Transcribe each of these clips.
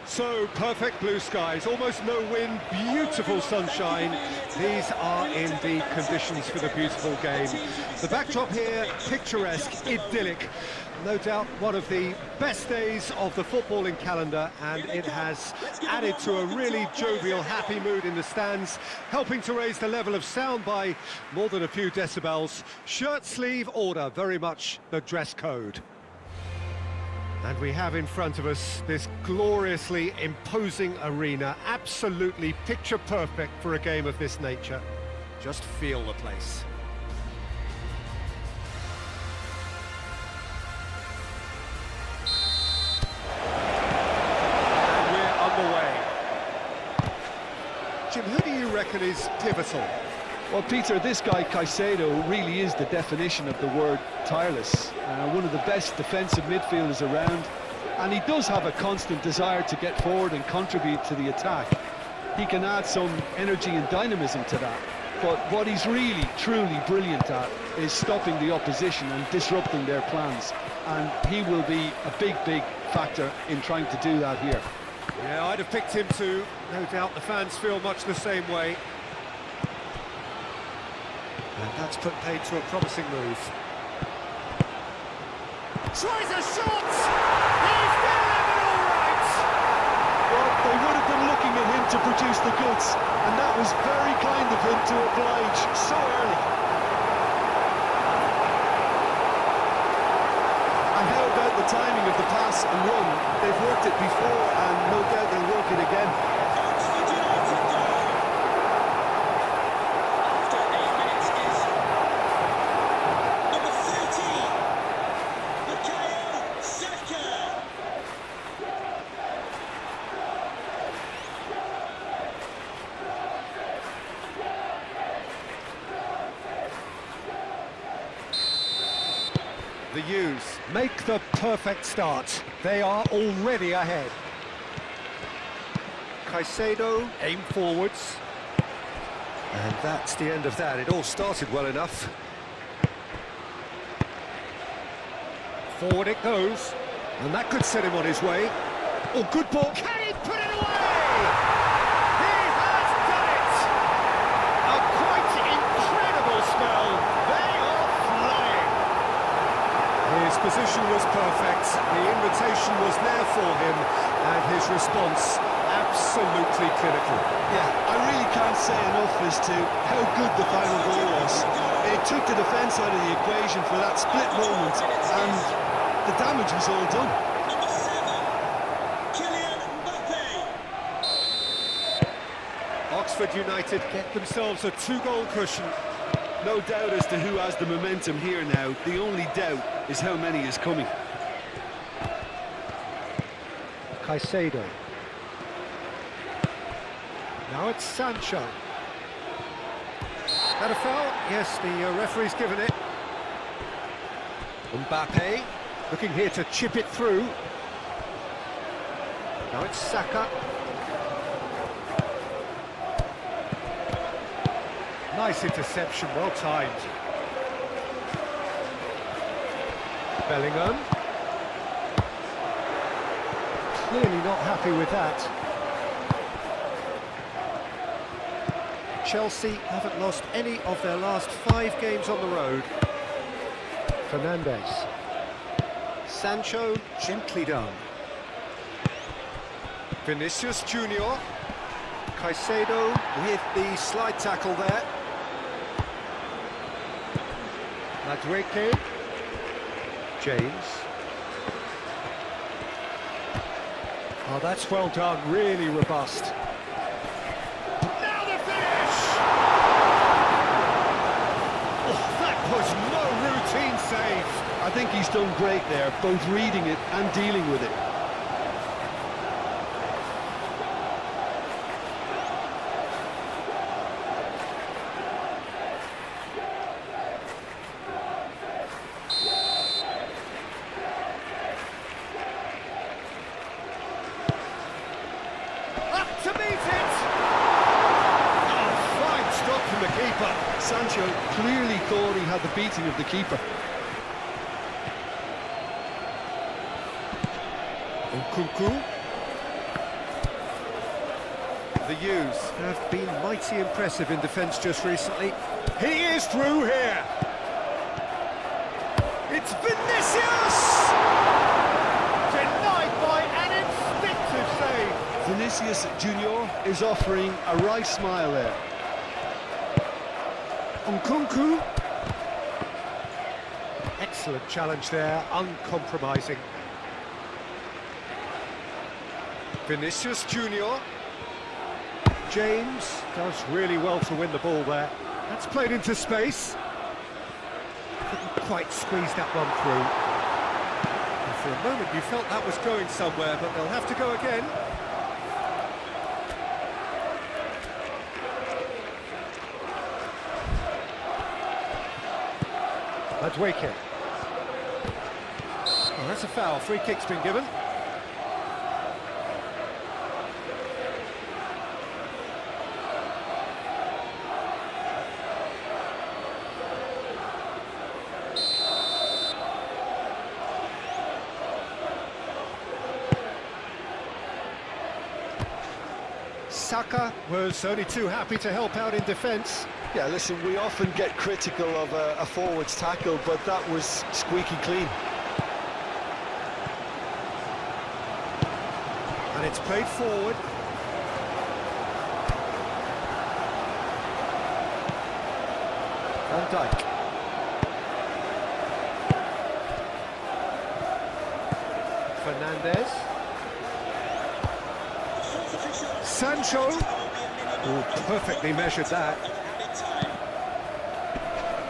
So, perfect blue skies, almost no wind, beautiful sunshine. These are indeed conditions for the beautiful game. The backdrop here, picturesque, idyllic. No doubt one of the best days of the footballing calendar, and it has added to a really jovial, happy mood in the stands, helping to raise the level of sound by more than a few decibels. Shirt sleeve order, very much the dress code. And we have in front of us this gloriously imposing arena, absolutely picture perfect for a game of this nature. Just feel the place. And we're underway. Jim, who do you reckon is pivotal? Well, Peter, this guy Caicedo really is the definition of the word tireless. One of the best defensive midfielders around, and he does have a constant desire to get forward and contribute to the attack. He can add some energy and dynamism to that, but what he's really, truly brilliant at is stopping the opposition and disrupting their plans, and he will be a big factor in trying to do that here. Yeah, I'd have picked him too. No doubt the fans feel much the same way. And that's put paid to a promising move. Tries a shot! He's delivered all right! Well, they would have been looking at him to produce the goods, and that was very kind of him to oblige so early. And how about the timing of the pass and run? They've worked it before, and no doubt they'll work it again. The U's make the perfect start. They are already ahead. Caicedo, aim forwards. And that's the end of that. It all started well enough. Forward it goes. And that could set him on his way. Oh, good ball. Can he put it away? He has done it! A quite incredible spell. They are flying. His position was perfect, the invitation was there for him, and his response absolutely clinical. Yeah, I really can't say enough as to how good the final goal was. It took the defence out of the equation for that split moment, and the damage was all done. Oxford United get themselves a two-goal cushion. No doubt as to who has the momentum here now. The only doubt is how many is coming. Caicedo. Now it's Sancho. That a foul? Yes, the referee's given it. Mbappe, looking here to chip it through. Now it's Saka. Nice interception, well timed. Bellingham. Clearly not happy with that. Chelsea haven't lost any of their last 5 games on the road. Fernandes. Sancho, gently done. Vinicius Junior. Caicedo with the slide tackle there. Madueke. James. Oh, that's well done, really robust. Now the finish! Oh, that was no routine save. I think he's done great there, both reading it and dealing with it. To meet it! Oh, fine stop from the keeper. Sancho clearly thought he had the beating of the keeper. Nkunku. The U's have been mighty impressive in defence just recently. He is through here! It's Vinicius! Denied by an instinctive save. Vinicius Junior is offering a right smile there. Nkunku. Excellent challenge there, uncompromising. Vinicius Junior. James does really well to win the ball there. That's played into space. Couldn't quite squeeze that one through. And for a moment you felt that was going somewhere, but they'll have to go again. Madueke. Oh, that's a foul. Free kick's been given. Saka was only too happy to help out in defence. Yeah, listen, we often get critical of a forward's tackle, but that was squeaky clean. And it's played forward. Van Dijk. Fernandez. Sancho. Oh, perfectly measured that.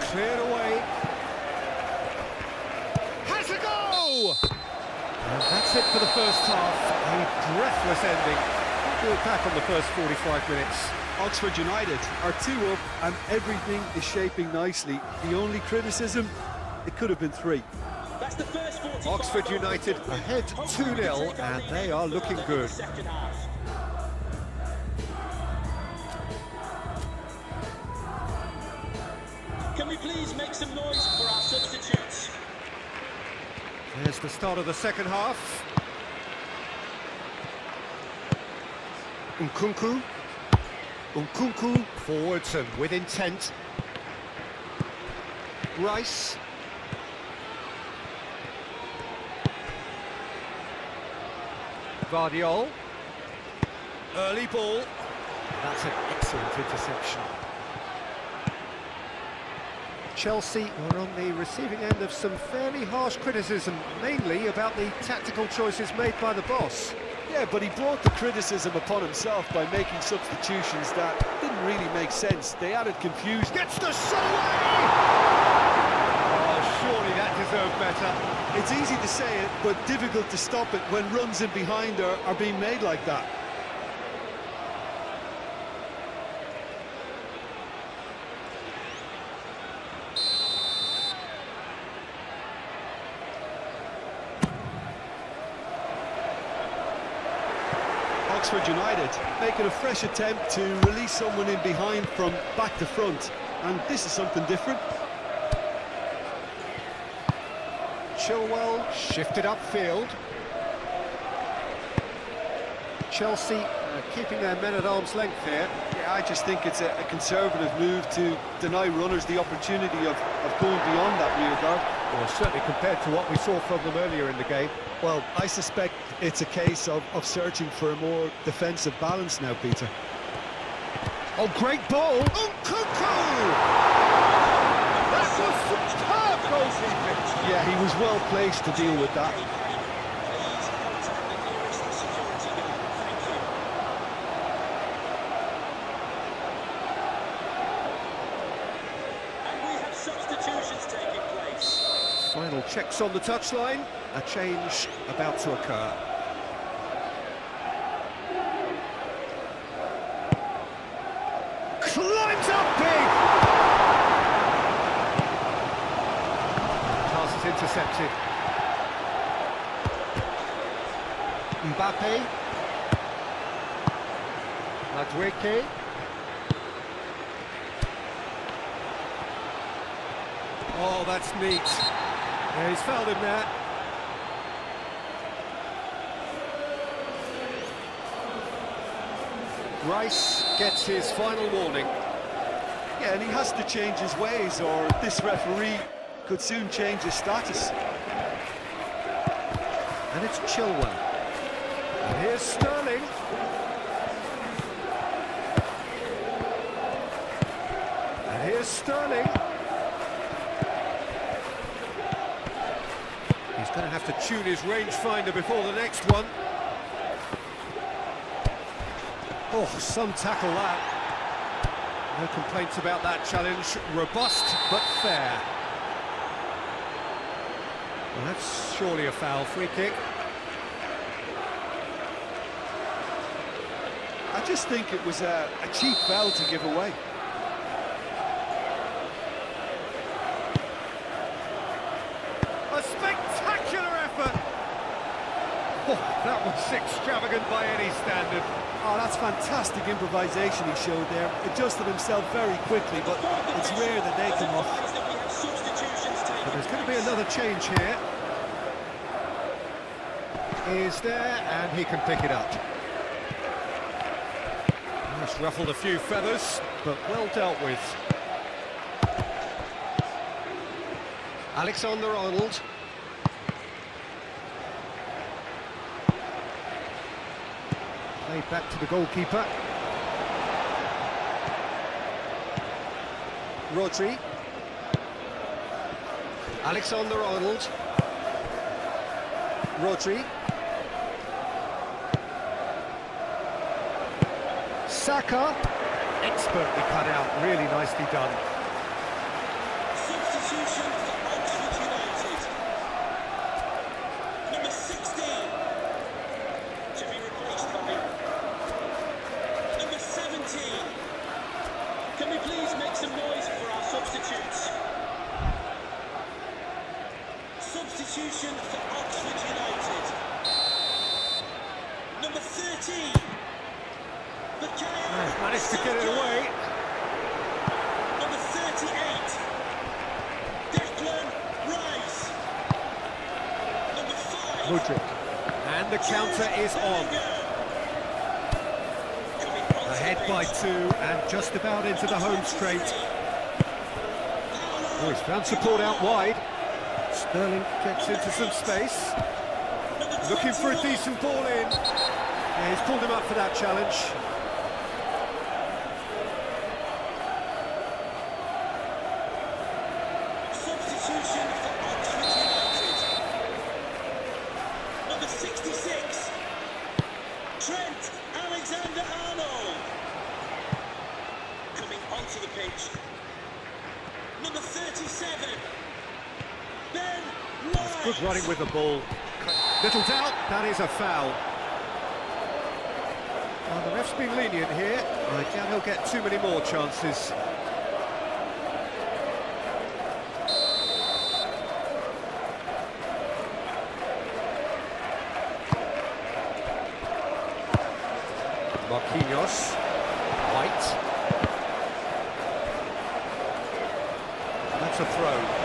Cleared away. Has a go! And that's it for the first half. A breathless ending. We'll back on the first 45 minutes. Oxford United are 2 up and everything is shaping nicely. The only criticism, it could have been 3. That's the first 45. Oxford United ahead 2-0 and they are looking good. Can we please make some noise for our substitutes? There's the start of the second half. Nkunku. Nkunku forwards and with intent. Rice. Vardiol. Early ball. That's an excellent interception. Chelsea are on the receiving end of some fairly harsh criticism, mainly about the tactical choices made by the boss. Yeah, but he brought the criticism upon himself by making substitutions that didn't really make sense. They added confusion. Gets the shot away! Oh, surely that deserved better. It's easy to say it, but difficult to stop it when runs in behind are being made like that. Oxford United making a fresh attempt to release someone in behind from back to front, and this is something different. Chilwell shifted upfield. Chelsea keeping their men at arm's length here. Yeah, I just think it's a conservative move to deny runners the opportunity of going beyond that rear guard. Well, certainly compared to what we saw from them earlier in the game. Well, I suspect it's a case of searching for a more defensive balance now, Peter. Oh, great ball! Nkunku! That was superb goalkeeping! Yeah, he was well placed to deal with that. And we have substitutions taking place. Final checks on the touchline. A change about to occur. Climbs up big! Pass is intercepted. Mbappe. Madueke. Oh, that's neat. Yeah, he's fouled him there. Rice gets his final warning. Yeah, and he has to change his ways, or this referee could soon change his status. And it's Chilwell. And here's Sterling. And here's Sterling. He's going to have to tune his rangefinder before the next one. Oh, some tackle that. No complaints about that challenge. Robust, but fair. Well, that's surely a foul. Free kick. I just think it was a cheap foul to give away. A spectacular effort! Oh, that was extravagant by any standard. Oh, that's fantastic improvisation he showed there. Adjusted himself very quickly, but it's rare that they come off. But there's going to be another change here. Is there, and he can pick it up. That's ruffled a few feathers, but well dealt with. Alexander-Arnold. Played back to the goalkeeper. Rodri. Alexander-Arnold. Rodri. Saka. Expertly cut out, really nicely done. Substitution for Oxford United. Number 16 to be replaced by number 17. Can we please make some noise for our substitutes? Substitution for Oxford United. Number 13. Managed to get it away. Number 38. Declan Rice. Number 5. Mudryk. And the counter is on. Ahead by 2 and just about into the home straight. Oh, he's found support out wide. Sterling gets into some space. Looking for a decent ball in. Yeah, he's pulled him up for that challenge. Substitution for Oxford United. Number 66. Trent Alexander-Arnold. Coming onto the pitch. Number 37. Ben White. Good running with the ball. Little doubt, that is a foul. Well, the ref's been lenient here. I doubt he'll get too many more chances. Marquinhos. White. That's a throw.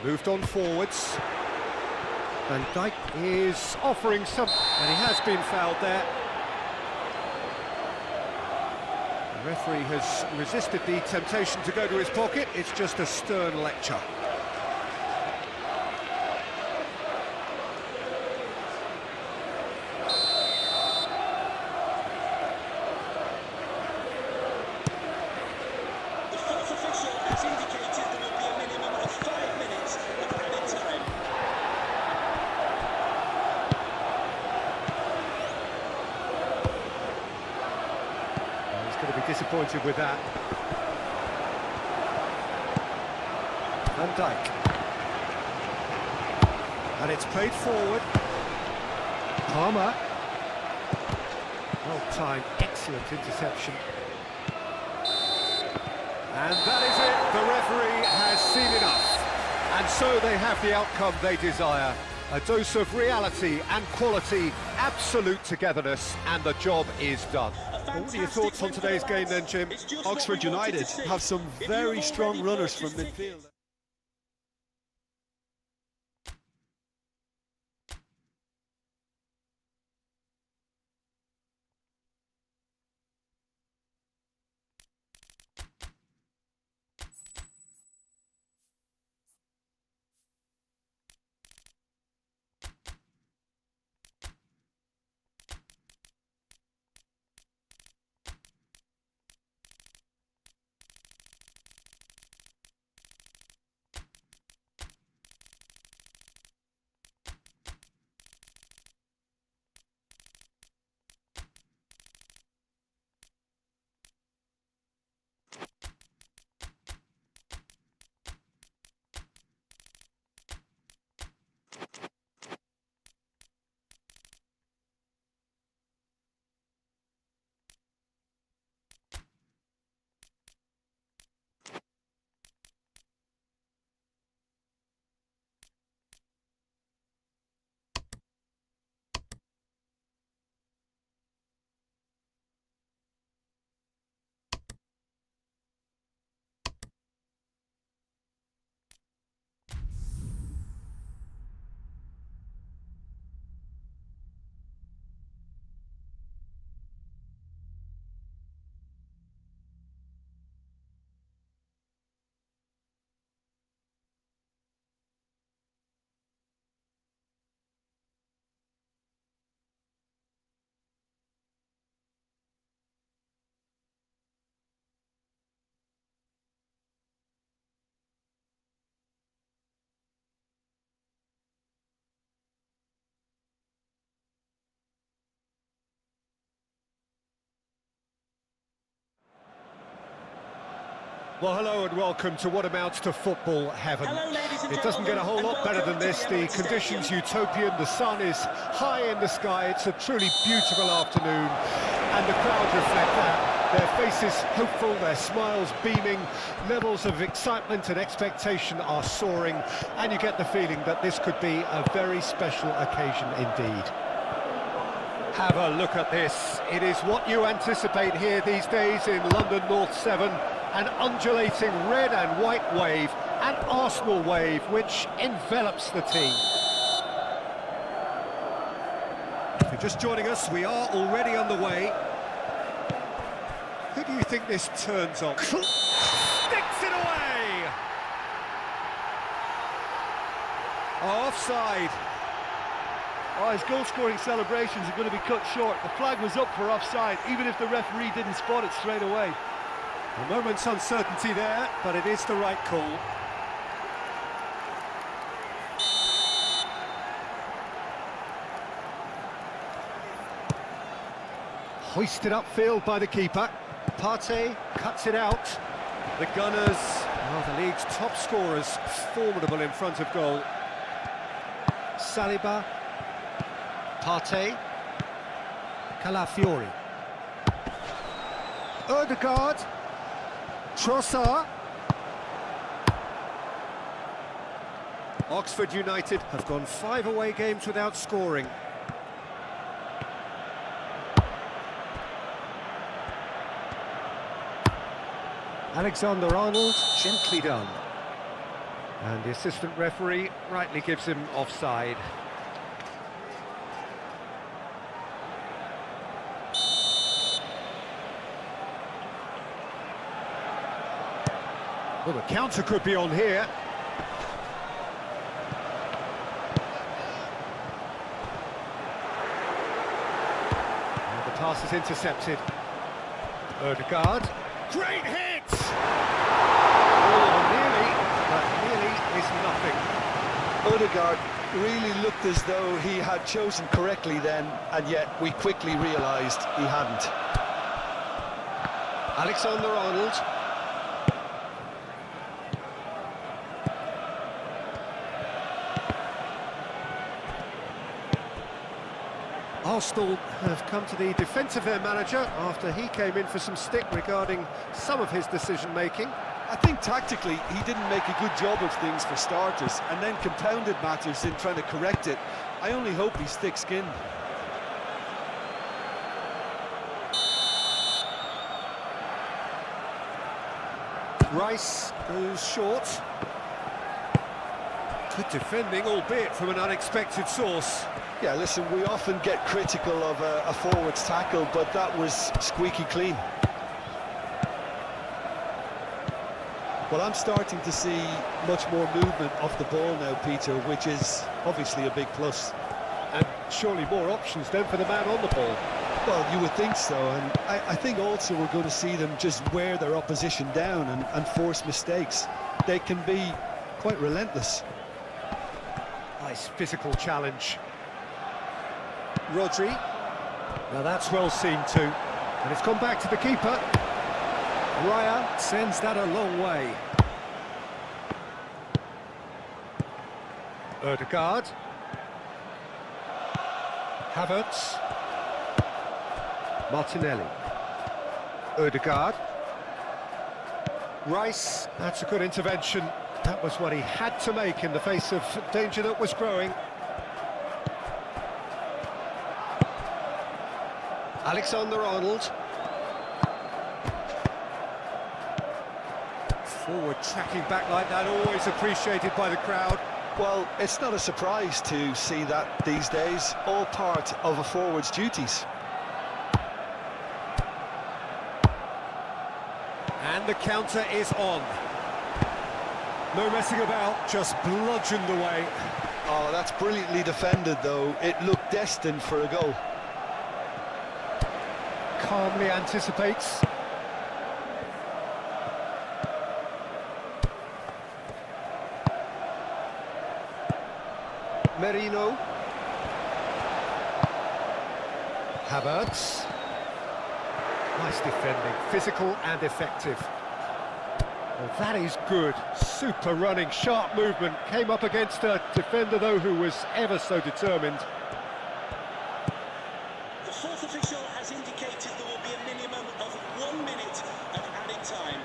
Moved on forwards. Van Dijk is offering some, and he has been fouled there. The referee has resisted the temptation to go to his pocket. It's just a stern lecture. The fourth official has indicated there will be a minimum of 5 minutes of added time. He's going to be disappointed with that. Van Dijk. And it's played forward. Palmer. Well timed, excellent interception. And that is it, the referee has seen enough. And so they have the outcome they desire. A dose of reality and quality, absolute togetherness, and the job is done. What are your thoughts on today's game then, Jim? Oxford United have some very strong runners from midfield. Well, hello and welcome to what amounts to football heaven. Hello, ladies and It doesn't get a whole gentlemen, lot better than and welcome this. to The the Emirates conditions Stadium. utopian, the sun is high in the sky, it's a truly beautiful afternoon, and the crowd reflect that. Their faces hopeful, their smiles beaming, levels of excitement and expectation are soaring, and you get the feeling that this could be a very special occasion indeed. Have a look at this. It is what you anticipate here these days in London North 7. An undulating red and white wave, an Arsenal wave, which envelops the team. If you're just joining us, we are already underway. Who do you think this turns on? Sticks it away! Offside. Oh, his goal-scoring celebrations are going to be cut short. The flag was up for offside, even if the referee didn't spot it straight away. A moment's uncertainty there, but it is the right call. Hoisted upfield by the keeper. Partey cuts it out. The Gunners are the league's top scorers, formidable in front of goal. Saliba. Partey. Calafiori. Odegaard. Trossard. Oxford United have gone 5 away games without scoring. Alexander-Arnold, gently done. And the assistant referee rightly gives him offside. Well, the counter could be on here. And the pass is intercepted. Odegaard. Great hit! Oh, nearly, but nearly is nothing. Odegaard really looked as though he had chosen correctly then, and yet we quickly realised he hadn't. Alexander-Arnold. Arsenal have come to the defence of their manager after he came in for some stick regarding some of his decision-making. I think tactically he didn't make a good job of things for starters, and then compounded matters in trying to correct it. I only hope he's thick-skinned. Rice goes short. Good defending, albeit from an unexpected source. Yeah, listen, we often get critical of a forward's tackle, but that was squeaky clean. Well, I'm starting to see much more movement off the ball now, Peter, which is obviously a big plus. And surely more options then for the man on the ball. Well, you would think so, and I think also we're going to see them just wear their opposition down and force mistakes. They can be quite relentless. Nice physical challenge. Rodri. Now that's well seen too. And it's gone back to the keeper. Raya sends that a long way. Odegaard. Havertz. Martinelli. Odegaard. Rice. That's a good intervention. That was what he had to make in the face of danger that was growing. Alexander-Arnold. Forward tracking back like that, always appreciated by the crowd. Well, it's not a surprise to see that these days, all part of a forward's duties. And the counter is on. No messing about, just bludgeoned away. Oh, that's brilliantly defended, though. It looked destined for a goal. Calmly anticipates. Merino. Havertz. Nice defending, physical and effective. Well, that is good. Super running, sharp movement. Came up against a defender, though, who was ever so determined. The fourth official has indicated there will be a minimum of 1 minute of added time.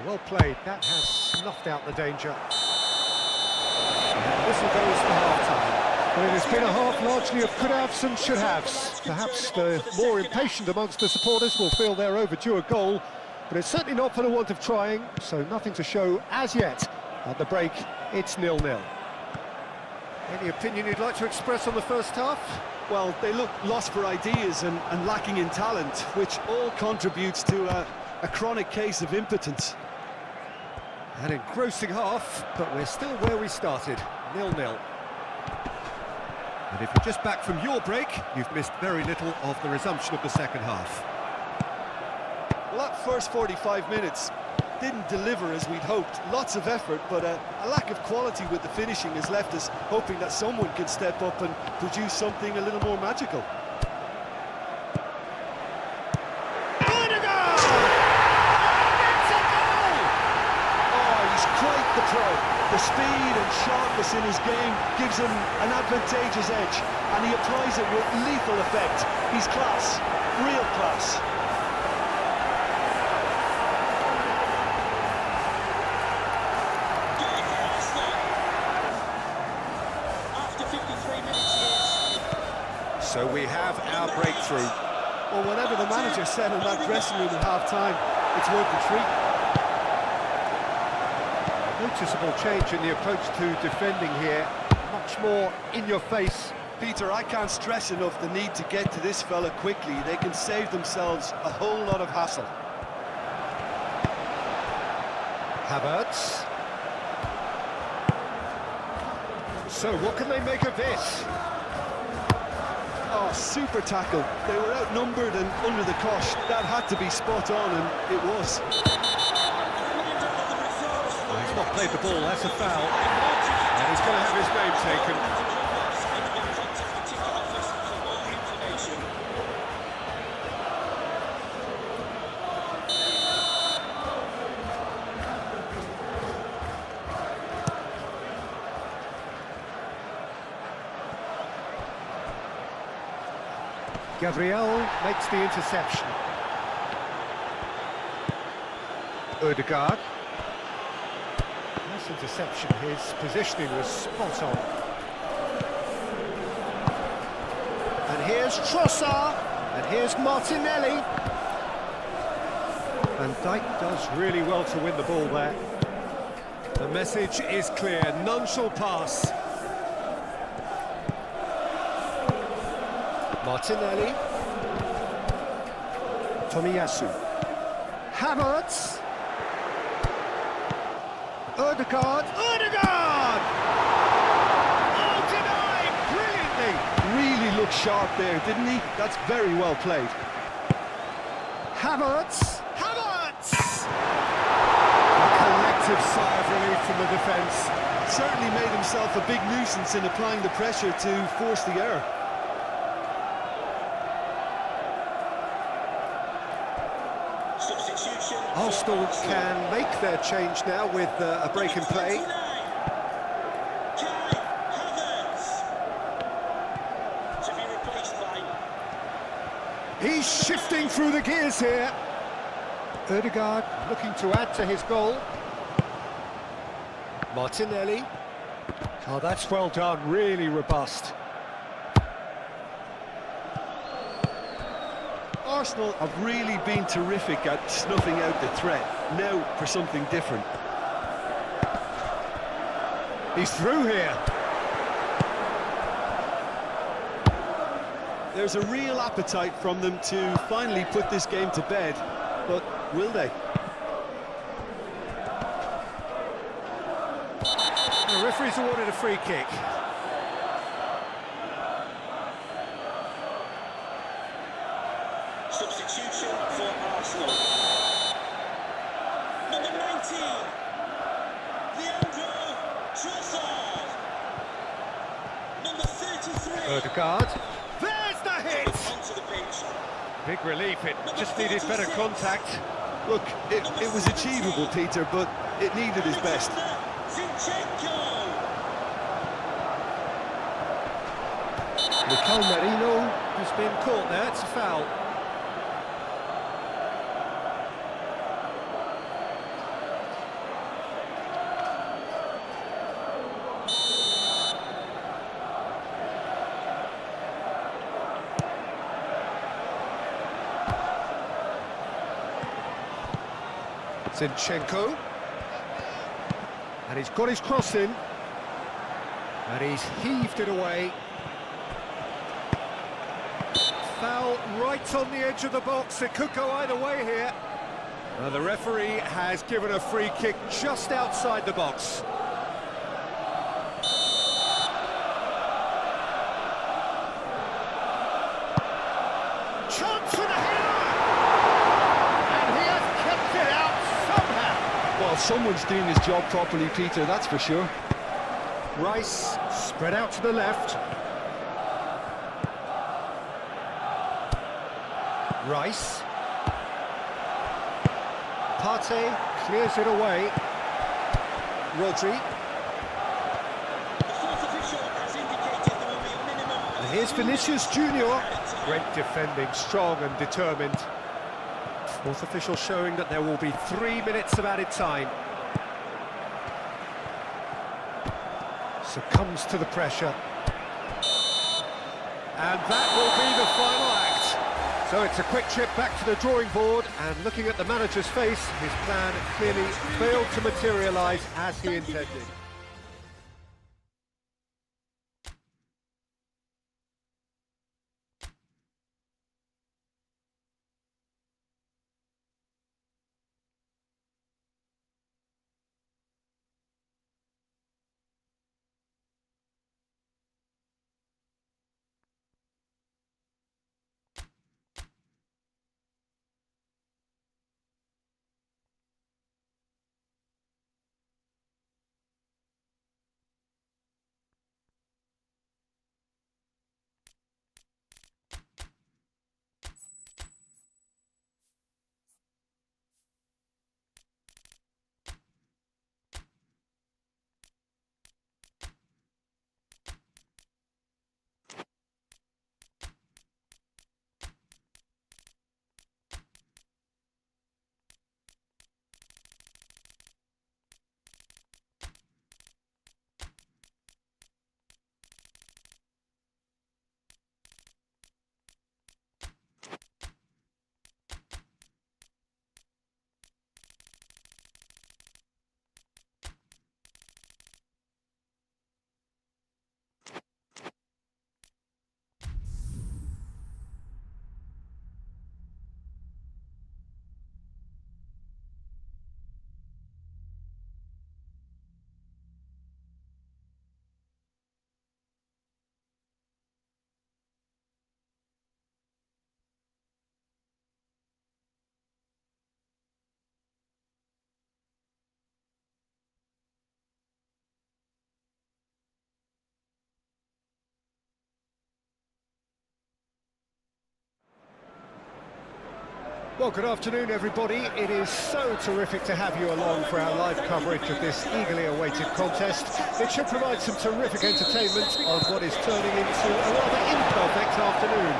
Well played. That has snuffed out the danger. And whistle goes for half-time. Well, it has been a half largely of could-haves and should-haves. Perhaps the more impatient amongst the supporters will feel they're overdue a goal, but it's certainly not for the want of trying, so nothing to show as yet. At the break, it's 0-0. Any opinion you'd like to express on the first half? Well, they look lost for ideas and lacking in talent, which all contributes to a chronic case of impotence. An engrossing half, but we're still where we started, 0-0. And if you're just back from your break, you've missed very little of the resumption of the second half. Well, that first 45 minutes didn't deliver as we'd hoped. Lots of effort, but a lack of quality with the finishing has left us hoping that someone can step up and produce something a little more magical. Quite the pro. The speed and sharpness in his game gives him an advantageous edge, and he applies it with lethal effect. He's class, real class. After 53 minutes is... So we have our breakthrough. Well, whatever the manager said in that dressing room at half-time, it's worth the treat. Noticeable change in the approach to defending here. Much more in your face. Peter, I can't stress enough the need to get to this fella quickly. They can save themselves a whole lot of hassle. Havertz. So what can they make of this? Oh, super tackle. They were outnumbered and under the cosh. That had to be spot on, and it was. He's not played the ball, that's a foul. And he's going to have his name taken. Gabriel makes the interception. Odegaard. Nice interception, his positioning was spot on. And here's Trossard, and here's Martinelli. Van Dijk does really well to win the ball there. The message is clear, none shall pass. Martinelli. Tomiyasu. Havertz. Odegaard. Odegaard! Oh, denied! Brilliantly! Really looked sharp there, didn't he? That's very well played. Havertz. Havertz! A collective sigh of relief from the defence. Certainly made himself a big nuisance in applying the pressure to force the error. Arsenal can make their change now with a break in play. He's shifting through the gears here. Odegaard looking to add to his goal. Martinelli. Oh, that's well done, really robust. Arsenal have really been terrific at snuffing out the threat. Now for something different. He's through here. There's a real appetite from them to finally put this game to bed, but will they? The referee's awarded a free kick. Substitution for Arsenal. Number 19, Leandro Trossard. Number 33. Odegaard. There's the hit! Onto the pitch. Big relief, it just needed better contact. Look, it was achievable, Peter, but it needed his best. Mikel Merino has been caught there, it's a foul. Zinchenko, and he's got his cross in, and he's heaved it away. Foul right on the edge of the box, it could go either way here. The referee has given a free kick just outside the box. Chance for the header! And he has kept it out somehow. Well, someone's doing his job properly, Peter, that's for sure. Rice spread out to the left. Rice. Partey clears it away. Rodri. And here's Vinicius Junior. Great defending, strong and determined. Fourth official showing that there will be 3 minutes of added time. Succumbs to the pressure. And that will be the final act. So it's a quick trip back to the drawing board, and looking at the manager's face, his plan clearly failed to materialise as he intended. Well, good afternoon, everybody. It is so terrific to have you along for our live coverage of this eagerly awaited contest. It should provide some terrific entertainment on what is turning into a rather imperfect afternoon.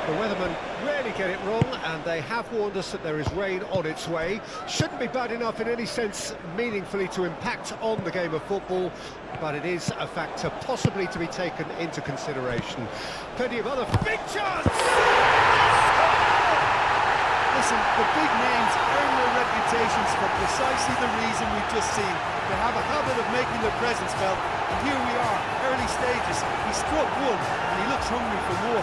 The weathermen rarely get it wrong, and they have warned us that there is rain on its way. Shouldn't be bad enough in any sense meaningfully to impact on the game of football, but it is a factor possibly to be taken into consideration. Plenty of other big chance! Listen, the big names earn their reputations for precisely the reason we've just seen. They have a habit of making their presence felt, and here we are, early stages. He struck one, and he looks hungry for more.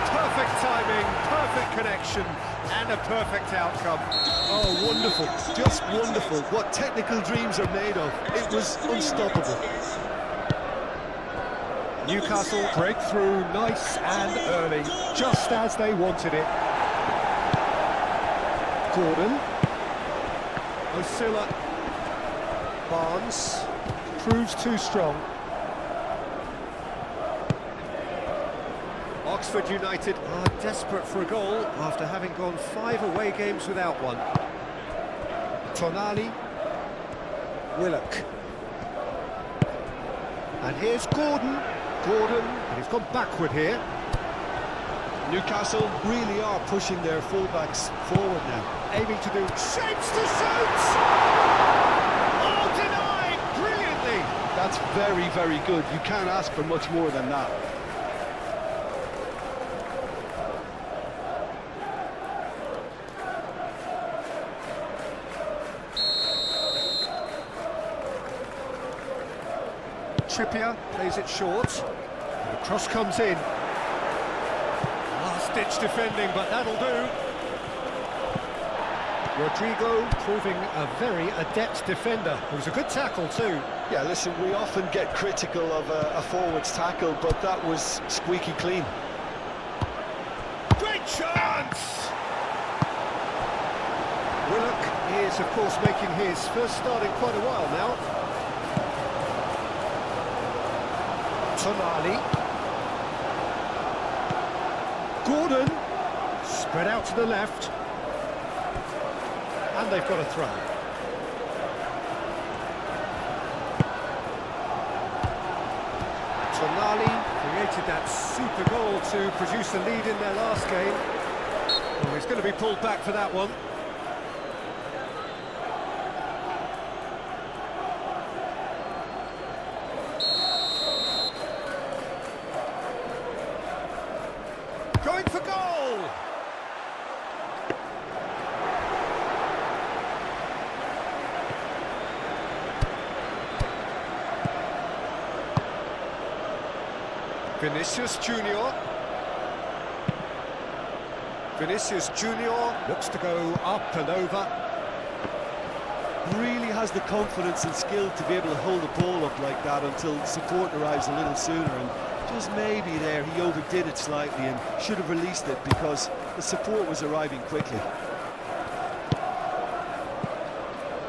Perfect timing, perfect connection, and a perfect outcome. Oh, wonderful, just wonderful. What technical dreams are made of. It was unstoppable. Newcastle break through nice and early, just as they wanted it. Gordon, Osilla, Barnes, proves too strong. Oxford United are desperate for a goal after having gone 5 away games without one. Tonali. Willock. And here's Gordon. And he's gone backward here. Newcastle really are pushing their fullbacks forward now. Aiming to do shapes to shoot! Oh, denied brilliantly! That's very, very good. You can't ask for much more than that. Trippier plays it short. And the cross comes in. Last-ditch defending, but that'll do. Rodrigo proving a very adept defender. It was a good tackle too. Yeah, listen, we often get critical of a forward's tackle, but that was squeaky clean. Great chance! Willock is, of course, making his first start in quite a while now. Tonali. Gordon. Spread out to the left. And they've got a throw. Tonali created that super goal to produce a lead in their last game. Well, he's going to be pulled back for that one. Going for goal! Vinicius Junior. Vinicius Junior looks to go up and over. Really has the confidence and skill to be able to hold the ball up like that until support arrives a little sooner, and just maybe there he overdid it slightly and should have released it because the support was arriving quickly.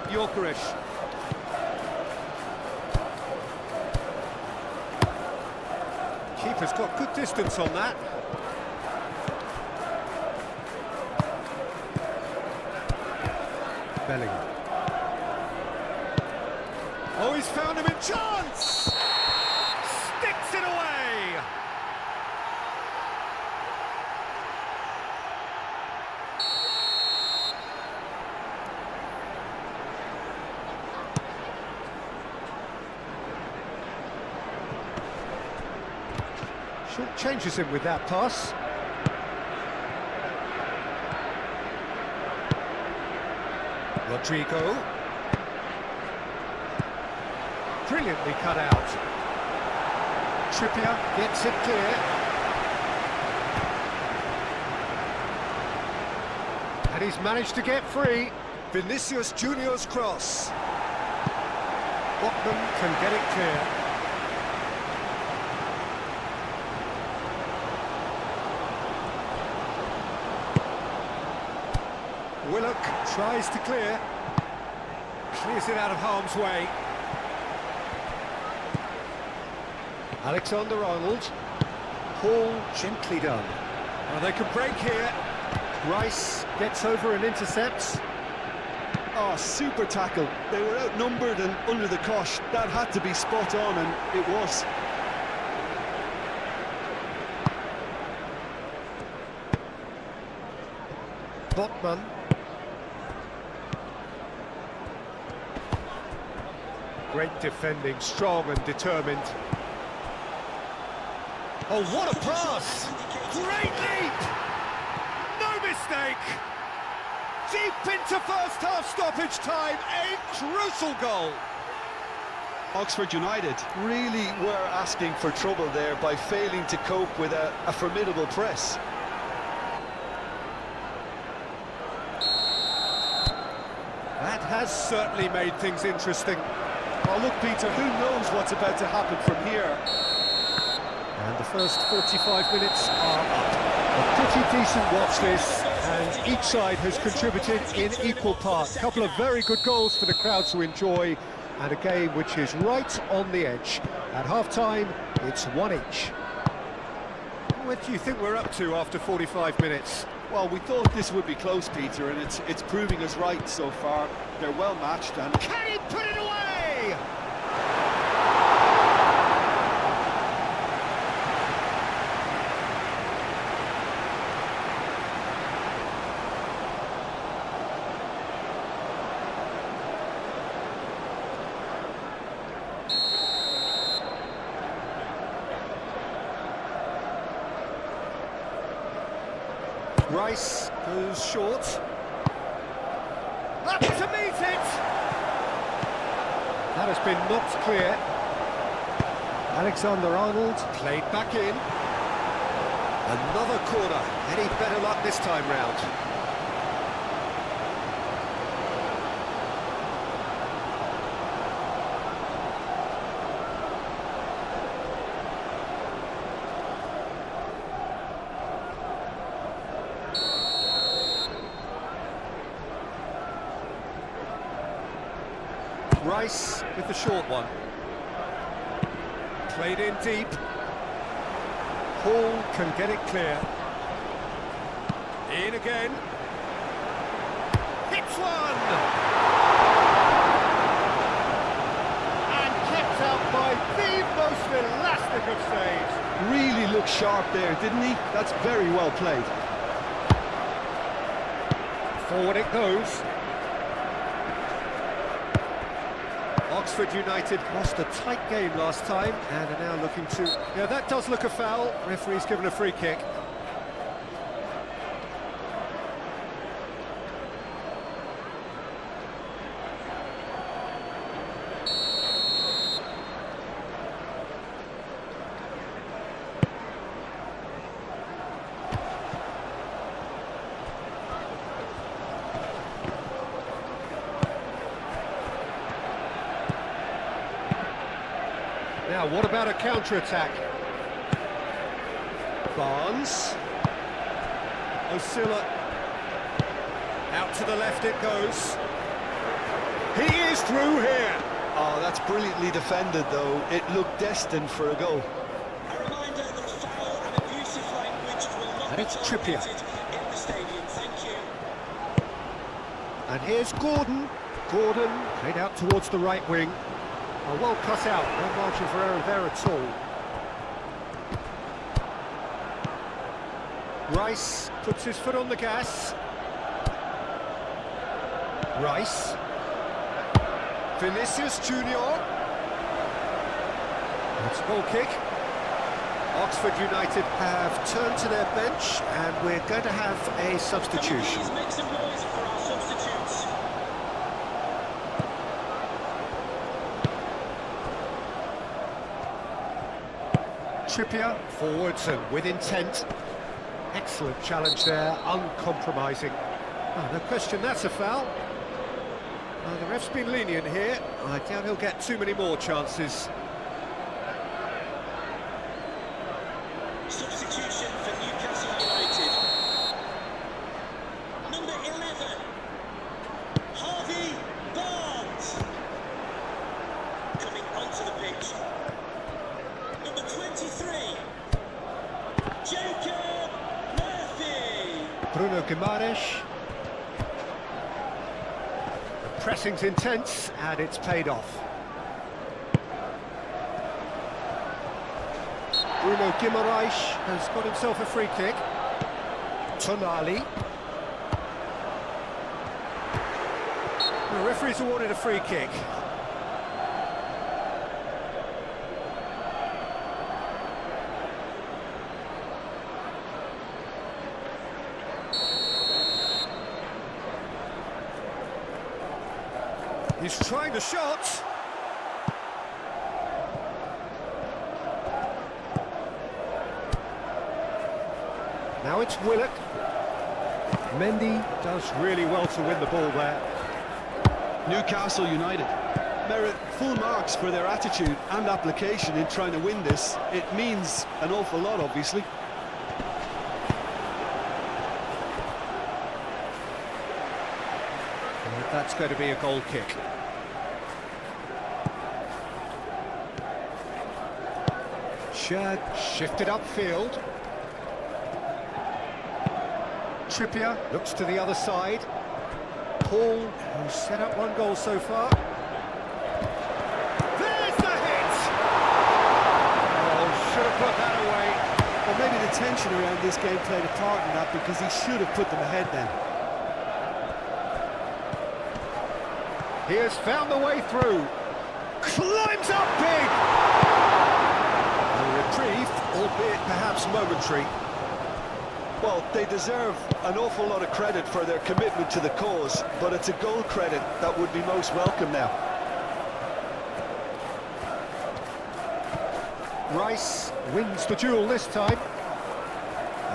Yorkerish. Keeper's got good distance on that. Bellingham. Oh, he's found him in chance! Sticks it away! Short changes him with that pass. Rodrigo. Brilliantly cut out. Trippier gets it clear. And he's managed to get free. Vinicius Junior's cross. Botman can get it clear. Willock tries to clear. Clears it out of harm's way. Alexander-Arnold. Hall gently done. Well, they could break here. Rice gets over and intercepts. Oh, super tackle. They were outnumbered and under the cosh. That had to be spot on, and it was. Botman. Great defending, strong and determined. Oh, what a pass! Great leap! No mistake! Deep into first half stoppage time, a crucial goal! Oxford United really were asking for trouble there by failing to cope with a formidable press. That has certainly made things interesting. Oh, look, Peter, who knows what's about to happen from here? And the first 45 minutes are up. A pretty decent watch this, and each side has contributed in equal parts. A couple of very good goals for the crowd to enjoy, and a game which is right on the edge. At half-time, it's 1 each. What do you think we're up to after 45 minutes? Well, we thought this would be close, Peter, and it's proving us right so far. They're well matched and... Can he put it away? Rice goes short. Up to meet it! That has been knocked clear. Alexander-Arnold played back in. Another corner. Any better luck this time round? Rice with the short one. Played in deep. Hall can get it clear. In again. Hits one! And kept out by the most elastic of saves. Really looked sharp there, didn't he? That's very well played. Forward it goes. Oxford United lost a tight game last time and are now looking to... Yeah, that does look a foul. Referee's given a free kick. Now, what about a counter-attack? Barnes. Osilla. Out to the left it goes. He is through here. Oh, that's brilliantly defended, though. It looked destined for a goal. A reminder that foul and abusive language will not And be it's Trippier. tolerated in the stadium. Thank you. And here's Gordon. Gordon played out towards the right wing. Oh, well cut out, no margin for error there at all. Rice puts his foot on the gas. Rice. Vinicius Junior. It's a goal kick. Oxford United have turned to their bench and we're going to have a substitution. Please make some noise for our substitutes. Trippier forwards and with intent. Excellent challenge there, uncompromising. Oh, no question that's a foul. The ref's been lenient here. I doubt he'll get too many more chances. Substitution for Newcastle United. Number 11, Harvey Barnes. Coming onto the pitch. Number 23, Jacob Murphy. Bruno Guimaraes. The pressing's intense and it's paid off. Bruno Guimaraes has got himself a free kick. Tonali. The referee's awarded a free kick. He's trying the shot. Now it's Willock. Mendy does really well to win the ball there. Newcastle United merit full marks for their attitude and application in trying to win this. It means an awful lot, obviously. And that's going to be a goal kick. Shad shifted upfield. Trippier looks to the other side. Paul, who's set up one goal so far. There's the hit! Oh, should have put that away. Well, maybe the tension around this game played a part in that, because he should have put them ahead then. He has found the way through. Climbs up big! A reprieve, albeit perhaps momentary. Well, they deserve an awful lot of credit for their commitment to the cause, but it's a goal credit that would be most welcome now. Rice wins the duel this time.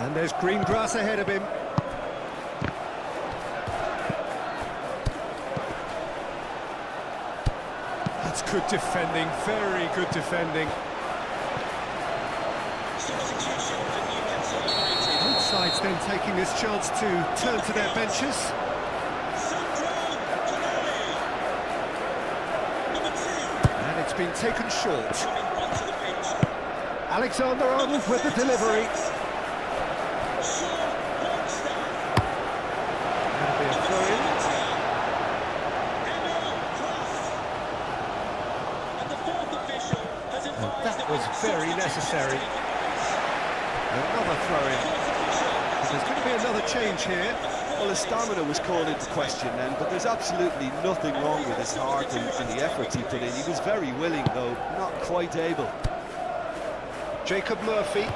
And there's green grass ahead of him. That's good defending, very good defending. Substitution for Newcastle United. Both sides then taking this chance to turn to their benches. Number 2. And it's been taken short. Coming onto the pitch. Alexander Arnold with the delivery. Sean Longstaff. That'll be a throw-in. And the fourth official has advised That was very necessary. Another throw-in. There's going to be another change here. Well, his stamina was called into question then, but there's absolutely nothing wrong with his heart and the efforts he put in. He was very willing, though not quite able. Jacob Murphy.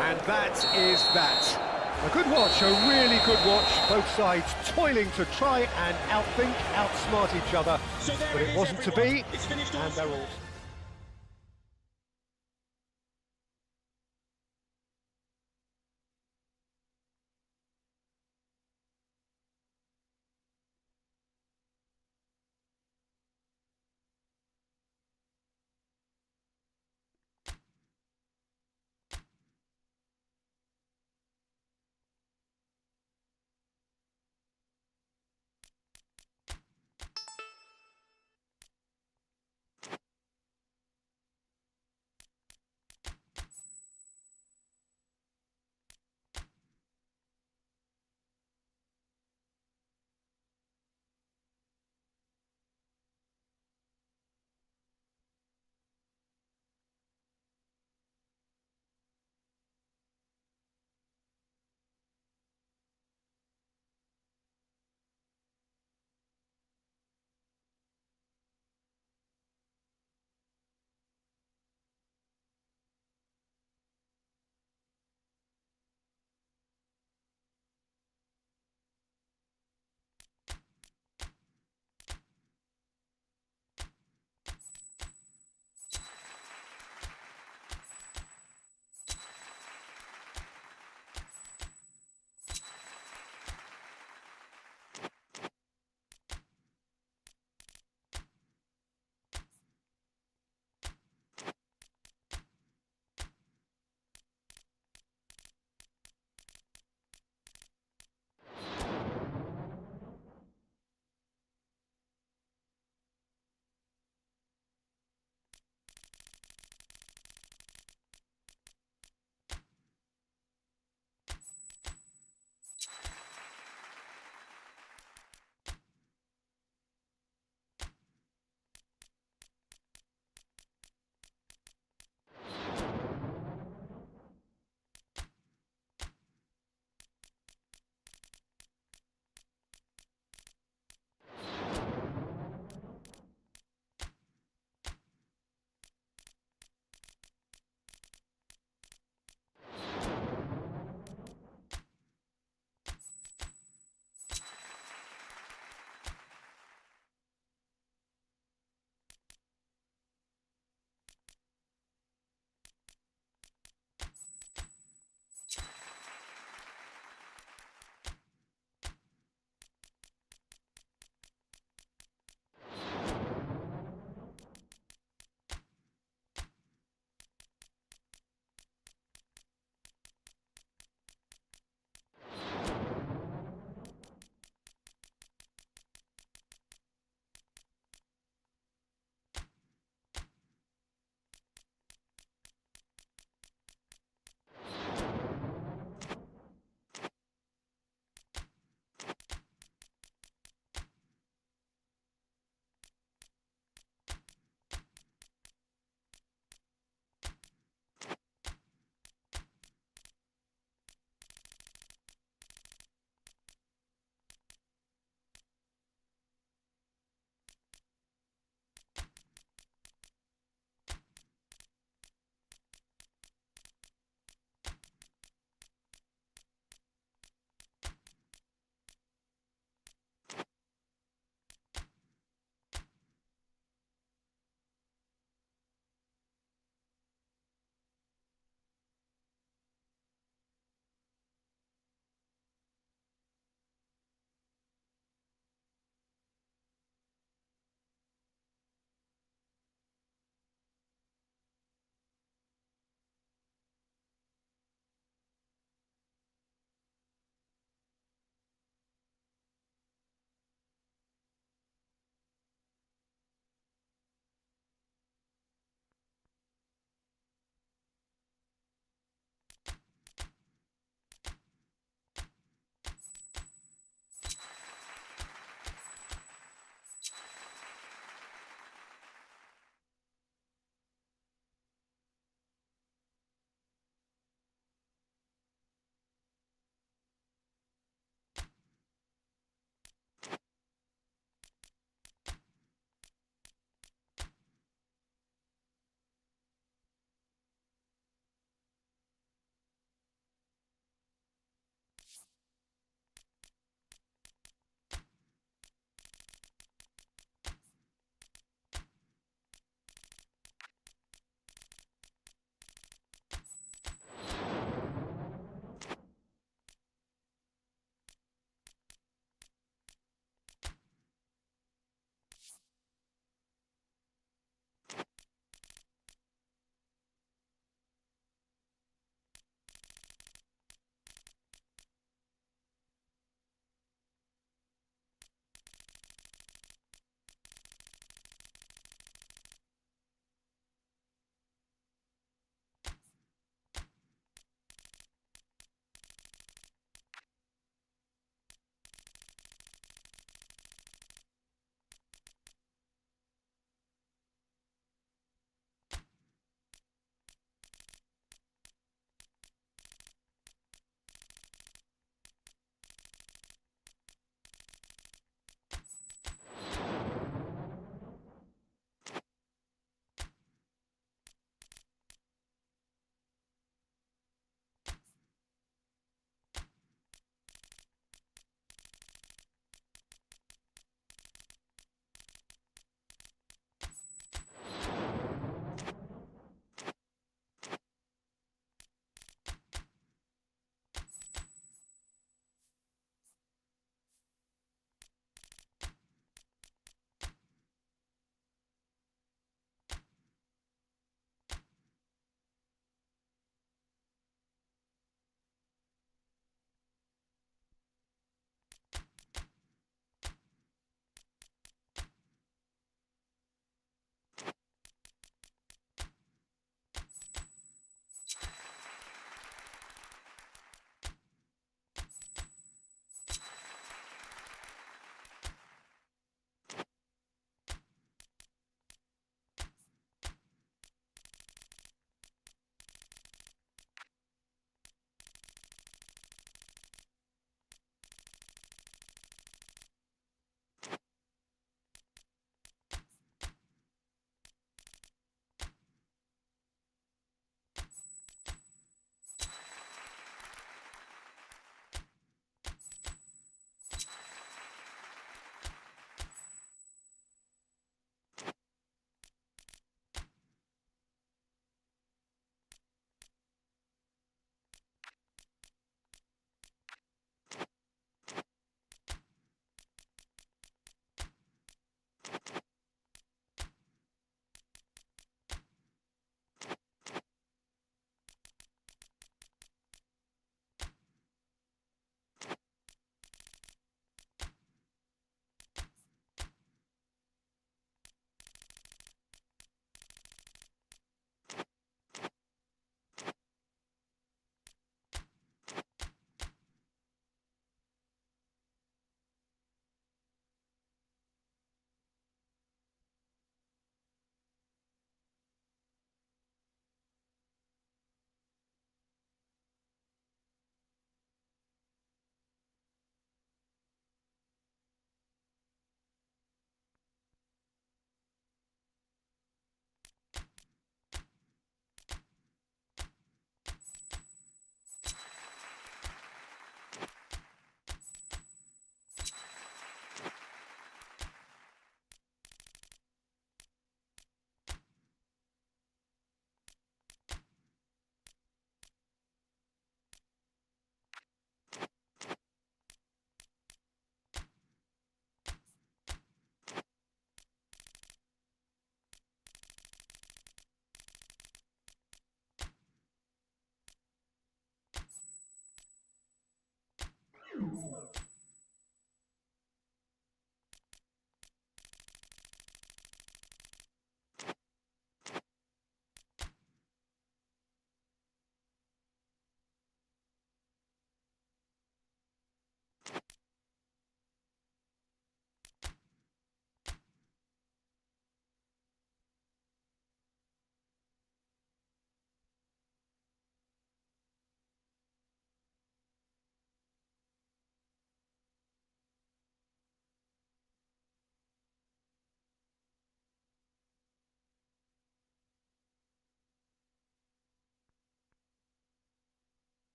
And that is that. A good watch, a really good watch. Both sides toiling to try and outthink, outsmart each other. So there But it it is, wasn't to everyone. be, It's finished and they're also. all...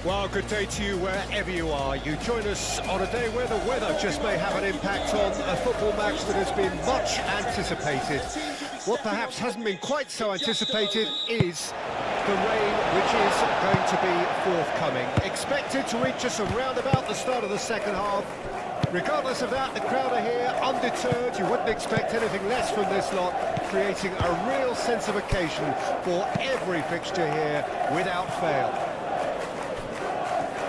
Well, good day to you wherever you are. You join us on a day where the weather just may have an impact on a football match that has been much anticipated. What perhaps hasn't been quite so anticipated is the rain, which is going to be forthcoming. Expected to reach us around about the start of the second half. Regardless of that, the crowd are here, undeterred. You wouldn't expect anything less from this lot, creating a real sense of occasion for every fixture here without fail.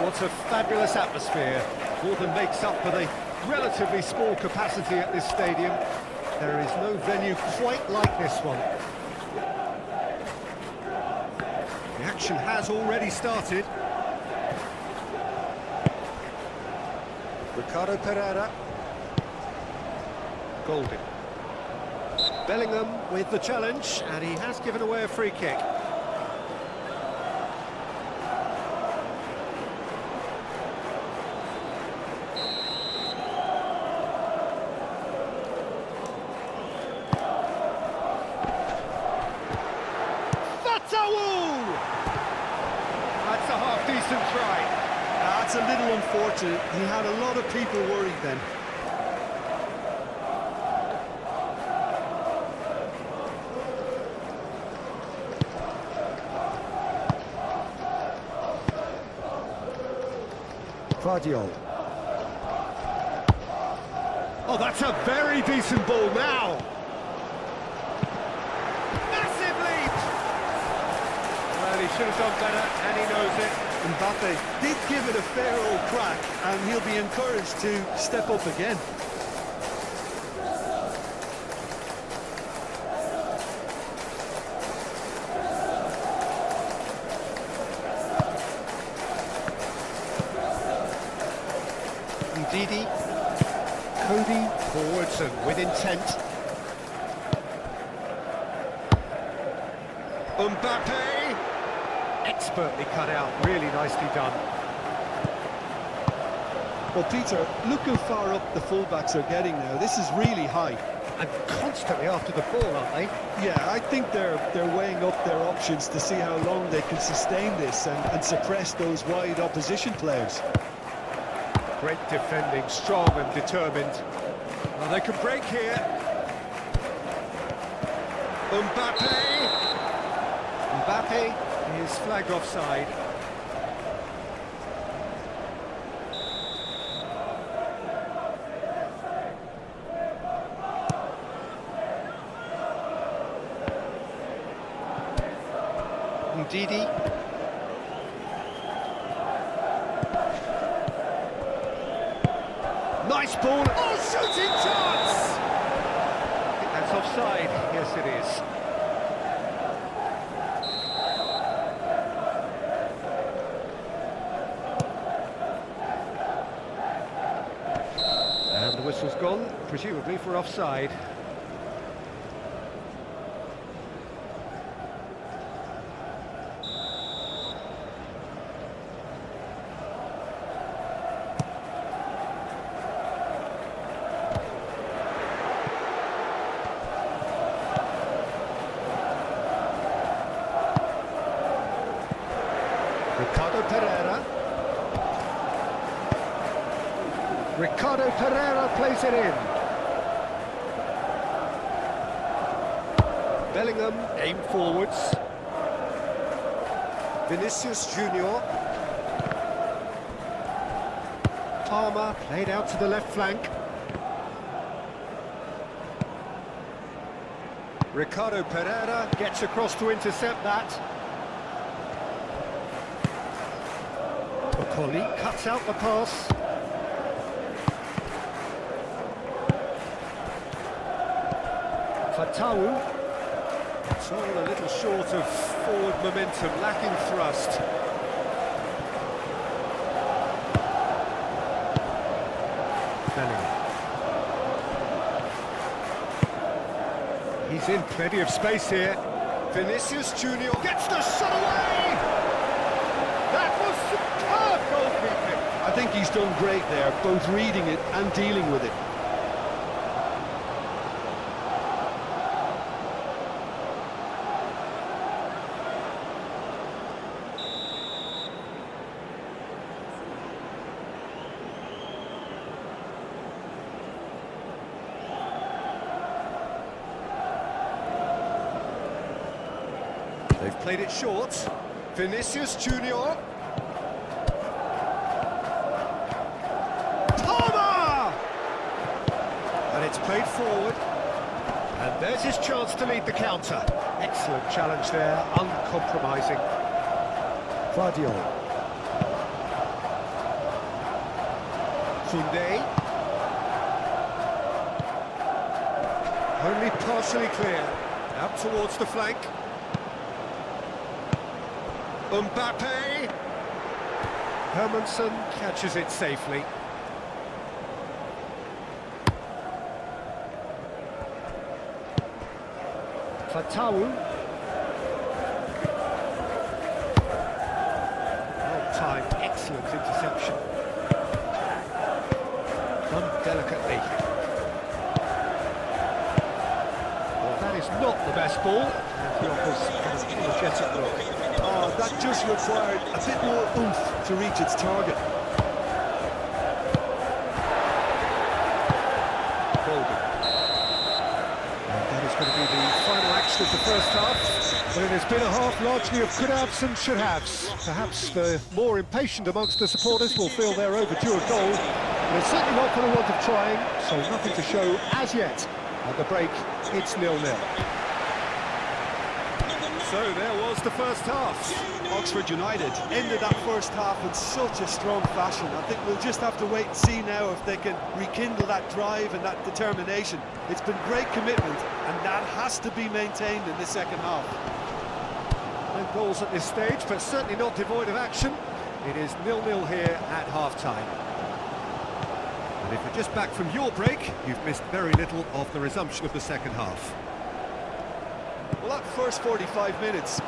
What a fabulous atmosphere, more than makes up for the relatively small capacity at this stadium. There is no venue quite like this one. The action has already started. Ricardo Pereira. Golding. Bellingham with the challenge, and he has given away a free kick. That's a half-decent try. That's a little unfortunate. He had a lot of people worried then. Spesial. Oh, that's a very decent ball now. Massive lead. Well, he should have done better, and he knows it. Mbappe did give it a fair old crack, and he'll be encouraged to step up again. Ndidi, Cody, forwards and with intent. Mbappe, expertly cut out, really nicely done. Well, Peter, look how far up the fullbacks are getting now. This is really high. And constantly after the ball, aren't they? Yeah, I think they're weighing up their options to see how long they can sustain this and suppress those wide opposition players. Great defending, strong and determined. Well, they can break here. Mbappe is flagged offside. Ndidi. Nice ball. Oh, shooting chance! I think that's offside. Yes, it is. And the whistle's gone, presumably for offside. Ricardo Pereira. Ricardo Pereira plays it in. Bellingham aimed forwards. Vinicius Junior. Palmer played out to the left flank. Ricardo Pereira gets across to intercept that. Collie cuts out the pass. Fatawu. It's all a little short of forward momentum, lacking thrust. Bellingham. He's in plenty of space here. Vinicius Junior gets the shot away! That was superb goalkeeping! I think he's done great there, both reading it and dealing with it. Played it short. Vinicius Junior. Palmer! And it's played forward. And there's his chance to lead the counter. Excellent challenge there, uncompromising. Guardiola. Koundé. Only partially clear. Out towards the flank. Mbappe. Hermansen catches it safely. Fatawu. Well-timed, excellent interception. Done delicately. Well, that is not the best ball. And he offers an energetic look. Oh, that just required a bit more oomph to reach its target. That is going to be the final action of the first half. But it has been a half largely of could-haves and should-haves. Perhaps the more impatient amongst the supporters will feel they're overdue a goal. But it's certainly not for the want of trying, so nothing to show as yet. At the break, it's 0-0. So there was the first half. Oxford United ended that first half in such a strong fashion. I think we'll just have to wait and see now if they can rekindle that drive and that determination. It's been great commitment, and that has to be maintained in the second half. No goals at this stage, but certainly not devoid of action. It is 0-0 here at half-time. And if you're just back from your break, you've missed very little of the resumption of the second half. Well, that first 45 minutes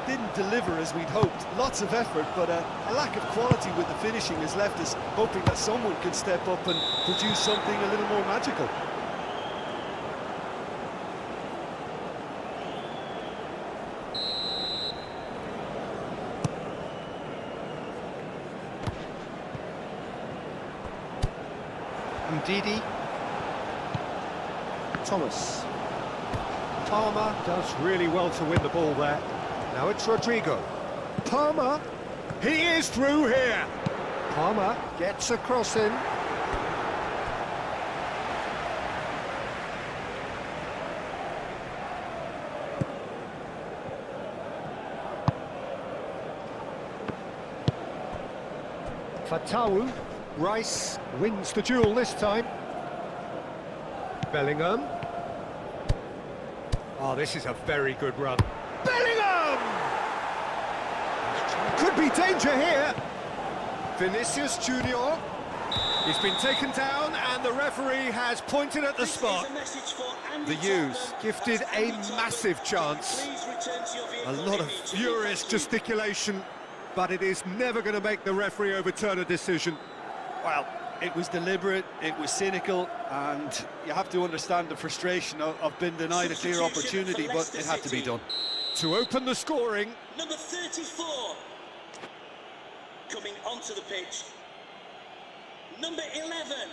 didn't deliver as we'd hoped. Lots of effort, but a lack of quality with the finishing has left us hoping that someone can step up and produce something a little more magical. Ndidi. Thomas. Palmer does really well to win the ball there. Now it's Rodrigo. Palmer. He is through here. Palmer gets a cross in. Fatawu. Rice wins the duel this time. Bellingham. Oh, this is a very good run. Bellingham! Could be danger here. Vinicius Junior. He's been taken down and the referee has pointed at the spot. The U's gifted a massive chance. A lot of furious gesticulation, but it is never going to make the referee overturn a decision. Well, it was deliberate, it was cynical, and you have to understand the frustration of being denied a clear opportunity, but it had to be done. To open the scoring. Number 34 coming onto the pitch. Number 11.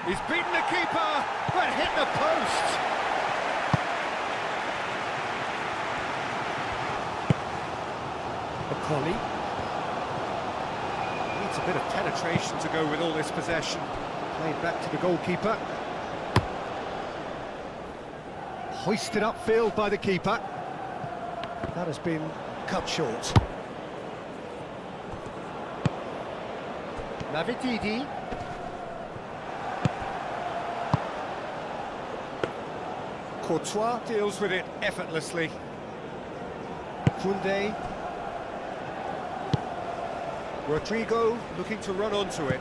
He's beaten the keeper, but hit the post. Macaulay. Needs a bit of penetration to go with all this possession. Played back to the goalkeeper. Hoisted upfield by the keeper. That has been cut short. Navididi. Courtois deals with it effortlessly. Koundé. Rodrigo looking to run onto it.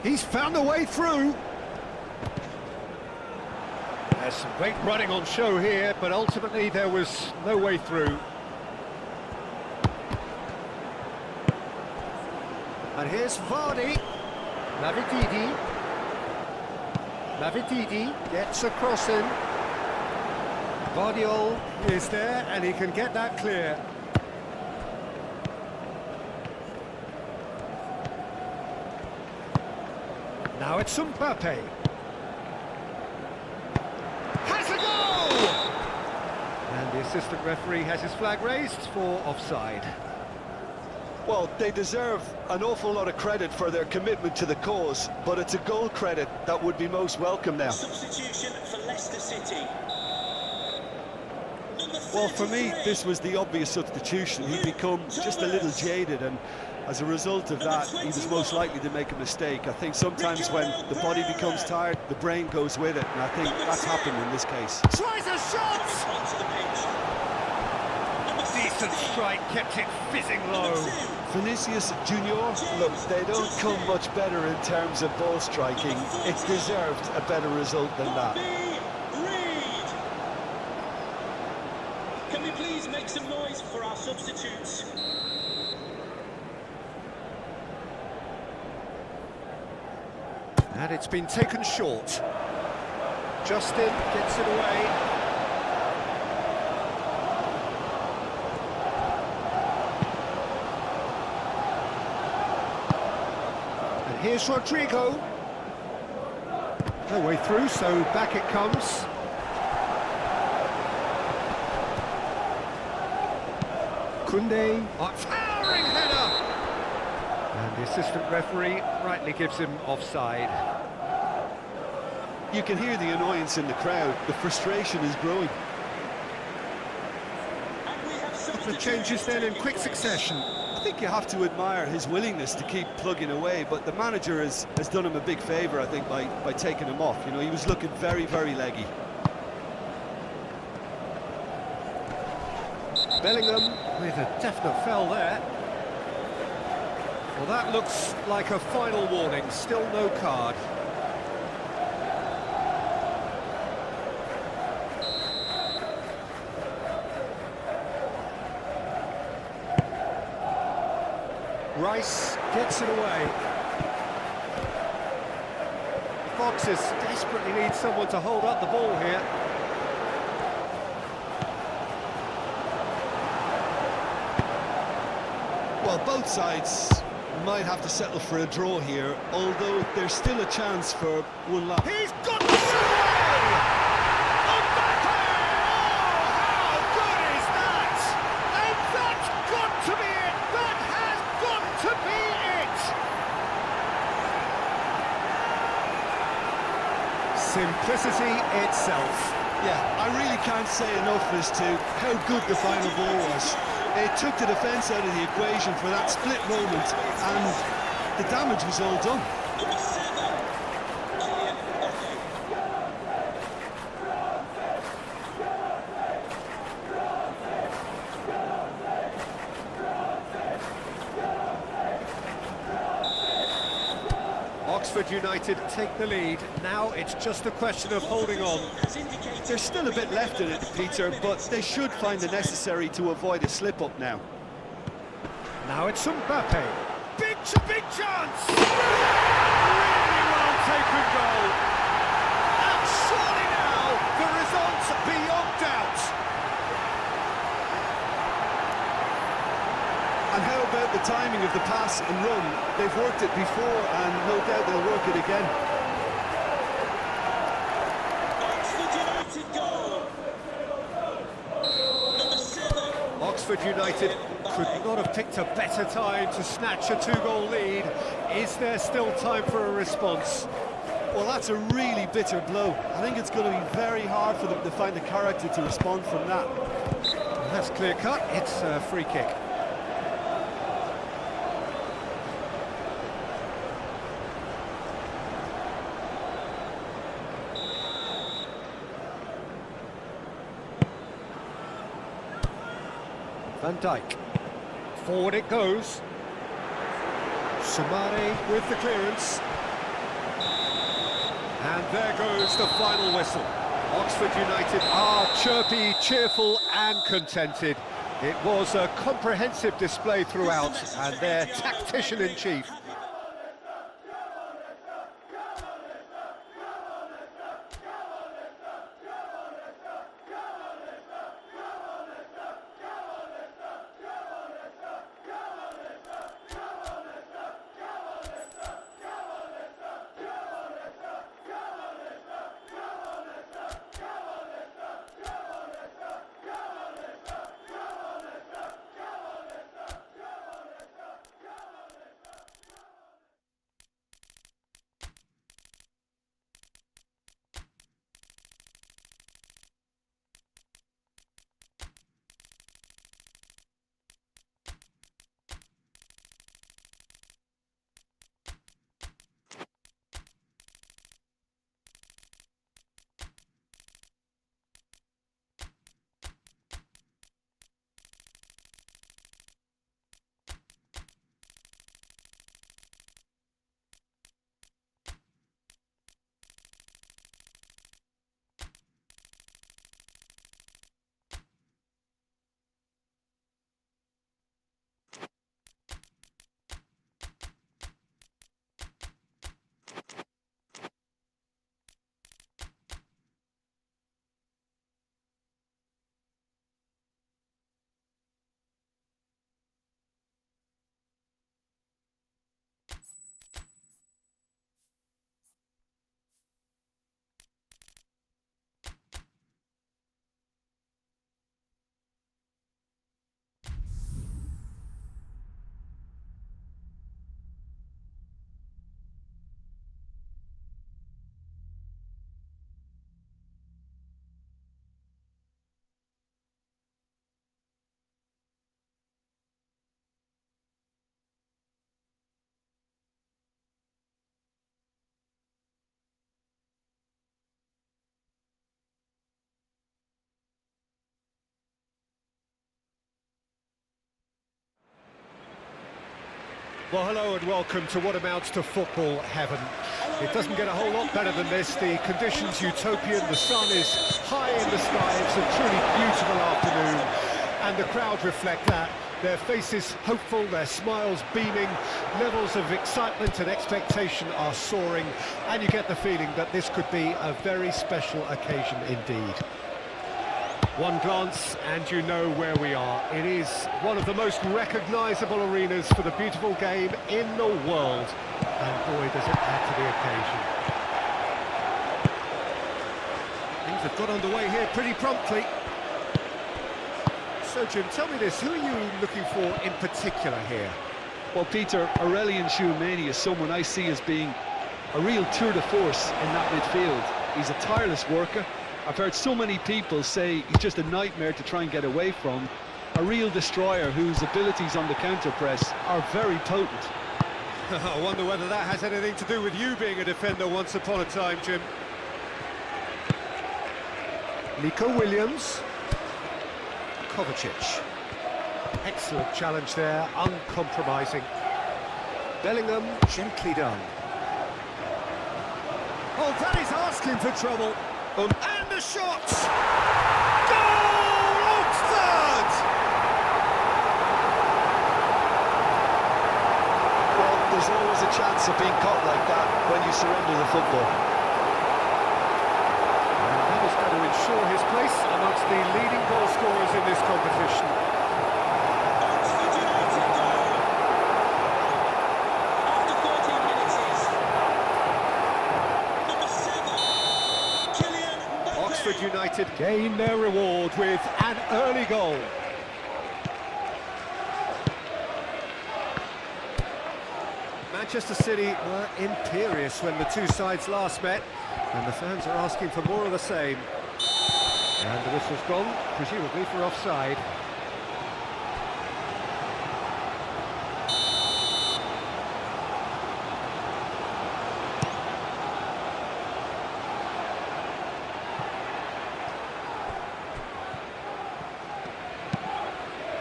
He's found a way through. There's some great running on show here, but ultimately there was no way through. And here's Vardy. Navididi. Navididi gets a cross in. Vardiol is there, and he can get that clear. Now it's Mbappe. Has a goal! assistant referee has his flag raised for offside. Well, they deserve an awful lot of credit for their commitment to the cause, but it's a goal credit that would be most welcome now. Substitution for Leicester City. Well, for me, this was the obvious substitution. He'd become just a little jaded, and as a result of that, he was most likely to make a mistake. I think sometimes when the body becomes tired, the brain goes with it, and I think that's happened in this case. Tries a shot! Onto the pitch. Decent strike, kept it fizzing low. Vinicius Junior, look, they don't come much better in terms of ball striking. It deserved a better result than that. Reed. Can we please make some noise for our substitutes? And it's been taken short. Justin gets it away. And here's Rodrigo. No way through, so back it comes. Koundé, towering header! And the assistant referee rightly gives him offside. You can hear the annoyance in the crowd. The frustration is growing. And we have The changes then in quick succession. I think you have to admire his willingness to keep plugging away, but the manager has done him a big favour, I think, by taking him off. You know, he was looking very, very leggy. Bellingham with a definite foul there. Well, that looks like a final warning, still no card. Rice gets it away. Foxes desperately need someone to hold up the ball here. Well, both sides might have to settle for a draw here, although there's still a chance for one lap. He's got the away! Mbappe! Oh, how good is that? And that's got to be it! That has got to be it! Simplicity itself. Yeah, I really can't say enough as to how good the final ball was. It took the defence out of the equation for that split moment, and the damage was all done. number 7. Kylian Mbappe. Oxford United take the lead. Now it's just a question of holding on. As indicated, There's still a bit left in it, Peter, but they should find the necessary to avoid a slip-up now. Now it's Mbappe. Big chance! Really well taken goal. And surely now the result's beyond doubt. And how about the timing of the pass and run? They've worked it before, and no doubt they'll work it again. Oxford United goal. Number 7. Oxford United could not have picked a better time to snatch a two-goal lead. Is there still time for a response? Well, that's a really bitter blow. I think it's going to be very hard for them to find the character to respond from that. That's clear-cut. It's a free kick. Van Dijk. Forward it goes. Soumare with the clearance. And there goes the final whistle. Oxford United are chirpy, cheerful and contented. It was a comprehensive display throughout, and their tactician-in-chief Well, hello and welcome to what amounts to football heaven. It doesn't get a whole lot better than this. The conditions utopian, the sun is high in the sky, it's a truly beautiful afternoon, and the crowd reflect that. Their faces hopeful, their smiles beaming, levels of excitement and expectation are soaring, and you get the feeling that this could be a very special occasion indeed. One glance and you know where we are. It is one of the most recognisable arenas for the beautiful game in the world. And boy, does it add to the occasion. Things have got underway here pretty promptly. So, Jim, tell me this, who are you looking for in particular here? Well, Peter, Aurelien Tchouameni is someone I see as being a real tour de force in that midfield. He's a tireless worker. I've heard so many people say he's just a nightmare to try and get away from. A real destroyer whose abilities on the counter-press are very potent. I wonder whether that has anything to do with you being a defender once upon a time, Jim. Nico Williams. Kovacic. Excellent challenge there, uncompromising. Bellingham, gently done. Oh, that is asking for trouble. And the shot! Goal! Oxford! Well, there's always a chance of being caught like that when you surrender the football. And that is going to ensure his place amongst the leading goal scorers in this competition. Oxford United goal. After 14 minutes is number 7, Kylian Mbappe. Oxford United gain their reward with an early goal. Manchester City were imperious when the two sides last met, and the fans are asking for more of the same. And the whistle's gone, presumably for offside.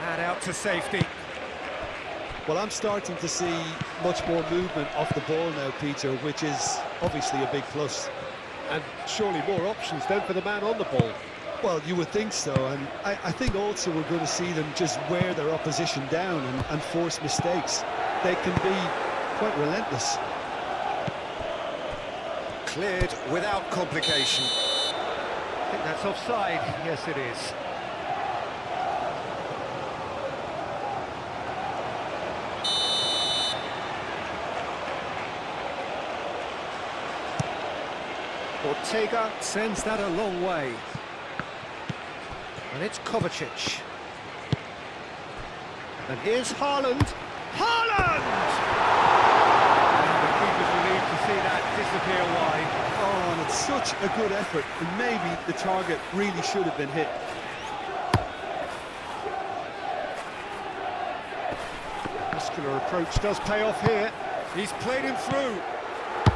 And out to safety. Well, I'm starting to see much more movement off the ball now, Peter, which is obviously a big plus. And surely more options then for the man on the ball. Well, you would think so, and I think also we're going to see them just wear their opposition down and force mistakes. They can be quite relentless. Cleared without complication. I think that's offside. Yes, it is. Ortega sends that a long way. And it's Kovacic. And here's Haaland. Haaland! And the keeper's relieved to see that disappear wide. Oh, and it's such a good effort, and maybe the target really should have been hit. Muscular approach does pay off here. He's played him through.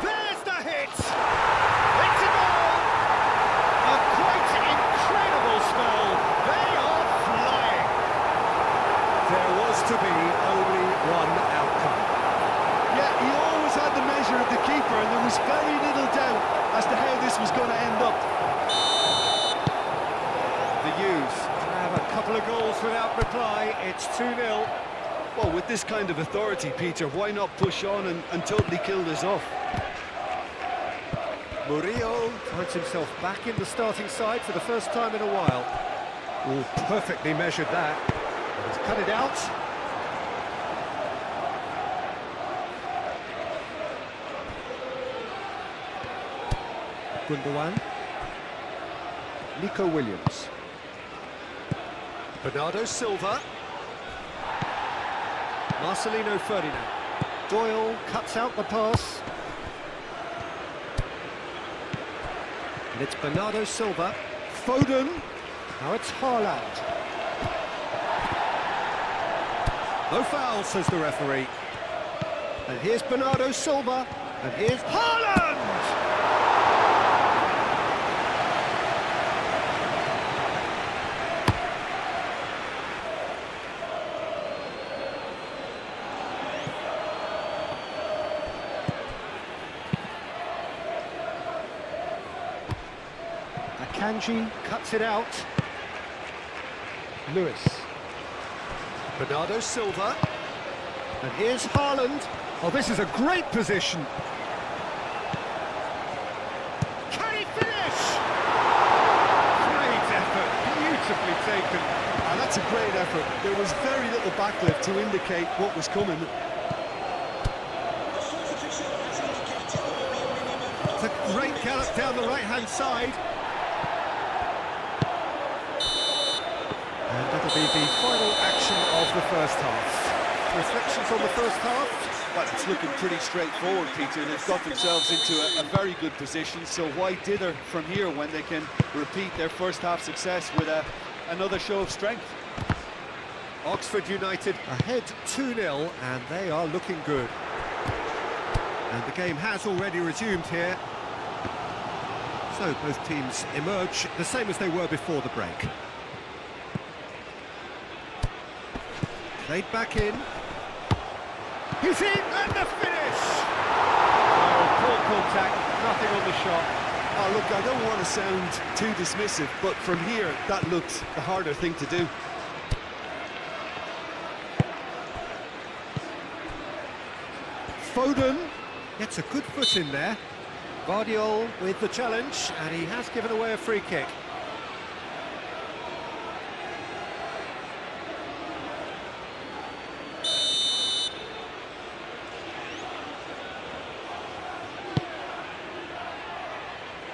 There's the hit! It's a goal! A quite incredible spell. They are flying. There was to be only one outcome. Yeah, he always had the measure of the keeper, and there was very little doubt as to how this was going to end up. The U's have a couple of goals without reply. It's 2-0. Well, with this kind of authority, Peter, why not push on and totally kill this off? Murillo finds himself back in the starting side for the first time in a while. Oh, perfectly measured that. And he's cut it out. Gundogan. Nico Williams. Bernardo Silva. Marcelino Ferdinand. Doyle cuts out the pass. And it's Bernardo Silva. Foden. Now it's Haaland. No foul, says the referee. And here's Bernardo Silva. And here's Haaland! Kanji cuts it out. Lewis. Bernardo Silva. And here's Haaland. Oh, this is a great position. Can he finish? Great effort, beautifully taken. And that's a great effort. There was very little backlift to indicate what was coming. It's a great gallop down the right-hand side. And that'll be the final action of the first half. Reflections on the first half? Well, it's looking pretty straightforward, Peter. They've got themselves into a very good position, so why dither from here when they can repeat their first half success with another show of strength? Oxford United ahead 2-0, and they are looking good. And the game has already resumed here. So both teams emerge the same as they were before the break. Played back in. He's in, and the finish! Oh, poor contact, nothing on the shot. Oh, look, I don't want to sound too dismissive, but from here, that looked the harder thing to do. Foden gets a good foot in there. Guardiola with the challenge, and he has given away a free kick.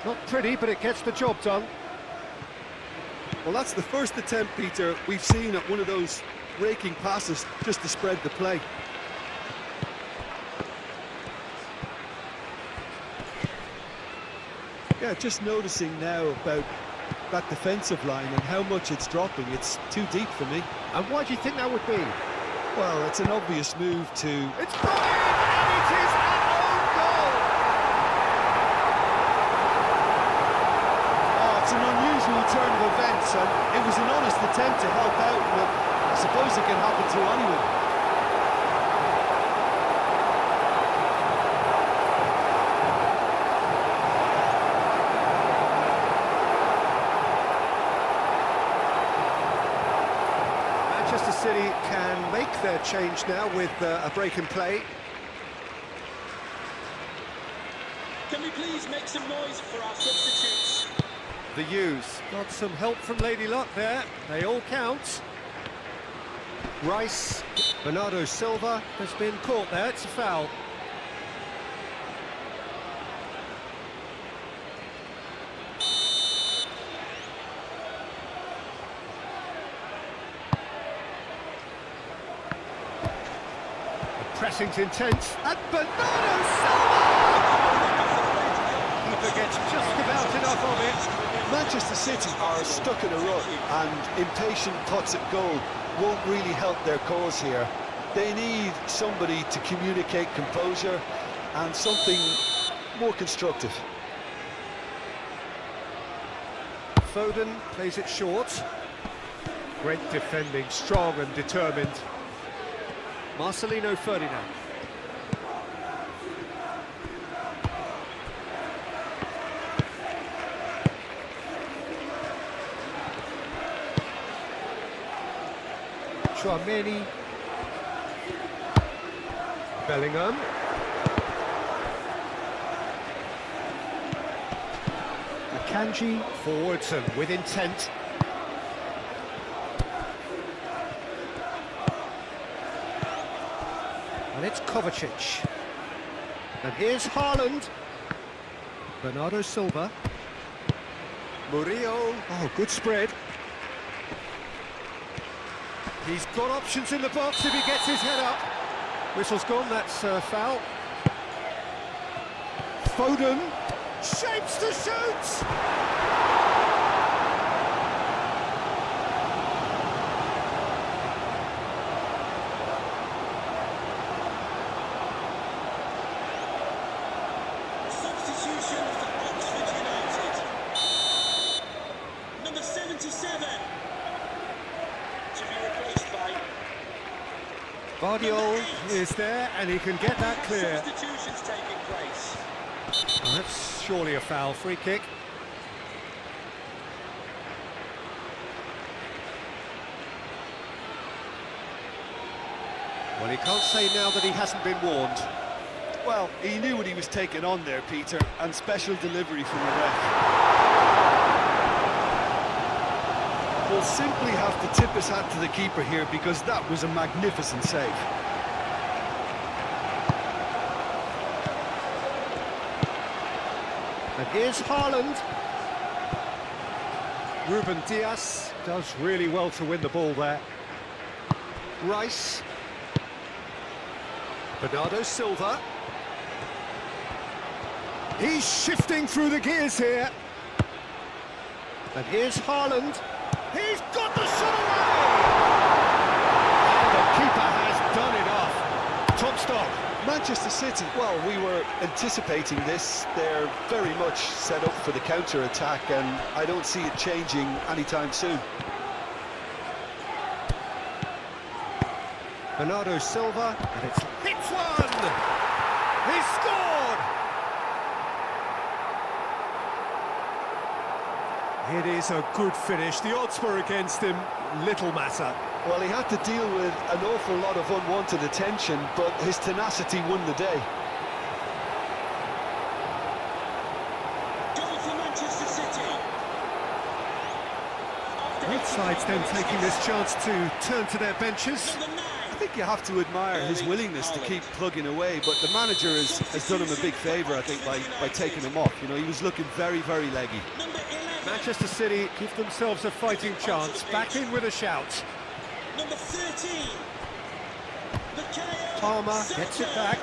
Not pretty, but it gets the job done. Well, that's the first attempt, Peter, we've seen at one of those raking passes just to spread the play. Yeah, just noticing now about that defensive line and how much it's dropping. It's too deep for me. And why do you think that would be? Well, it's an obvious move to... It's gone in, and it is an own goal! Oh, it's an unusual turn of events, and it was an honest attempt to help out, but I suppose it can happen to anyone. Manchester City can make their change now with a break in play. Can we please make some noise for our substitutes? The U's got some help from Lady Luck there. They all count. Rice, Bernardo Silva has been caught there. It's a foul. Pressing's intense, and Bernardo Silva! Keeper gets just about enough of it. Manchester City are stuck in a rut, and impatient putts at goal won't really help their cause here. They need somebody to communicate composure and something more constructive. Foden plays it short. Great defending, strong and determined. Marcelino Ferdinand. Chouameni. Bellingham. Akanji forwards and with intent. And it's Kovacic. And here's Haaland. Bernardo Silva. Murillo. Oh, good spread. He's got options in the box if he gets his head up. Whistle's gone, that's foul. Foden. Shapes to shoot! Substitution for Oxford United. Number 77. To be replaced by... Guardiola is there, and he can get that clear. Substitutions taking place. Well, that's surely a foul. Free kick. Well, he can't say now that he hasn't been warned. Well, he knew what he was taking on there, Peter, and special delivery from the ref. We'll simply have to tip his hat to the keeper here because that was a magnificent save. And here's Haaland. Ruben Dias does really well to win the ball there. Rice. Bernardo Silva. He's shifting through the gears here. And here's Haaland. He's got the shot away! And the keeper has done it off. Top stop. Manchester City, well, we were anticipating this. They're very much set up for the counter-attack, and I don't see it changing anytime soon. Bernardo Silva, and it's hits one! He scored! It is a good finish. The odds were against him, little matter. Well, he had to deal with an awful lot of unwanted attention, but his tenacity won the day. Goal for Manchester City. Both sides then taking this chance to turn to their benches. Number 9. I think you have to admire his willingness to keep plugging away, but the manager has done him a big favour, I think, by taking him off. You know, he was looking very, very leggy. Number 11. Manchester City give themselves a fighting chance, back in with a shout. Number 13. Palmer gets it back.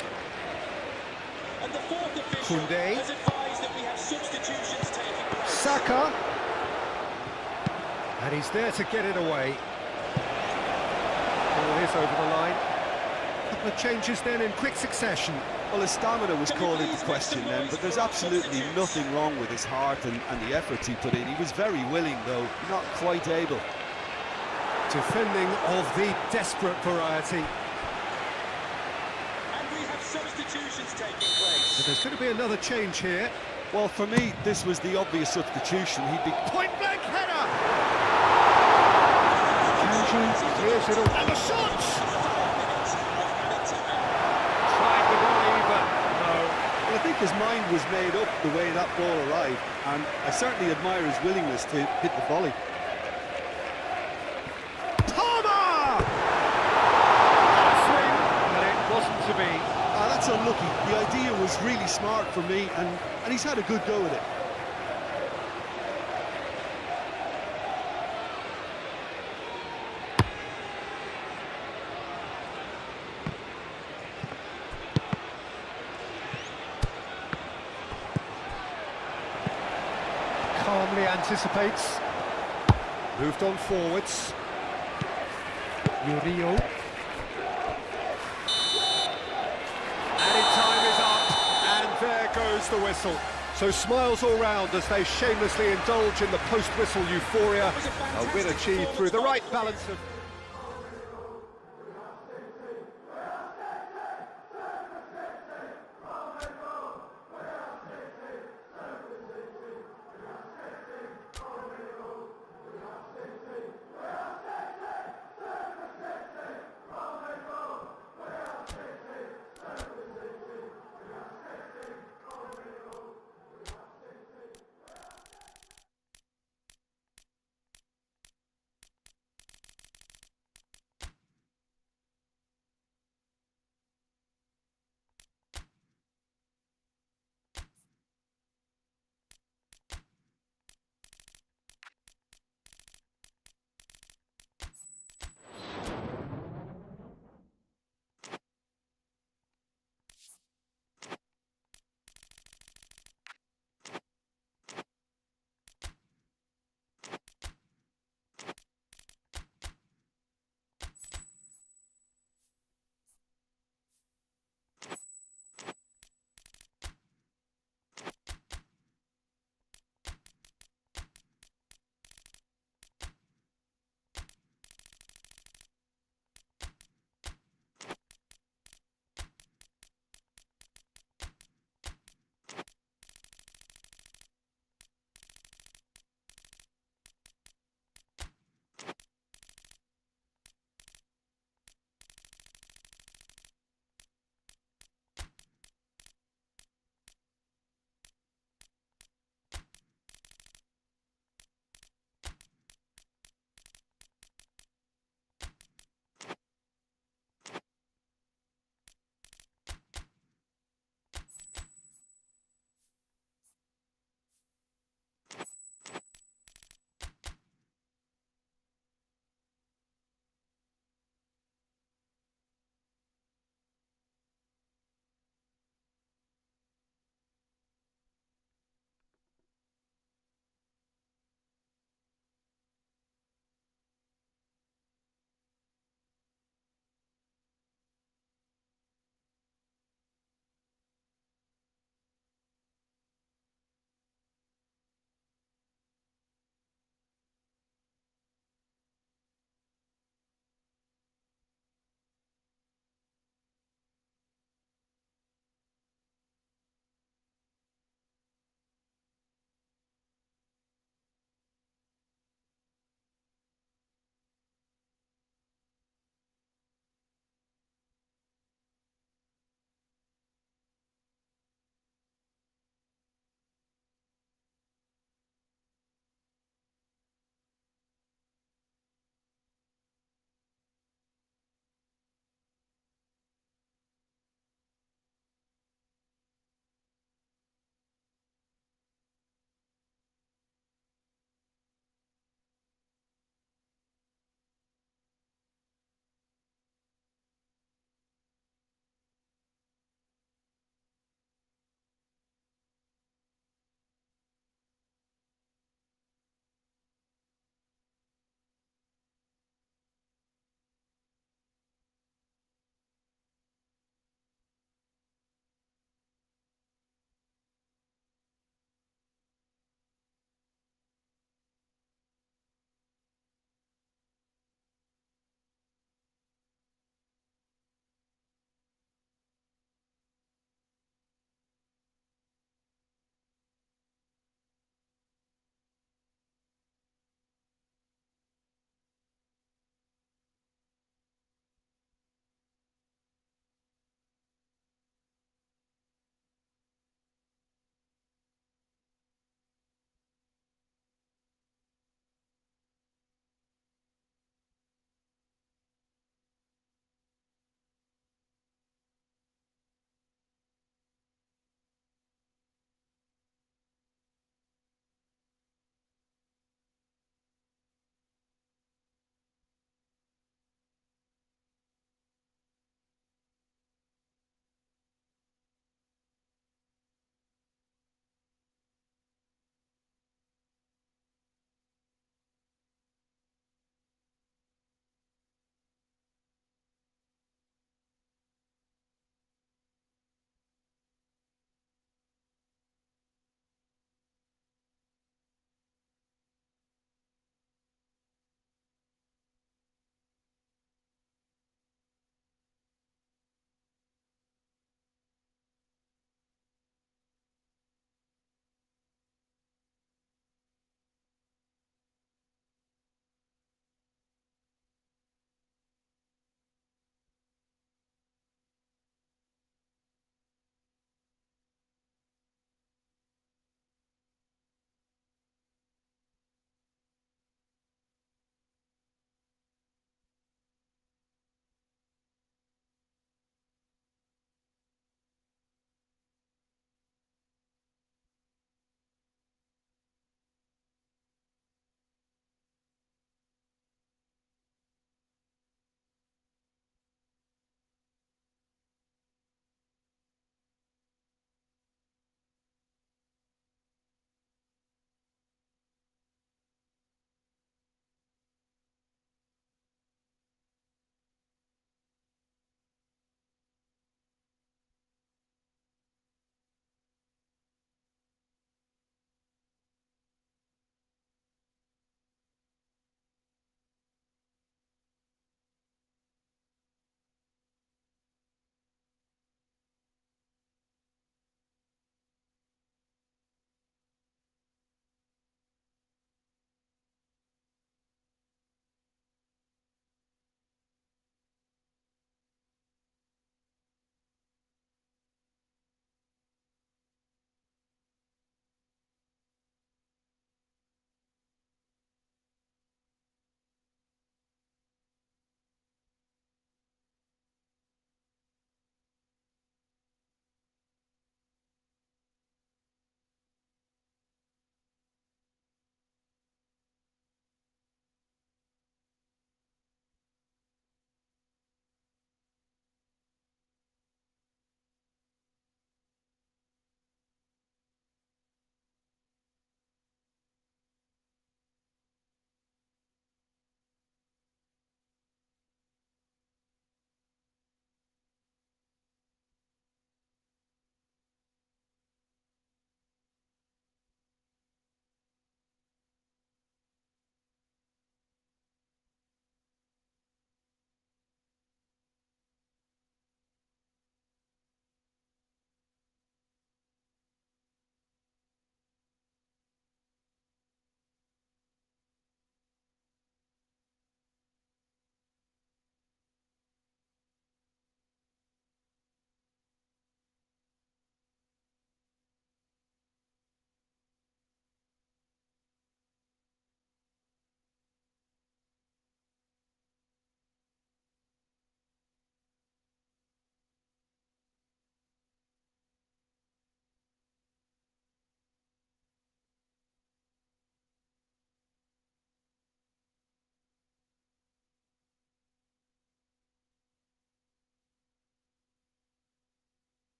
And the fourth official Koundé. has advised that we have substitutions taking place. Saka. And he's there to get it away. Ball is over the line. A couple of changes then in quick succession. Well, his stamina was called into question then, but there's absolutely nothing wrong with his heart and the efforts he put in. He was very willing, though, not quite able. Defending of the desperate variety. And we have substitutions taking place. But there's going to be another change here. Well, for me, this was the obvious substitution. He'd be Point-blank header! Here's it all. And the shot! 5 minutes of added time. Tried the volley, but no. Well, I think his mind was made up the way that ball arrived, and I certainly admire his willingness to hit the volley. Palmer! Swing, but it wasn't to be. That's unlucky. The idea was really smart for me, and he's had a good go at it. Calmly anticipates. Moved on forwards. Murillo. Added time is up, and there goes the whistle. So smiles all round as they shamelessly indulge in the post-whistle euphoria. A win achieved through the right balance of...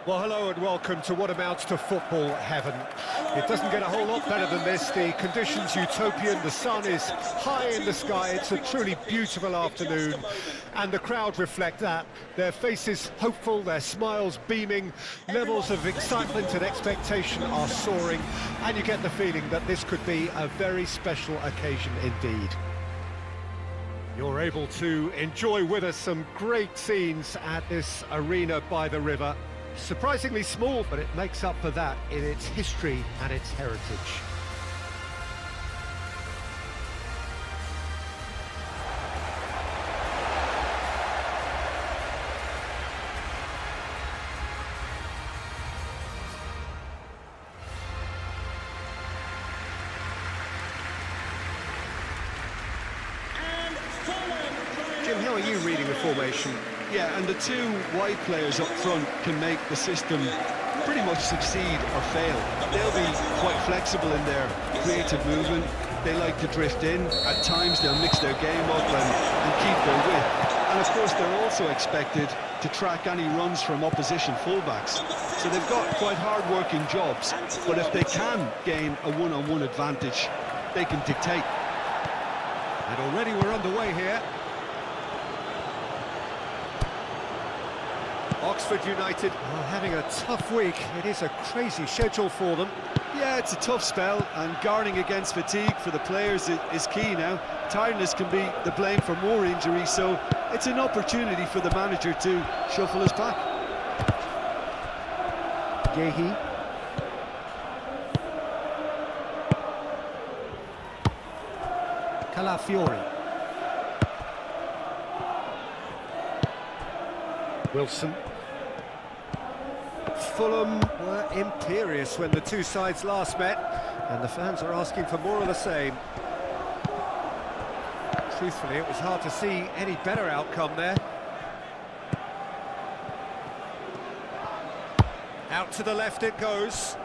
Well, hello and welcome to what amounts to football heaven. It doesn't get a whole lot better than this. The conditions utopian, the sun is high in the sky, it's a truly beautiful afternoon, and the crowd reflect that. Their faces hopeful, their smiles beaming, levels of excitement and expectation are soaring, and you get the feeling that this could be a very special occasion indeed. You're able to enjoy with us some great scenes at this arena by the river. Surprisingly small, but it makes up for that in its history and its heritage. Jim, how are you reading the formation? Yeah, and the two wide players up front can make the system pretty much succeed or fail. They'll be quite flexible in their creative movement. They like to drift in. At times they'll mix their game up and keep their width. And of course they're also expected to track any runs from opposition fullbacks. So they've got quite hard-working jobs, but if they can gain a one-on-one advantage, they can dictate. And already we're underway here. Oxford United are having a tough week. It is a crazy schedule for them. Yeah, it's a tough spell, and guarding against fatigue for the players is key now. Tiredness can be the blame for more injuries, so it's an opportunity for the manager to shuffle his pack. Gehi. Calafiori. Wilson. Fulham were imperious when the two sides last met, and the fans are asking for more of the same. Truthfully, it was hard to see any better outcome there. Out to the left it goes.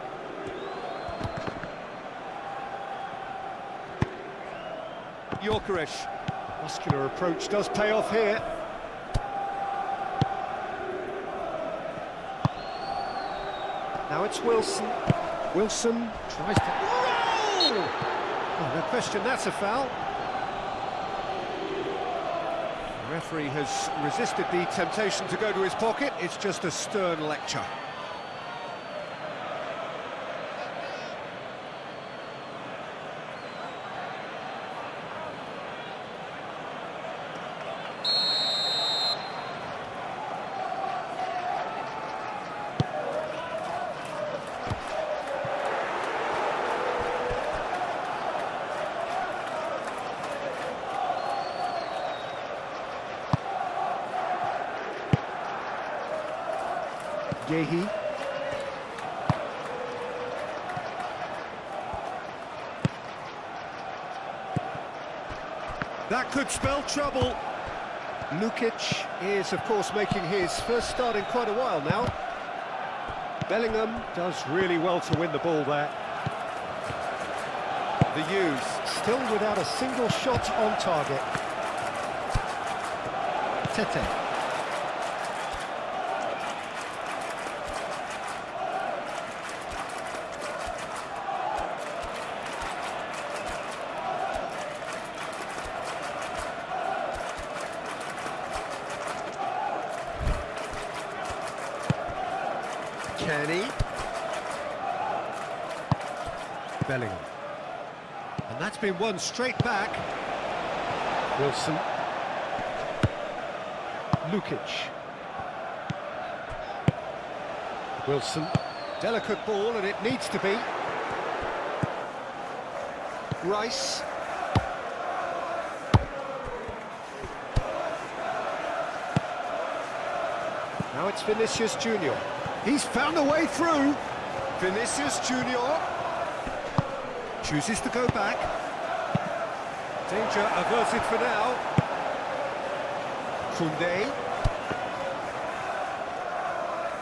Yorkerish. Muscular approach does pay off here. Now it's Wilson. Wilson tries to... Oh, no question, that's a foul. The referee has resisted the temptation to go to his pocket. It's just a stern lecture. Gehi. That could spell trouble. Lukic is, of course, making his first start in quite a while now. Bellingham does really well to win the ball there. The U's still without a single shot on target. Tete. Kenny. Bellingham. And that's been won straight back. Wilson. Lukic. Wilson. Delicate ball, and it needs to be. Rice. Now it's Vinicius Junior. He's found a way through. Vinicius Junior chooses to go back. Danger averted for now. Koundé.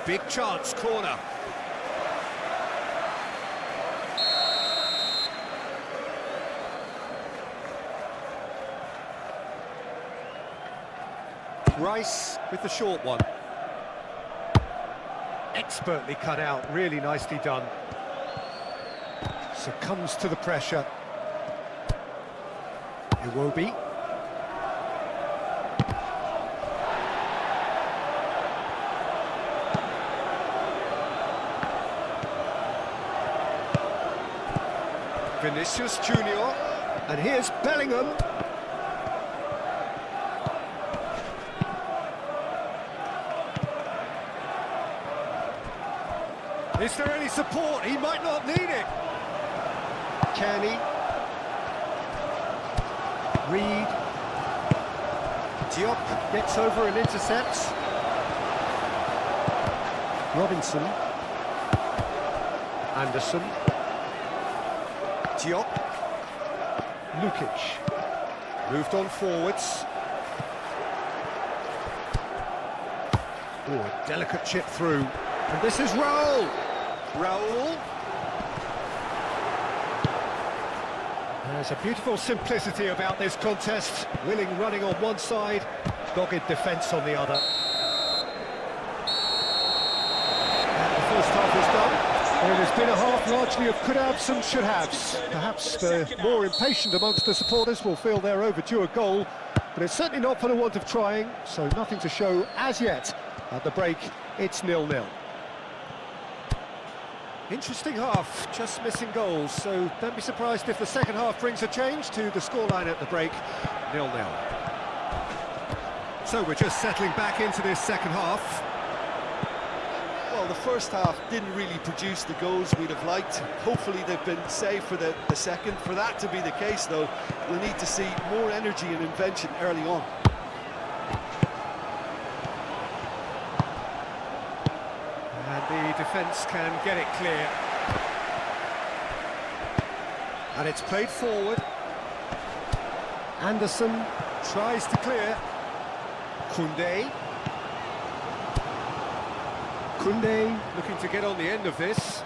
Big chance, corner. Rice with the short one. Expertly cut out, really nicely done. Succumbs to the pressure. Iwobi. Vinicius Junior, and here's Bellingham. Is there any support? He might not need it. Kenny. Reed. Diop gets over and intercepts. Robinson. Anderson. Diop. Lukic. Moved on forwards. Oh, a delicate chip through. And this is Raul. Raul. There's a beautiful simplicity about this contest. Willing running on one side, dogged defence on the other. And the first half is done. It has been a half largely of could-haves and should-haves. Perhaps the more impatient amongst the supporters will feel they're overdue a goal, but it's certainly not for the want of trying, so nothing to show as yet. At the break, it's 0-0. Interesting half, just missing goals, so don't be surprised if the second half brings a change to the scoreline at the break, 0-0. So we're just settling back into this second half. Well, the first half didn't really produce the goals we'd have liked. Hopefully they've been saved for the second. For that to be the case, though, we'll need to see more energy and invention early on. And the defence can get it clear. And it's played forward. Anderson tries to clear. Koundé. Koundé looking to get on the end of this.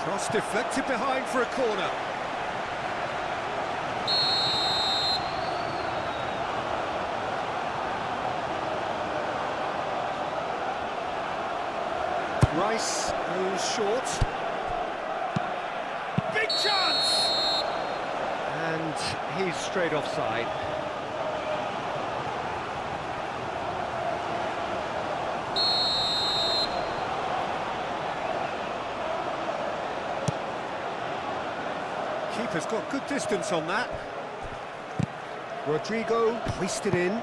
Cross deflected behind for a corner. Rice goes short. Big chance! And he's straight offside. Keeper's got good distance on that. Rodrigo hoisted in.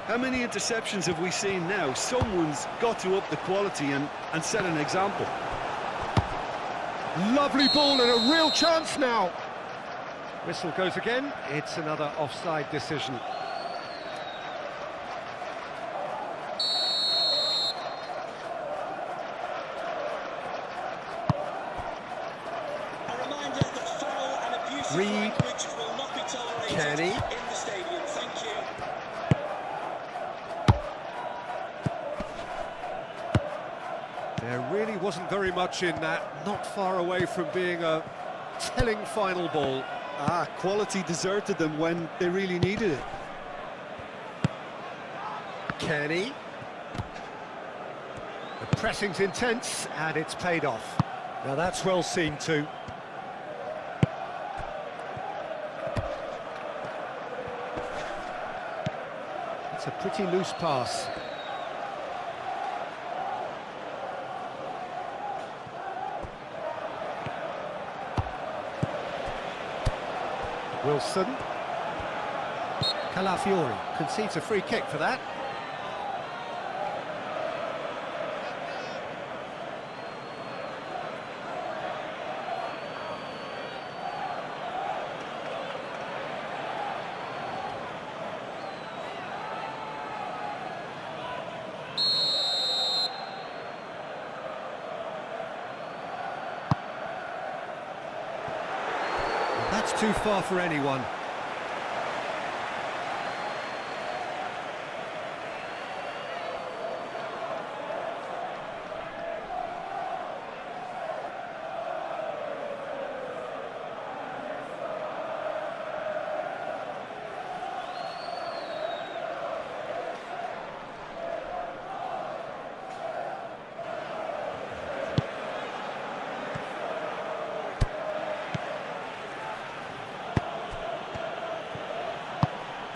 How many interceptions have we seen now? Someone's got to up the quality and set an example. Lovely ball and a real chance now. Whistle goes again. It's another offside decision. A reminder that foul and abusive Reed. language will not be tolerated Kenny. in the stadium. Thank you. There really wasn't very much in that, not far away from being a telling final ball. Quality deserted them when they really needed it. Kenny. The pressing's intense and it's paid off. Now that's well seen too. It's a pretty loose pass. Wilson. Calafiori concedes a free kick for that. That's too far for anyone.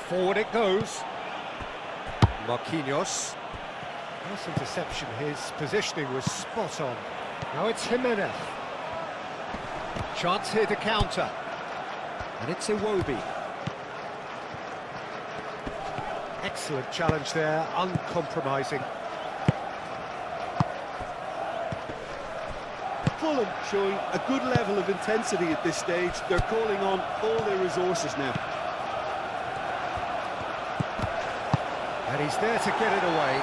Forward it goes. Marquinhos. Nice interception, his positioning was spot on. Now it's Jimenez. Chance here to counter. And it's Iwobi. Excellent challenge there, uncompromising. Fulham showing a good level of intensity at this stage. They're calling on all their resources now. And he's there to get it away.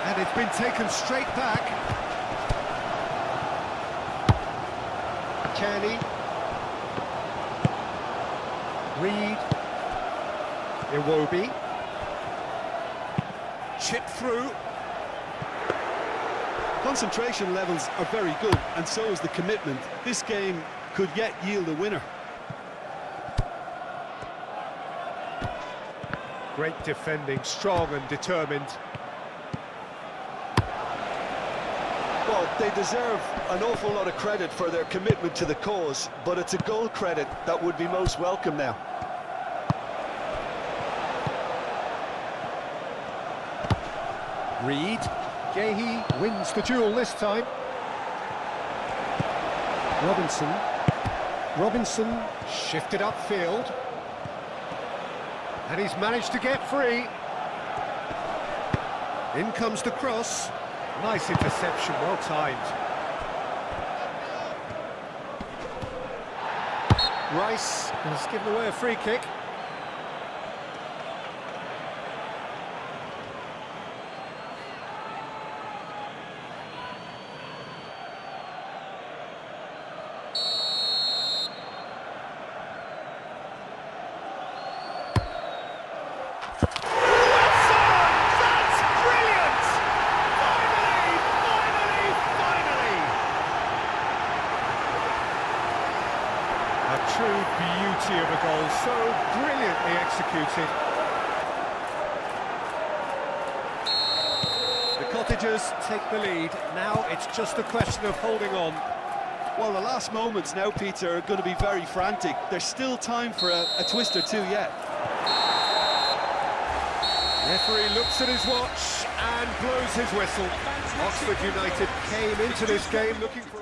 And it's been taken straight back. Kenny. Reed. Iwobi. Chip through. Concentration levels are very good, and so is the commitment. This game could yet yield a winner. Great defending, strong and determined. Well, they deserve an awful lot of credit for their commitment to the cause, but it's a goal credit that would be most welcome now. Reed. Gehi wins the duel this time. Robinson shifted upfield. And he's managed to get free. In comes the cross. Nice interception, well timed. Rice has given away a free kick. True beauty of a goal, so brilliantly executed. The Cottagers take the lead. Now it's just a question of holding on. Well, the last moments now, Peter, are going to be very frantic. There's still time for a twist or two yet. Referee looks at his watch and blows his whistle. Oxford United came into this game looking for...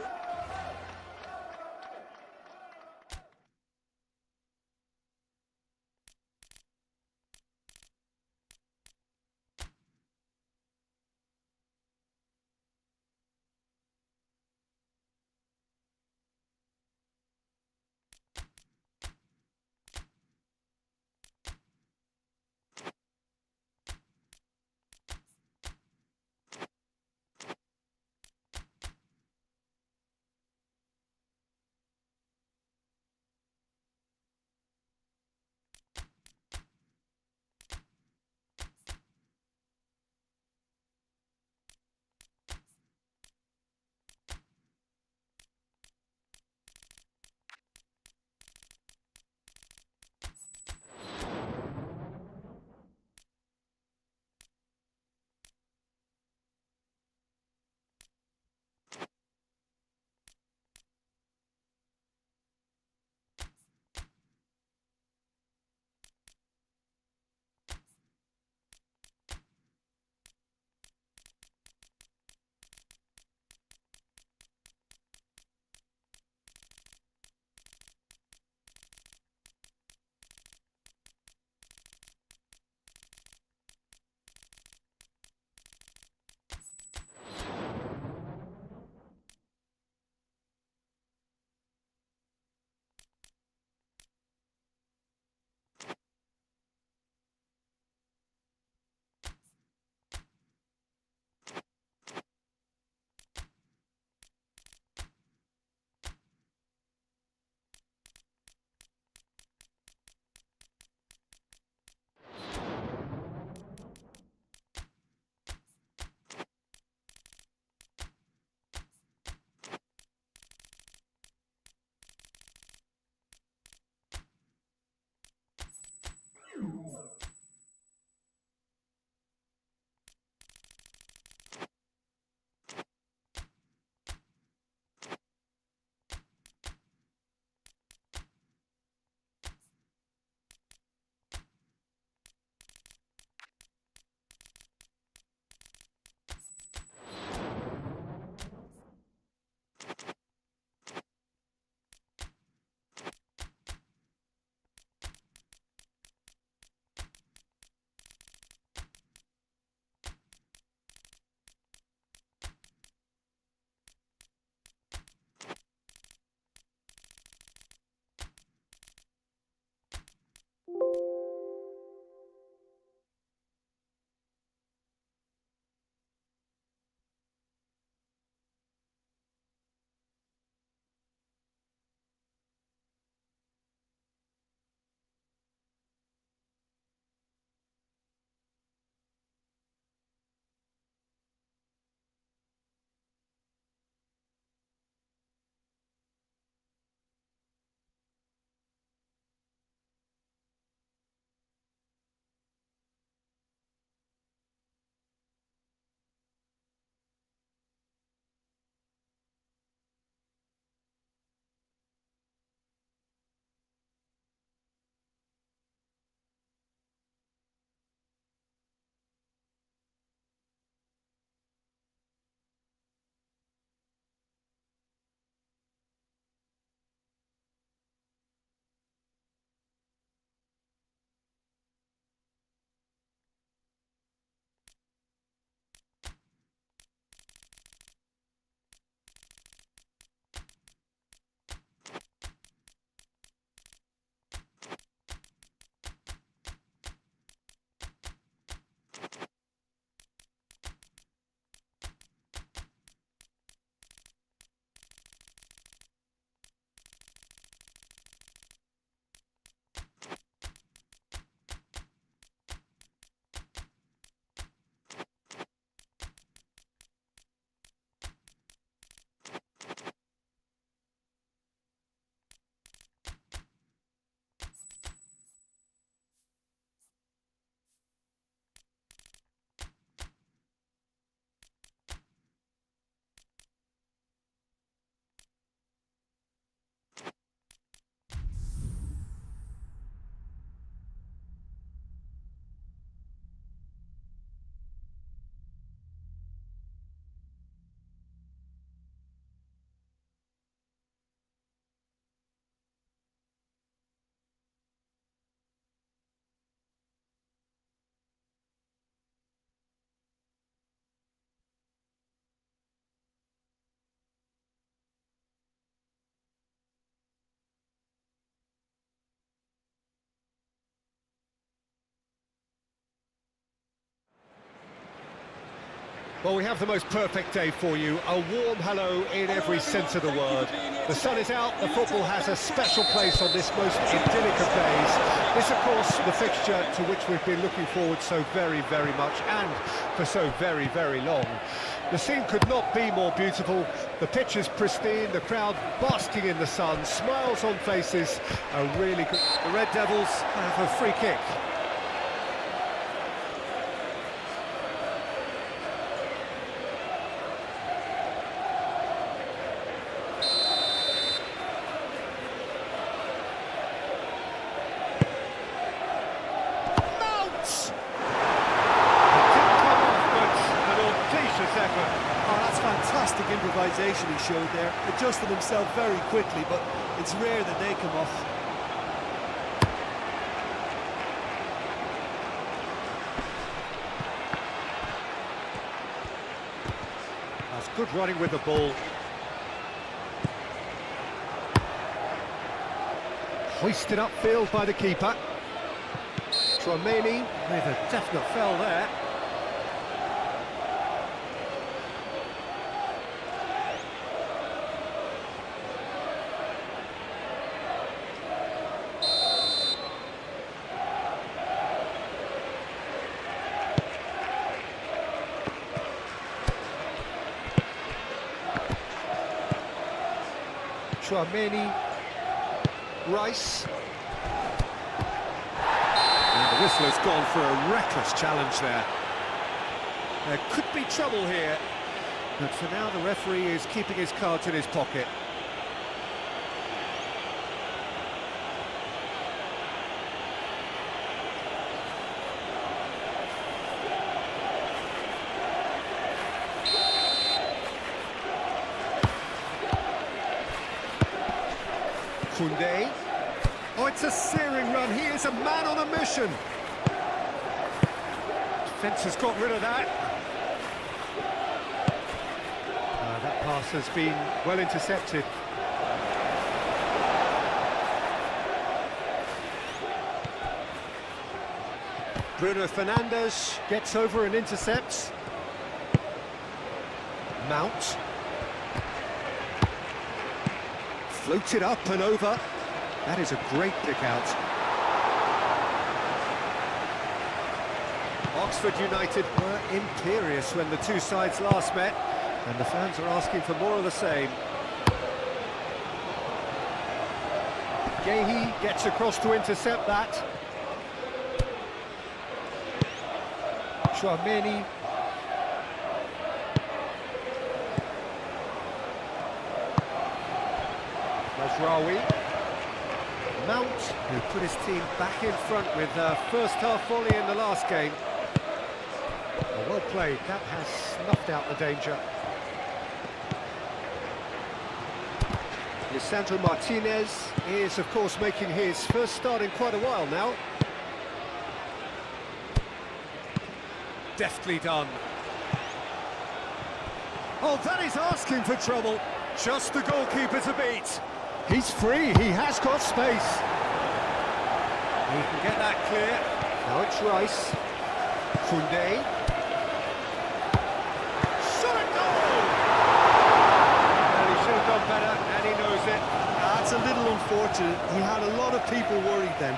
Well, we have the most perfect day for you. A warm hello in every sense of the word. The sun is out, the football has a special place on this most idyllic of days. This, of course, the fixture to which we've been looking forward so very, very much, and for so very, very long. The scene could not be more beautiful. The pitch is pristine, the crowd basking in the sun, smiles on faces, a really good... The Red Devils have a free kick. Fantastic improvisation he showed there, adjusted himself very quickly, but it's rare that they come off. That's good running with the ball. Hoisted upfield by the keeper. Tramini with a definite foul there. Tramini, Rice. And the whistle has gone for a reckless challenge there. There could be trouble here, but for now the referee is keeping his cards in his pocket. Koundé. Oh, it's a searing run. He is a man on a mission. Defence has got rid of that. That pass has been well intercepted. Bruno Fernandes gets over and intercepts. Mount. Floated up and over. That is a great pick out. Oxford United were imperious when the two sides last met, and the fans are asking for more of the same. Gehi gets across to intercept that. Tramini. Mazraoui. Mount, who put his team back in front with the first half volley in the last game. Well played, that has snuffed out the danger. Lisandro Martinez is, of course, making his first start in quite a while now. Deftly done. Oh, that is asking for trouble. Just the goalkeeper to beat. He's free, he has got space. He can get that clear. Now it's Rice. Koundé. Shot at goal! Well, he should have done better, and he knows it. That's a little unfortunate. He had a lot of people worried then.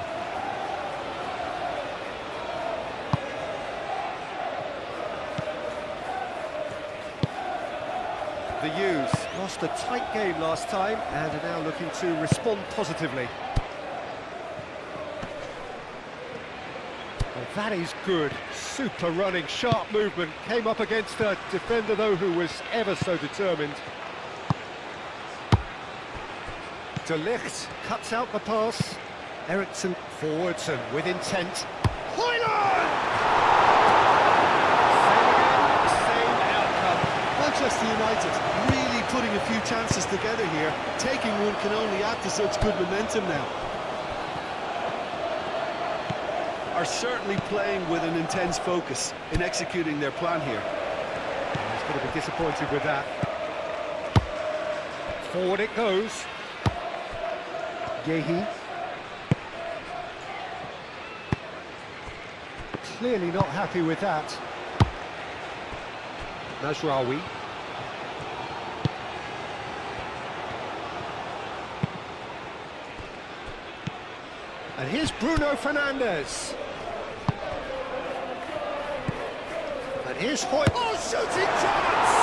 The U's lost a tight game last time and are now looking to respond positively. Well, that is good. Super running, sharp movement. Came up against a defender, though, who was ever so determined. De Ligt cuts out the pass. Eriksson forwards and with intent. Hoyland! Manchester United really putting a few chances together here. Taking one can only add to such good momentum now. Are certainly playing with an intense focus in executing their plan here. He's going to be disappointed with that. Forward it goes. Gehi. Clearly not happy with that. Mazraoui. And here's Bruno Fernandes. And here's Hoy. Oh, shooting chance!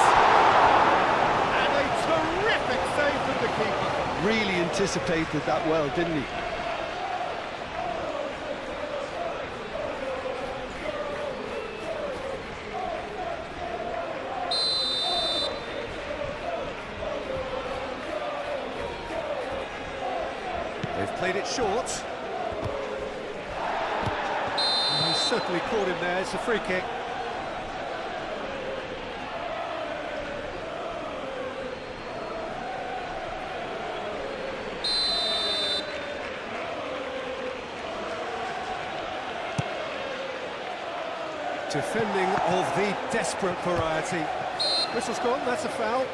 And a terrific save from the keeper. Really anticipated that well, didn't he? They've played it short. And he's certainly caught him there. It's a free kick. Defending of the desperate variety. Whistle's gone, that's a foul.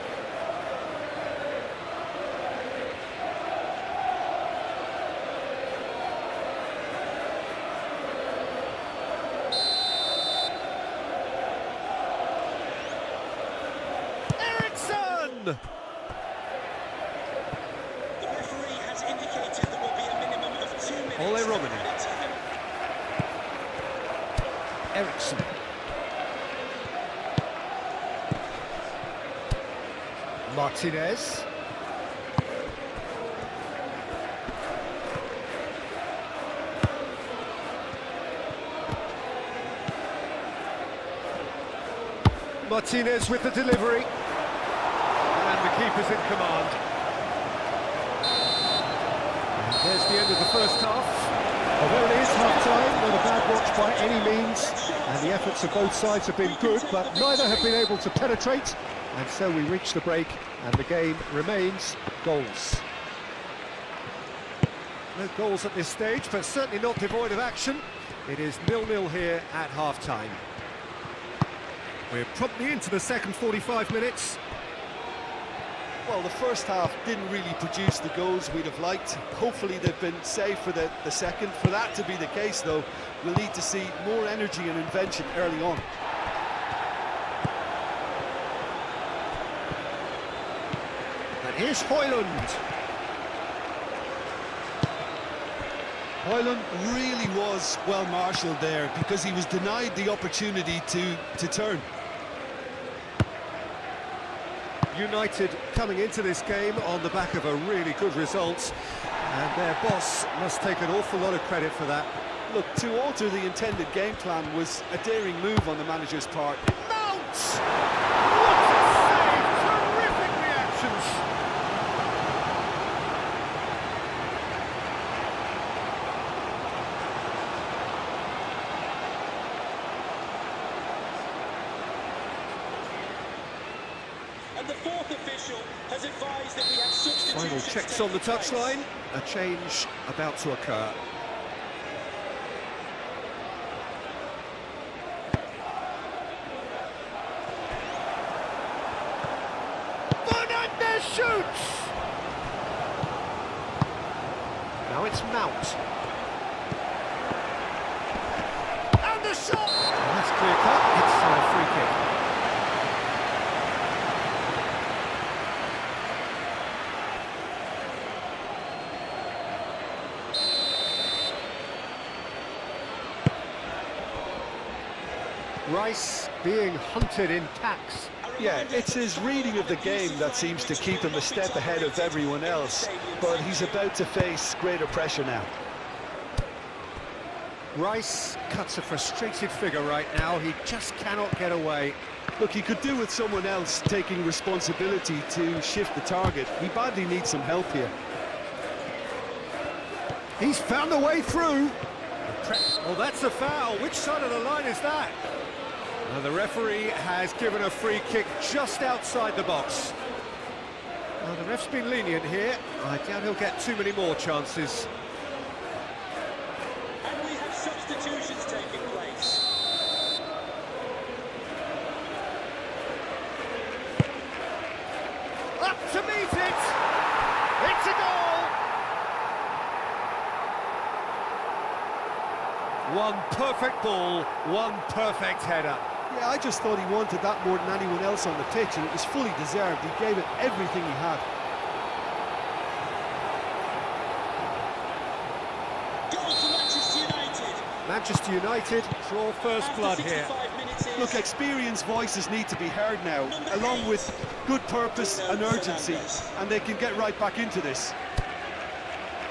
Ericsson! The referee has indicated there will be a minimum of 2 minutes. Ole Romani. of added time. Ericsson. Martinez. Martinez with the delivery. And the keeper's in command. And there's the end of the first half. Although it is half-time, not a bad watch by any means, and the efforts of both sides have been good, but neither have been able to penetrate, and so we reach the break, and the game remains goals. No goals at this stage, but certainly not devoid of action. It is 0-0 here at half-time. We're promptly into the second 45 minutes. Well, the first half didn't really produce the goals we'd have liked. Hopefully they've been saved for the second. For that to be the case, though, we'll need to see more energy and invention early on. And here's Højlund. Højlund really was well marshalled there because he was denied the opportunity to turn. United coming into this game on the back of a really good result, and their boss must take an awful lot of credit for that. Look, to alter the intended game plan was a daring move on the manager's part. Mount! What a save! Terrific reactions! And the fourth official has advised that we have substitutions. Final checks on the touchline. A change about to occur. Fernandes shoots! Now it's Mount. And the shot! And that's clear cut. It's a free kick. Rice being hunted in packs. Yeah, it's his reading of the game that seems to keep him a step ahead of everyone else, but he's about to face greater pressure now. Rice cuts a frustrated figure right now. He just cannot get away. Look, he could do with someone else taking responsibility to shift the target. He badly needs some help here. He's found a way through. Oh, that's a foul. Which side of the line is that? And the referee has given a free kick just outside the box. Well, the ref's been lenient here. I doubt he'll get too many more chances. And we have substitutions taking place. Up to meet it! It's a goal! One perfect ball, one perfect header. Yeah, I just thought he wanted that more than anyone else on the pitch, and it was fully deserved. He gave it everything he had. Goal for Manchester United. Manchester United draw first After blood here. 65 minutes is Look, experienced voices need to be heard now, along with good purpose and urgency, and they can get right back into this.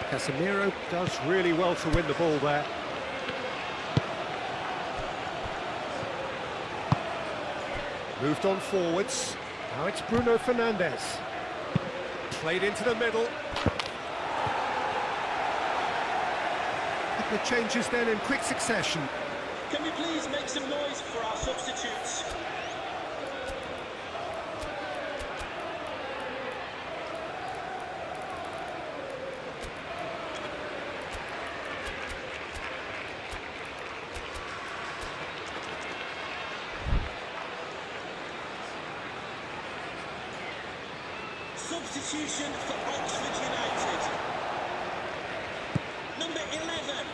Casemiro does really well to win the ball there. Moved on forwards. Now it's Bruno Fernandes. Played into the middle. The changes then in quick succession. Can we please make some noise for our substitutes? Substitution for Oxford United. Number 11.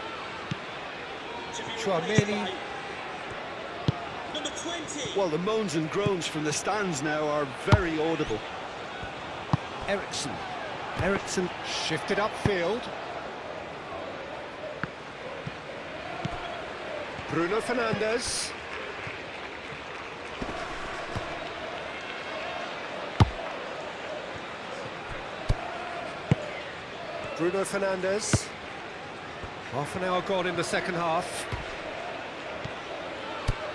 To be replaced Chouameni. by number 20. Well, the moans and groans from the stands now are very audible. Ericsson. Ericsson shifted upfield. Bruno Fernandes. Bruno Fernandes. Half an hour gone in the second half.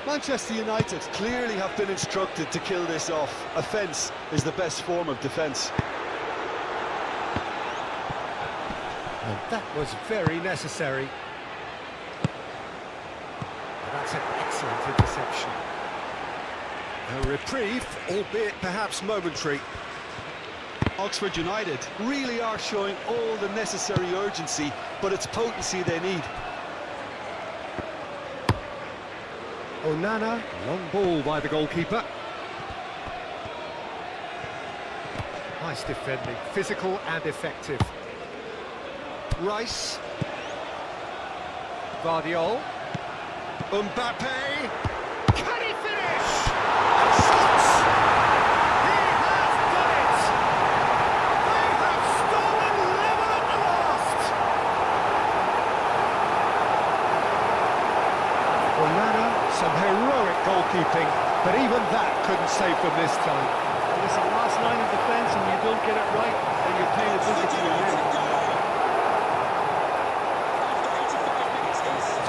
Manchester United clearly have been instructed to kill this off. Offence is the best form of defence. And that was very necessary. That's an excellent interception. A reprieve, albeit perhaps momentary. Oxford United really are showing all the necessary urgency, but it's potency they need. Onana, long ball by the goalkeeper. Nice defending, physical and effective. Rice. Guardiol. Mbappe. Can he finish? And shots! He has done it! They have stolen level at the last! Onana, some heroic goalkeeping, but even that couldn't save them this time. Listen, last line of defence and you don't get it right, and you're paying a visit to your men.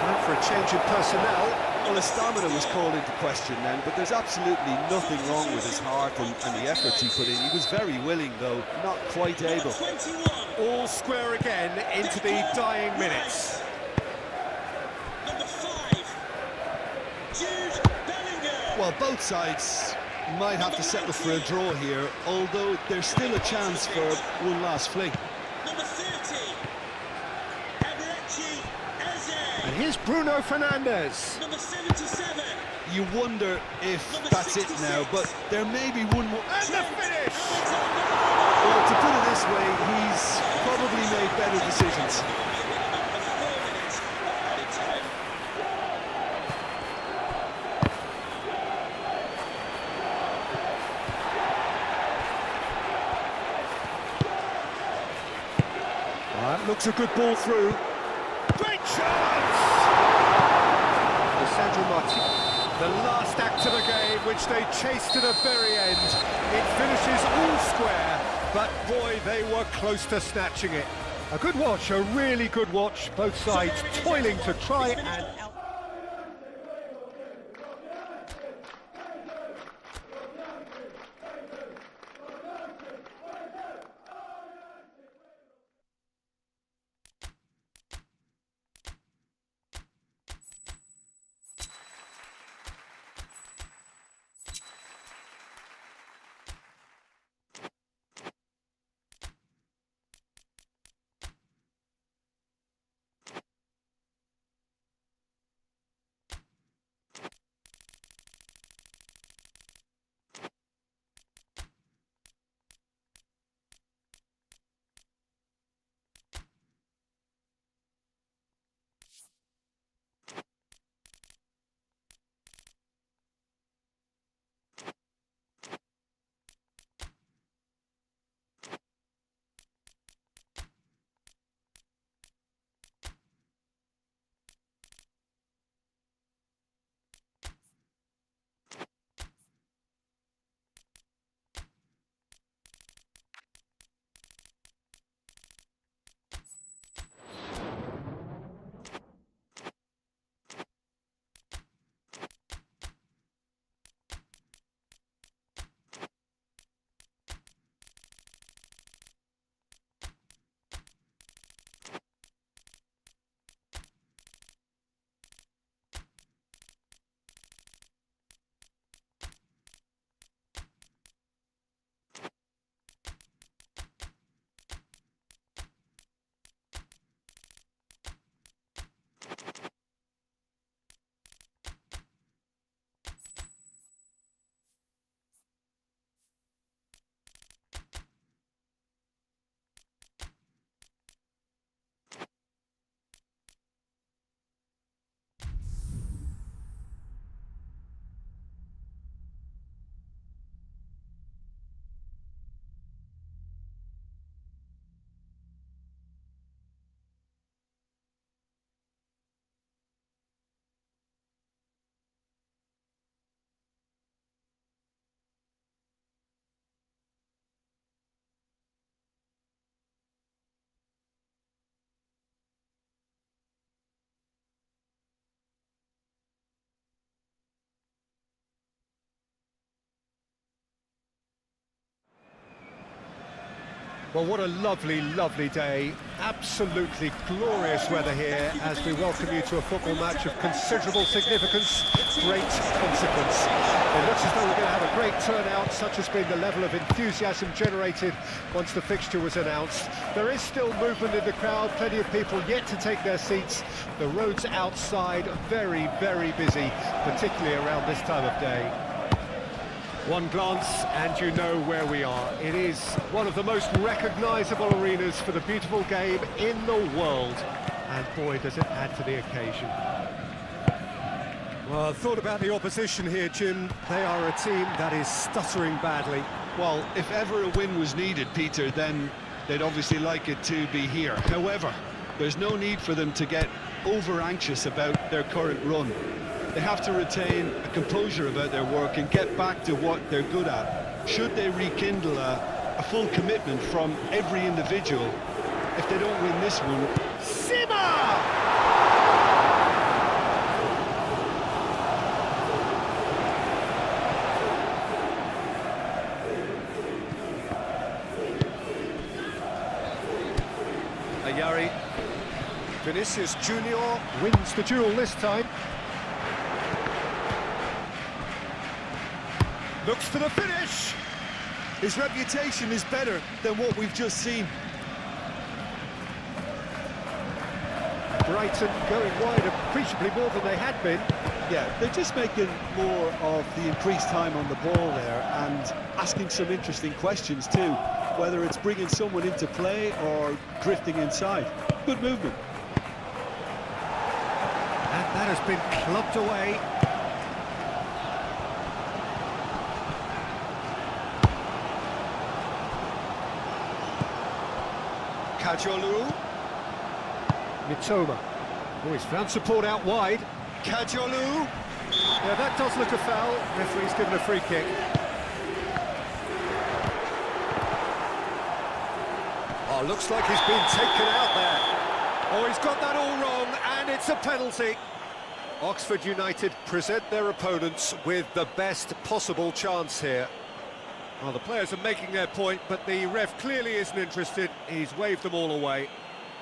Time for a change in personnel. Well, his stamina was called into question then, but there's absolutely nothing wrong with his heart and the efforts he put in. He was very willing, though, not quite able. 21. All square again into the dying minutes. Number 5. Jude Bellingham. Well, both sides might have to settle for a draw here, although there's still a chance for one last fling. Number 30. Eberechi Eze. And here's Bruno Fernandes. Number 77. You wonder if that's it now, but there may be one more. And the finish! Well, to put it this way, he's probably made better decisions. That looks a good ball through. Great chance! Sandro Marti. The last act of the game, which they chased to the very end. It finishes all square, but boy, they were close to snatching it. A good watch, a really good watch. Both sides toiling to try and Well, what a lovely, lovely day. Absolutely glorious weather here as we welcome you to a football match of considerable significance, great consequence. It looks as though we're going to have a great turnout, such has been the level of enthusiasm generated once the fixture was announced. There is still movement in the crowd, plenty of people yet to take their seats. The roads outside very, very busy, particularly around this time of day. One glance and you know where we are. It is one of the most recognisable arenas for the beautiful game in the world. And boy, does it add to the occasion. Well, thought about the opposition here, Jim. They are a team that is stuttering badly. Well, if ever a win was needed, Peter, then they'd obviously like it to be here. However, there's no need for them to get over-anxious about their current run. They have to retain a composure about their work and get back to what they're good at. Should they rekindle a full commitment from every individual, if they don't win this one... Sima! Ayari. Vinicius Junior wins the duel this time. Looks for the finish. His reputation is better than what we've just seen. Brighton going wide appreciably more than they had been. Yeah, they're just making more of the increased time on the ball there and asking some interesting questions too, whether it's bringing someone into play or drifting inside. Good movement. And that has been clubbed away. Kajolu. Mitoma. Oh, he's found support out wide. Kajolu. Yeah, that does look a foul. Referee's given a free kick. Oh, looks like he's been taken out there. Oh, he's got that all wrong, and it's a penalty. Oxford United present their opponents with the best possible chance here. Well, the players are making their point, but the ref clearly isn't interested. He's waved them all away.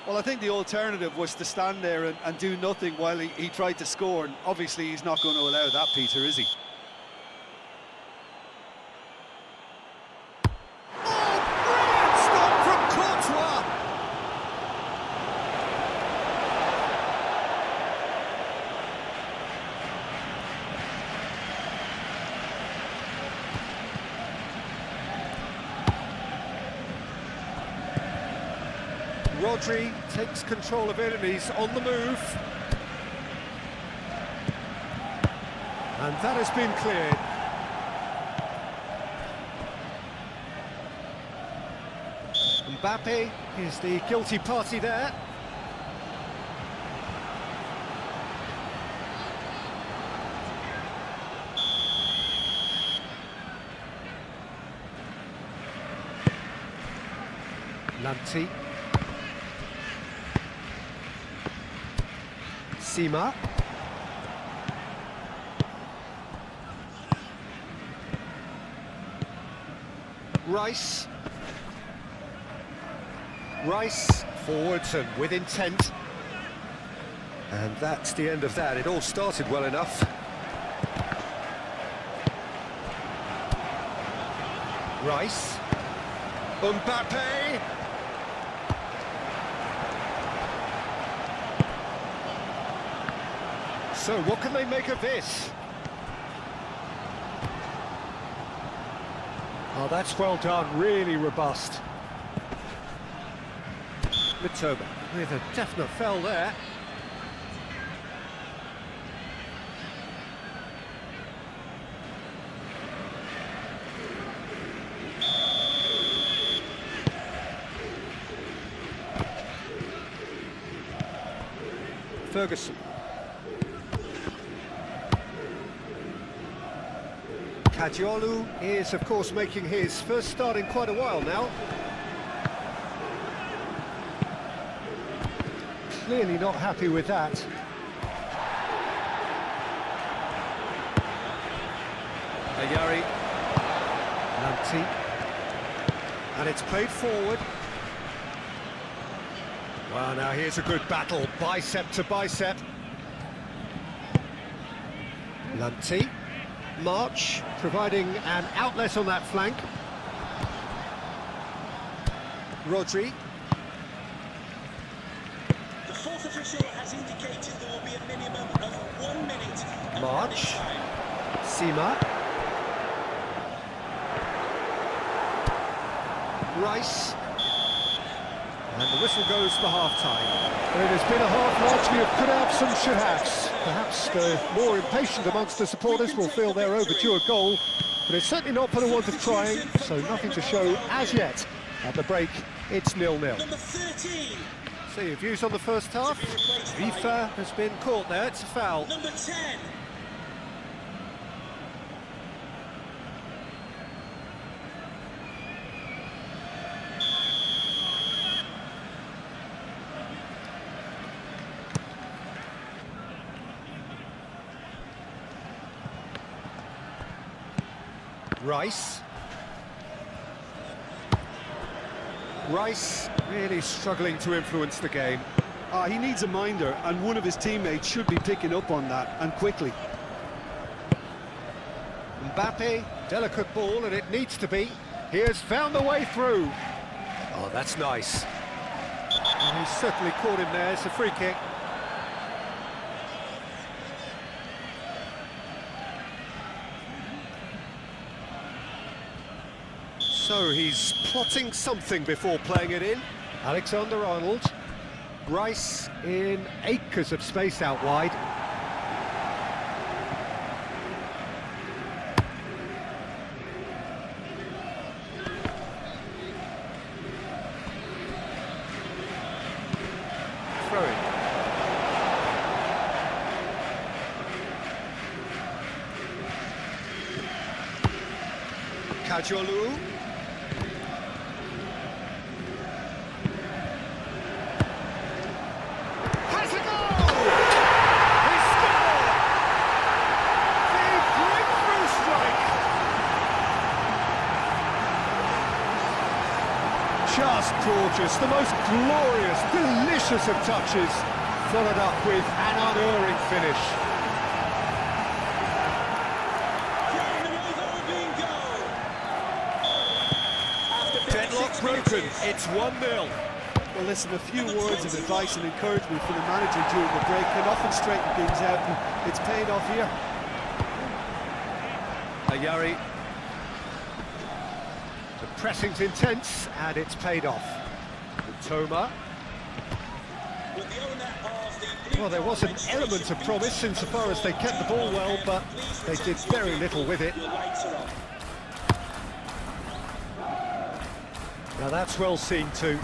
Well, I think the alternative was to stand there and do nothing while he tried to score, and obviously he's not going to allow that, Peter, is he? Oh, brilliant stop from Courtois! Rodri takes control of it and he's on the move. And that has been cleared. Mbappe is the guilty party there. Lanti. Sima. Rice. Rice forwards and with intent. And that's the end of that. It all started well enough. Rice. Mbappe. So what can they make of this? Oh, that's well done, really robust. Mitoma with a definite foul there. Ferguson. Kajolu is, of course, making his first start in quite a while now. Clearly not happy with that. Ayari. Lanti. And it's played forward. Well, now here's a good battle, bicep to bicep. Lunty, March, providing an outlet on that flank. Rodri. The fourth official has indicated there will be a minimum of 1 minute of March. added time. Sima. Rice. And the whistle goes for half-time. Well, it has been a hard match. We could have some should-haves. Perhaps the more impatient amongst the supporters will feel they're overdue a goal, but it's certainly not for the want of trying, so nothing to show as yet. At the break, it's 0-0. Number 13. So your views on the first half? Vifa has been caught there, it's a foul. Number 10. Rice. Rice really struggling to influence the game. He needs a minder, and one of his teammates should be picking up on that, and quickly. Mbappe, delicate ball, and it needs to be. He has found the way through. Oh, that's nice. And he's certainly caught him there. It's a free kick. So he's plotting something before playing it in. Alexander-Arnold. Rice in acres of space out wide. Throw-in. Kajolu. Has a goal! He scored! The breakthrough strike! Just gorgeous, the most glorious, delicious of touches, followed up with an unerring finish. Deadlock broken, it's 1-0. Well, listen, a few words of advice and encouragement from the manager during the break can often straighten things out, and it's paid off here. Ayari. The pressing's intense, and it's paid off. Toma. Well, there was an element of promise insofar as they kept the ball well, but they did very little with it. Now that's well seen too.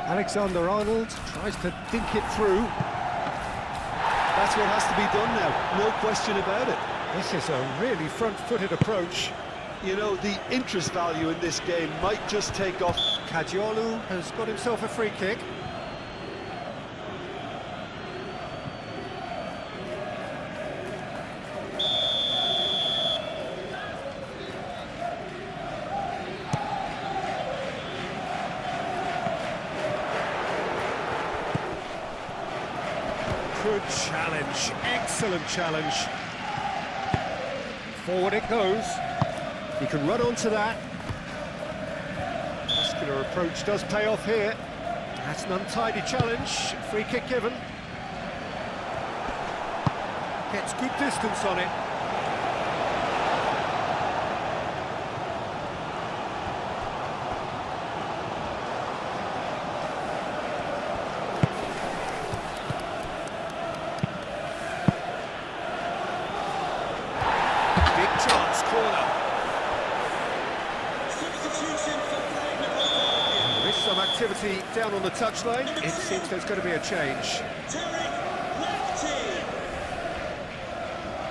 Alexander-Arnold tries to dink it through. That's what has to be done now, no question about it. This is a really front-footed approach. You know, the interest value in this game might just take off. Kajolu has got himself a free kick. Good challenge, excellent challenge. Forward it goes. He can run onto that. Muscular approach does pay off here. That's an untidy challenge. Free kick given. Gets good distance on it. Chance, corner. There is some activity down on the touchline. It seems there's going to be a change.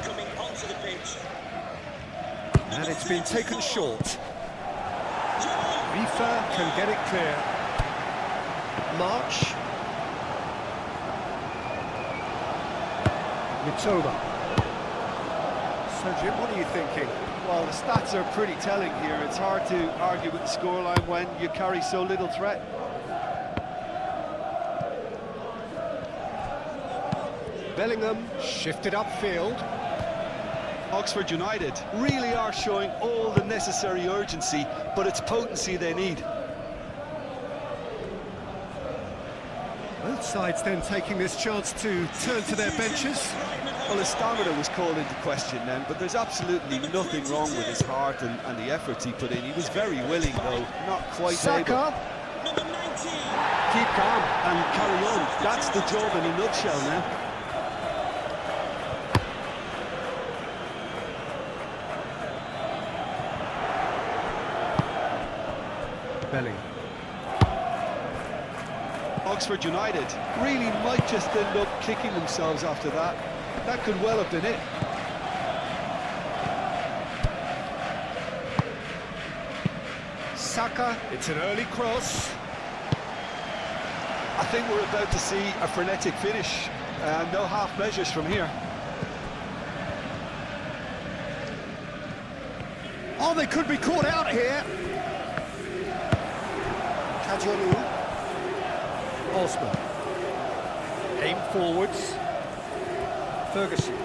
Coming onto the pitch. And it's been taken short. Vifa can get it clear. March. Mitoma. So, Jim, what are you thinking? Well, the stats are pretty telling here. It's hard to argue with the scoreline when you carry so little threat. Bellingham shifted upfield. Oxford United really are showing all the necessary urgency, but it's potency they need. Both sides then taking this chance to turn to their benches. Well, his stamina was called into question then, but there's absolutely nothing wrong with his heart and the efforts he put in. He was very willing, though, not quite able. Saka. Number 19. Keep calm and carry on. That's the job in a nutshell now. Bellingham. Oxford United really might just end up kicking themselves after that. That could well have been it. Saka, it's an early cross. I think we're about to see a frenetic finish. No half measures from here. Oh, they could be caught out here. Kajolu. Osman. Aim forwards. Ferguson. The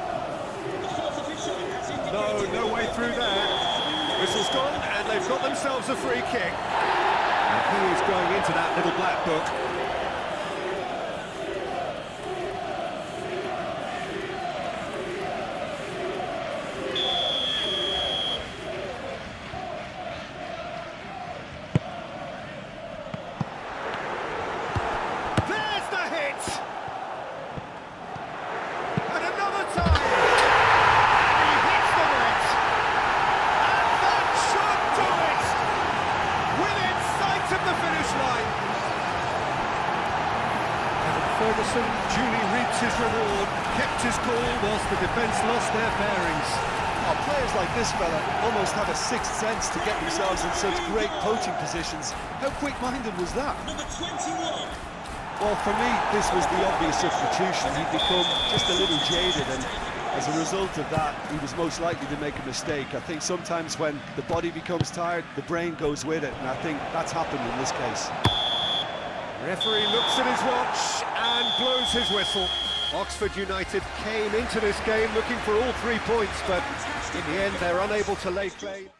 fourth official has indicated... No way through there. Whistle's gone, and they've got themselves a free kick. And he is going into that little black book. There's the hit! And another time! He hits the net! And that should do it! Within sight of the finish line! Evan Ferguson duly reaps his reward, kept his cool whilst the defence lost their bearings. Oh, players like this fella almost have a sixth sense to get themselves in such great poaching positions. How quick-minded was that? Number 21. Well, for me, this was the obvious substitution. He'd become just a little jaded, and as a result of that, he was most likely to make a mistake. I think sometimes when the body becomes tired, the brain goes with it, and I think that's happened in this case. Referee looks at his watch and blows his whistle. Oxford United came into this game looking for all 3 points, but in the end they're unable to lay claim.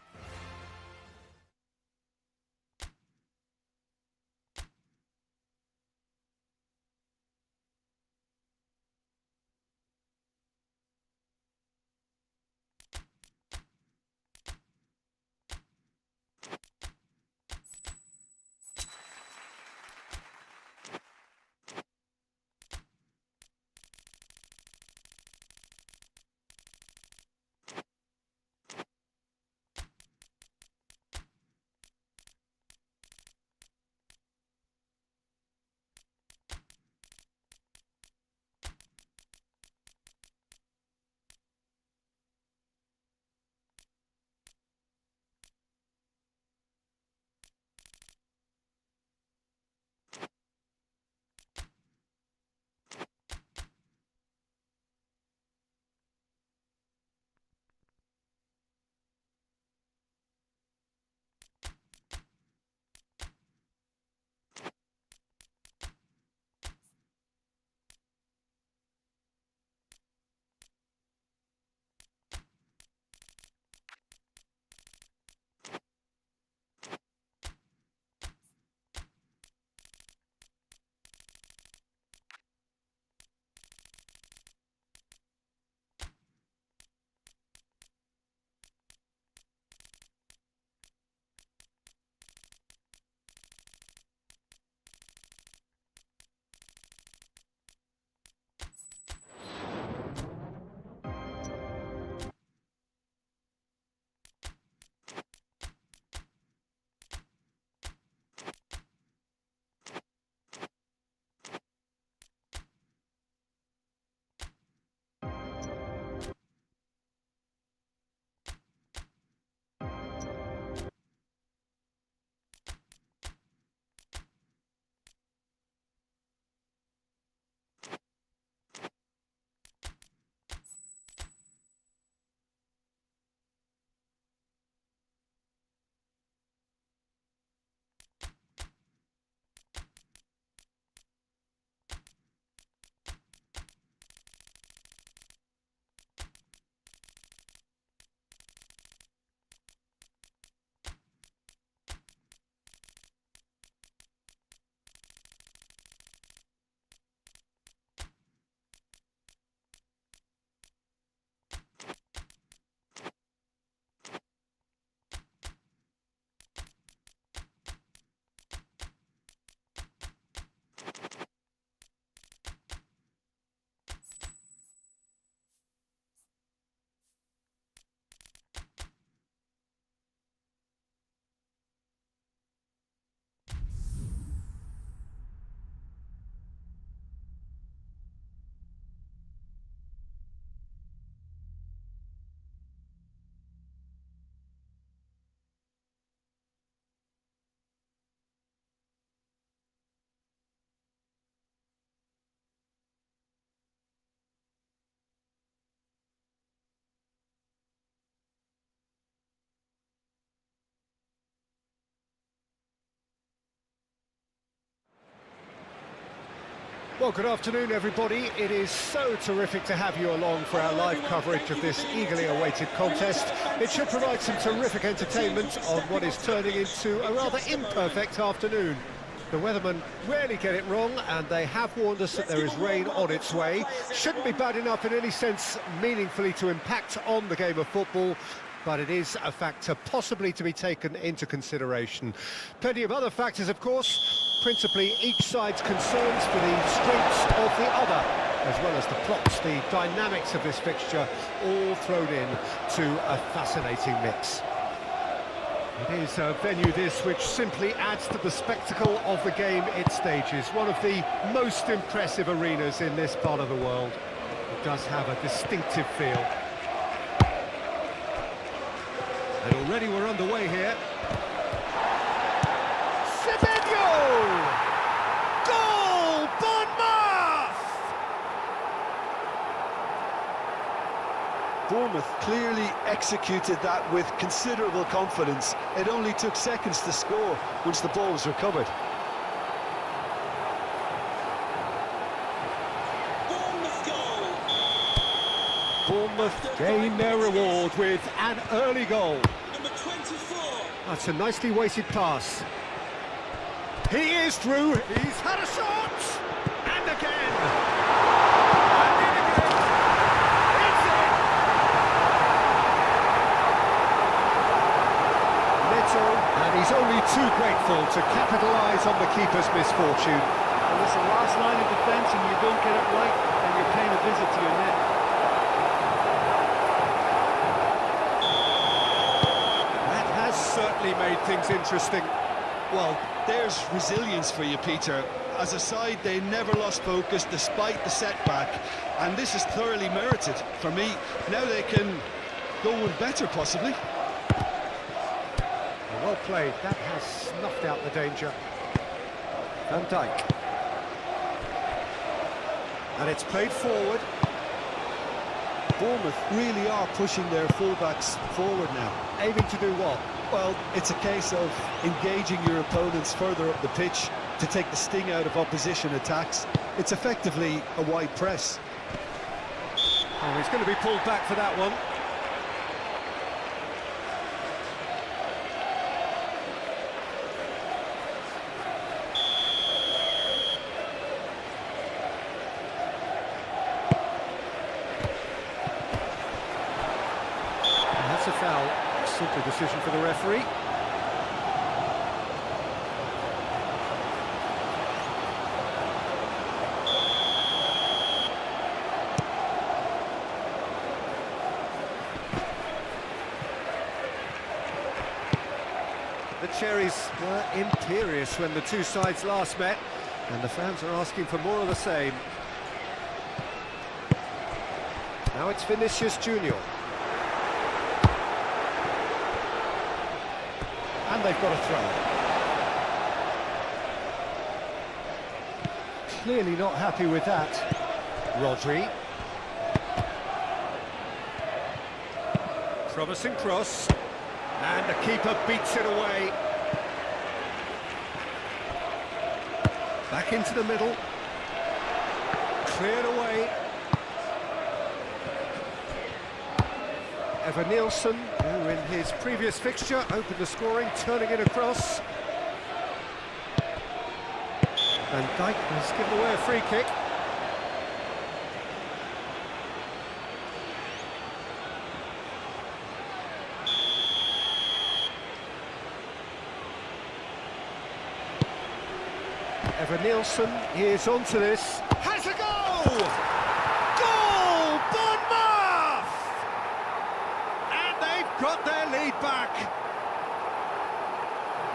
Well, good afternoon, everybody. It is so terrific to have you along for our live coverage of this eagerly awaited contest. It should provide some terrific entertainment on what is turning into a rather imperfect afternoon. The weathermen rarely get it wrong, and they have warned us that there is rain on its way. Shouldn't be bad enough in any sense meaningfully to impact on the game of football, but it is a factor possibly to be taken into consideration. Plenty of other factors, of course, principally each side's concerns for the strengths of the other, as well as the plots, the dynamics of this fixture, all thrown in to a fascinating mix. It is a venue this which simply adds to the spectacle of the game it stages. One of the most impressive arenas in this part of the world. It does have a distinctive feel. And already we're underway here. Spesial! Goal! Bournemouth clearly executed that with considerable confidence. It only took seconds to score once the ball was recovered. Bournemouth goal. Bournemouth gain their reward with an early goal. Number 24. That's a nicely weighted pass. He is through, he's had a shot! And again! And in again! It's in! Little, and he's only too grateful to capitalise on the keeper's misfortune. Well, listen, last line of defence and you don't get it right, and you're paying a visit to your net. That has certainly made things interesting. Well, there's resilience for you, Peter. As a side, they never lost focus despite the setback, and this is thoroughly merited for me. Now they can go one better, possibly. Well played, that has snuffed out the danger. Van Dijk. And it's played forward. Bournemouth really are pushing their fullbacks forward now. Aiming to do what? Well, it's a case of engaging your opponents further up the pitch to take the sting out of opposition attacks. It's effectively a wide press. Oh, he's going to be pulled back for that one. And that's a foul. Simple decision for the referee. The Cherries were imperious when the two sides last met, and the fans are asking for more of the same. Now it's Vinicius Junior. And they've got a throw. Clearly not happy with that. Rodri. Promising cross. And the keeper beats it away. Back into the middle. Cleared away. Evan Nielsen, who in his previous fixture opened the scoring, turning it across. Van Dijk has given away a free kick. Evan Nielsen is onto this. Has a goal! Goal! Bournemouth! And they've got their lead back.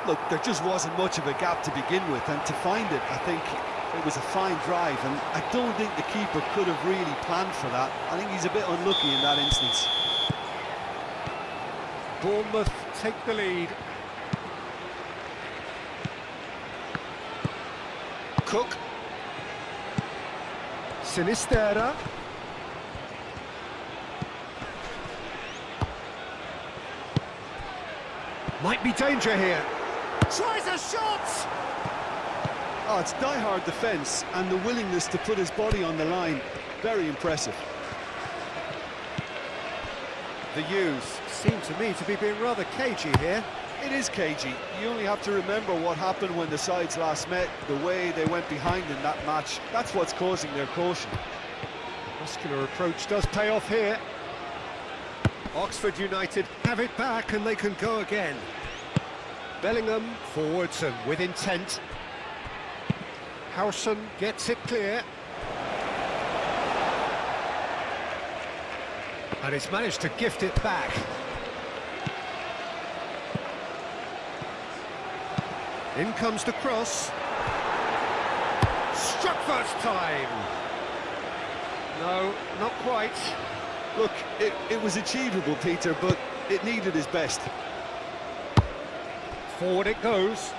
Look, there just wasn't much of a gap to begin with, and to find it, I think it was a fine drive, and I don't think the keeper could have really planned for that. I think he's a bit unlucky in that instance. Bournemouth take the lead. Cook. Sinisterra. Might be danger here. Tries a shot! Oh, it's die-hard defence and the willingness to put his body on the line. Very impressive. The U's seem to me to be being rather cagey here. It is cagey. You only have to remember what happened when the sides last met, the way they went behind in that match. That's what's causing their caution. Muscular approach does pay off here. Oxford United have it back and they can go again. Bellingham forwards and with intent. Howson gets it clear. And he's managed to gift it back. In comes the cross. Struck first time. No, not quite. Look, it was achievable, Peter, but it needed his best. Forward it goes.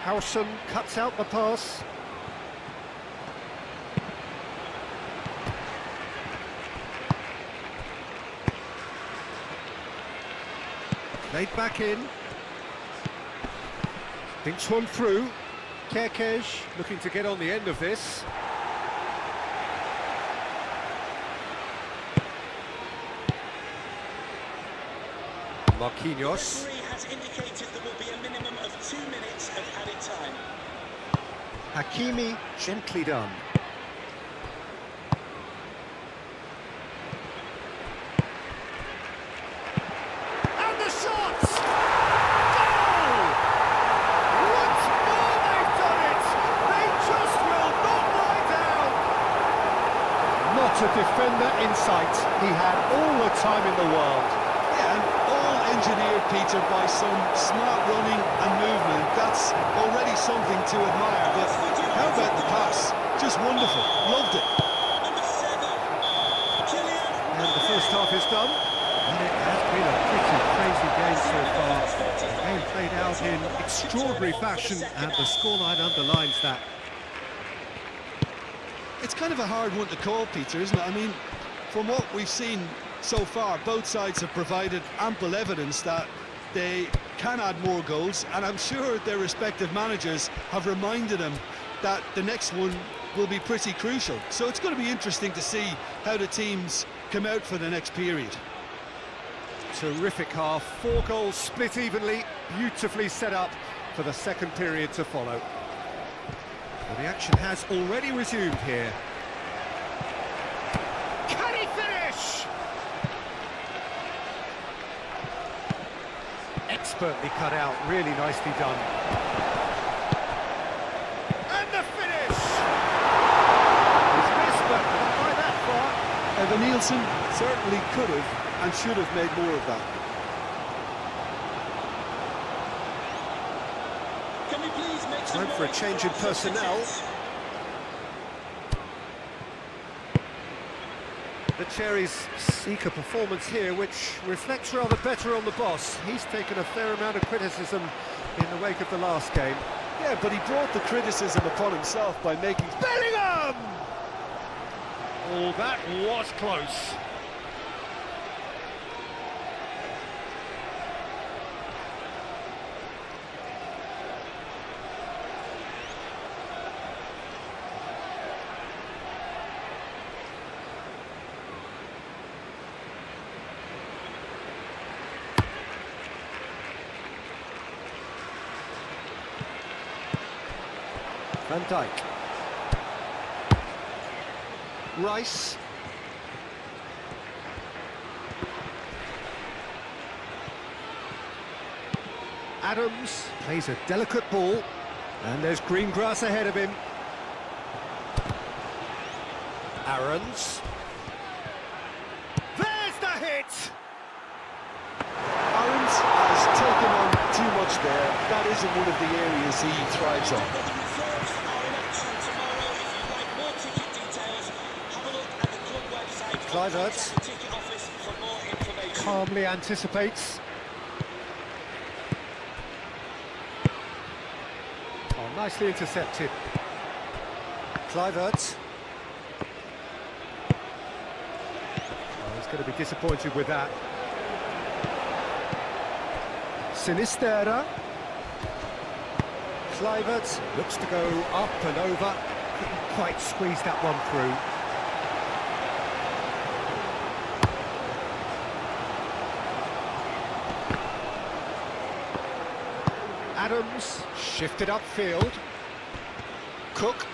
Howson cuts out the pass. Played back in. Thinks one through. Kerkez looking to get on the end of this. Marquinhos. The referee has indicated there will be a minimum of 2 minutes of added time. Hakimi, gently done. And the shots! Goal! Once more they've done it! They just will not lie down! Not a defender in sight. He had all the time in the world. Yeah, and all engineered, Peter, by some smart running and movement. That's already something to admire, but how about the pass? Just wonderful. Loved it. Number 7, Kylian. And the first half is done. And it has been a pretty crazy game so far. The game played out in extraordinary fashion, and the scoreline underlines that. It's kind of a hard one to call, Peter, isn't it? I mean, from what we've seen so far, both sides have provided ample evidence that they can add more goals, and I'm sure their respective managers have reminded them that the next one will be pretty crucial. So it's going to be interesting to see how the teams come out for the next period. Terrific half, 4 goals split evenly, beautifully set up for the second period to follow. Well, the action has already resumed here. Can he finish? Expertly cut out, really nicely done. And the finish! He's missed, but not by that far. Evan Nielsen certainly could have and should have made more of that. Can we please make some Time for a noise change in for our personnel. substitutes? The Cherries seek a performance here which reflects rather better on the boss. He's taken a fair amount of criticism in the wake of the last game. Yeah, but he brought the criticism upon himself by making... Bellingham! Oh, that was close. Van Dijk. Rice. Adams plays a delicate ball, and there's green grass ahead of him. Aarons. There's the hit! Aarons has taken on too much there. That isn't one of the areas he thrives on. The reserves are in action tomorrow. If you'd like more ticket details, have a look at the club website. Kluivert. Contact the ticket office for more information. Calmly anticipates. Oh, nicely intercepted. Kluivert. Oh, he's going to be disappointed with that. Sinistera. Kluivert looks to go up and over. Couldn't quite squeeze that one through. Adams shifted upfield. Cook.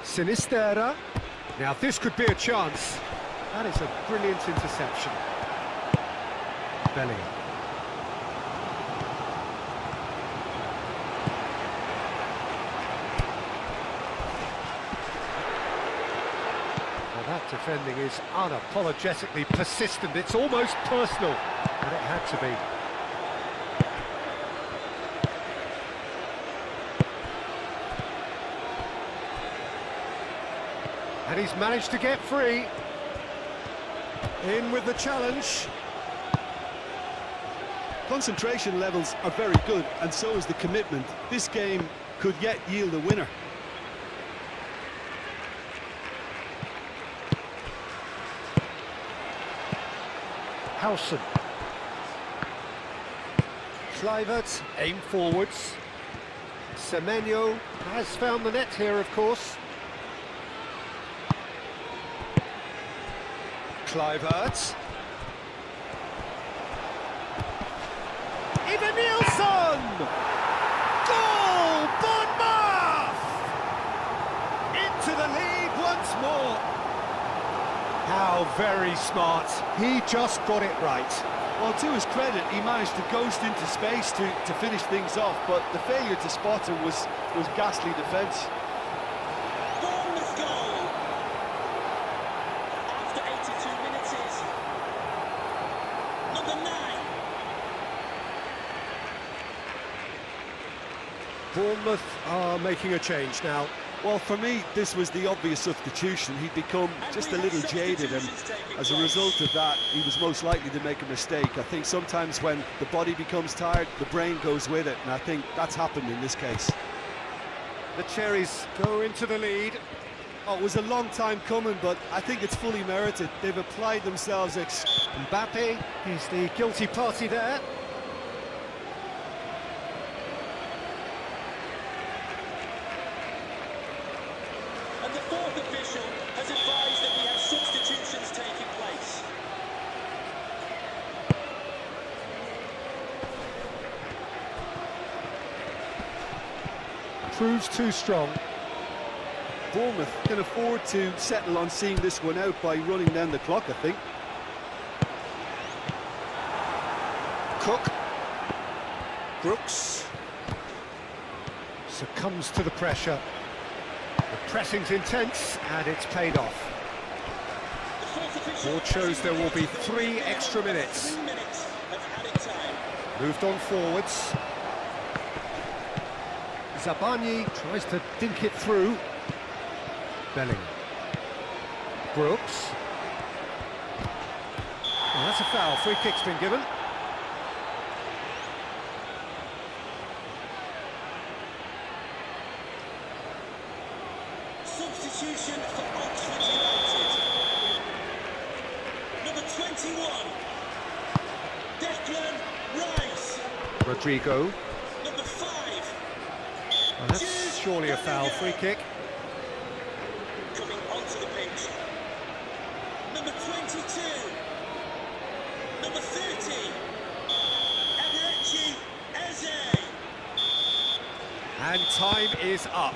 Sinistera. Now this could be a chance. That is a brilliant interception. Bellingham. Well, that defending is unapologetically persistent. It's almost personal, and it had to be. And he's managed to get free. In with the challenge. Concentration levels are very good, and so is the commitment. This game could yet yield a winner. Howson. Kluivert, aim forwards. Semenyo has found the net here, of course. Kluivert. Eva Nielsen! Goal! Bournemouth! Into the lead once more. How very smart. He just got it right. Well, to his credit, he managed to ghost into space to finish things off, but the failure to spot him was ghastly defence. Bournemouth goal. After 82 minutes is number 9. Bournemouth are making a change now. Well, for me, this was the obvious substitution. He'd become just a little jaded, and as a result of that, he was most likely to make a mistake. I think sometimes when the body becomes tired, the brain goes with it, and I think that's happened in this case. The Cherries go into the lead. Oh, it was a long time coming, but I think it's fully merited. They've applied themselves. Mbappe is the guilty party there. And the fourth official has advised that we have substitutions taking place. Proves too strong. Bournemouth can afford to settle on seeing this one out by running down the clock, I think. Cook. Brooks succumbs to the pressure. The pressing's intense, and it's paid off. The fourth official Board shows there will be 3 extra minutes. 3 minutes of added time. Moved on forwards. Zabani tries to dink it through. Bellingham. Brooks. Well, that's a foul. Free kick's been given. Substitution for Oxford United. Number 21, Declan Rice. Rodrigo. Number 5, Well, that's surely a foul. Free kick. coming onto the pitch. Number 22, number 30, Eberechi Eze. And time is up.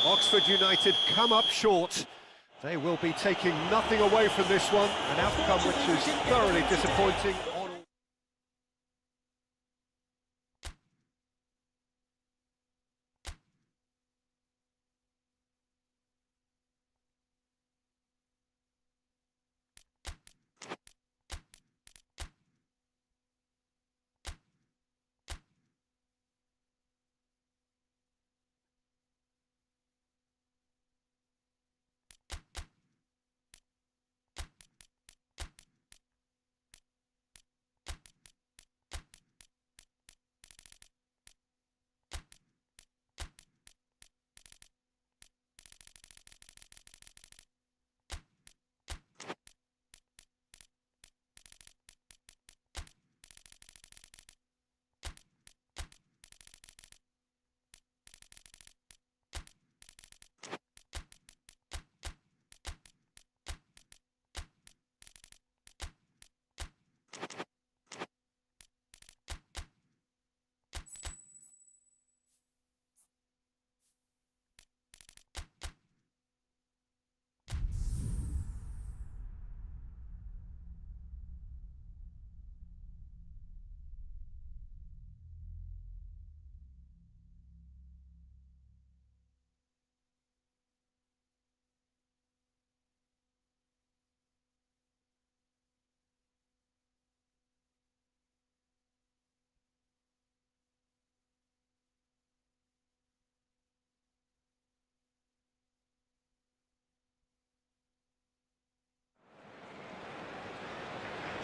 Oxford United come up short. They will be taking nothing away from this one, an outcome which is thoroughly disappointing.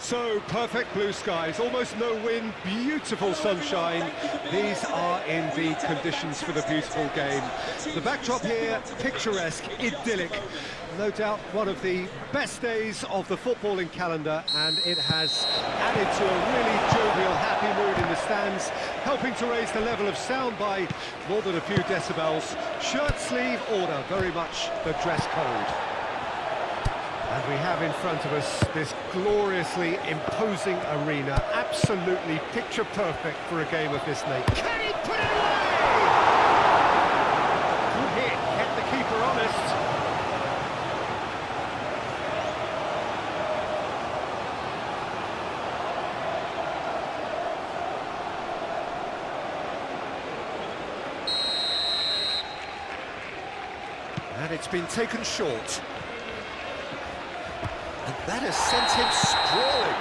So perfect blue skies, almost no wind, beautiful sunshine. These are in the conditions for the beautiful game. The backdrop here, picturesque, idyllic. No doubt one of the best days of the footballing calendar, and it has added to a really jovial, happy mood in the stands, helping to raise the level of sound by more than a few decibels. Shirt sleeve order, very much the dress code. And we have in front of us this gloriously imposing arena, absolutely picture perfect for a game of this nature. Can he put it away? Good hit, kept the keeper honest. And it's been taken short. And that has sent him sprawling.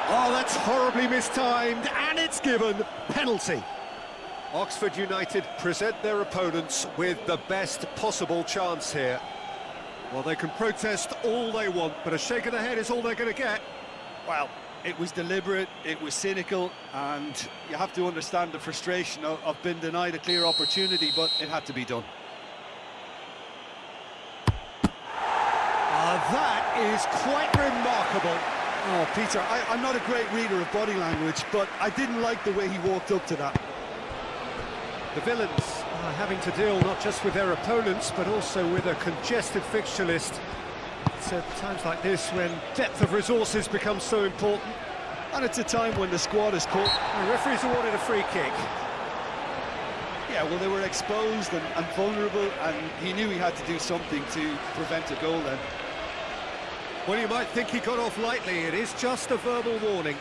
Oh, that's horribly mistimed, and it's given. Penalty. Oxford United present their opponents with the best possible chance here. Well, they can protest all they want, but a shake of the head is all they're going to get. Well, it was deliberate, it was cynical, and you have to understand the frustration of being denied a clear opportunity, but it had to be done. That is quite remarkable. Oh, Peter, I'm not a great reader of body language, but I didn't like the way he walked up to that. The villains are having to deal not just with their opponents, but also with a congested fixture list. It's at times like this when depth of resources becomes so important. And it's a time when the squad is caught. The referee's awarded a free kick. Yeah, well, they were exposed and vulnerable, and he knew he had to do something to prevent a goal then. Well, you might think he got off lightly. It is just a verbal warning.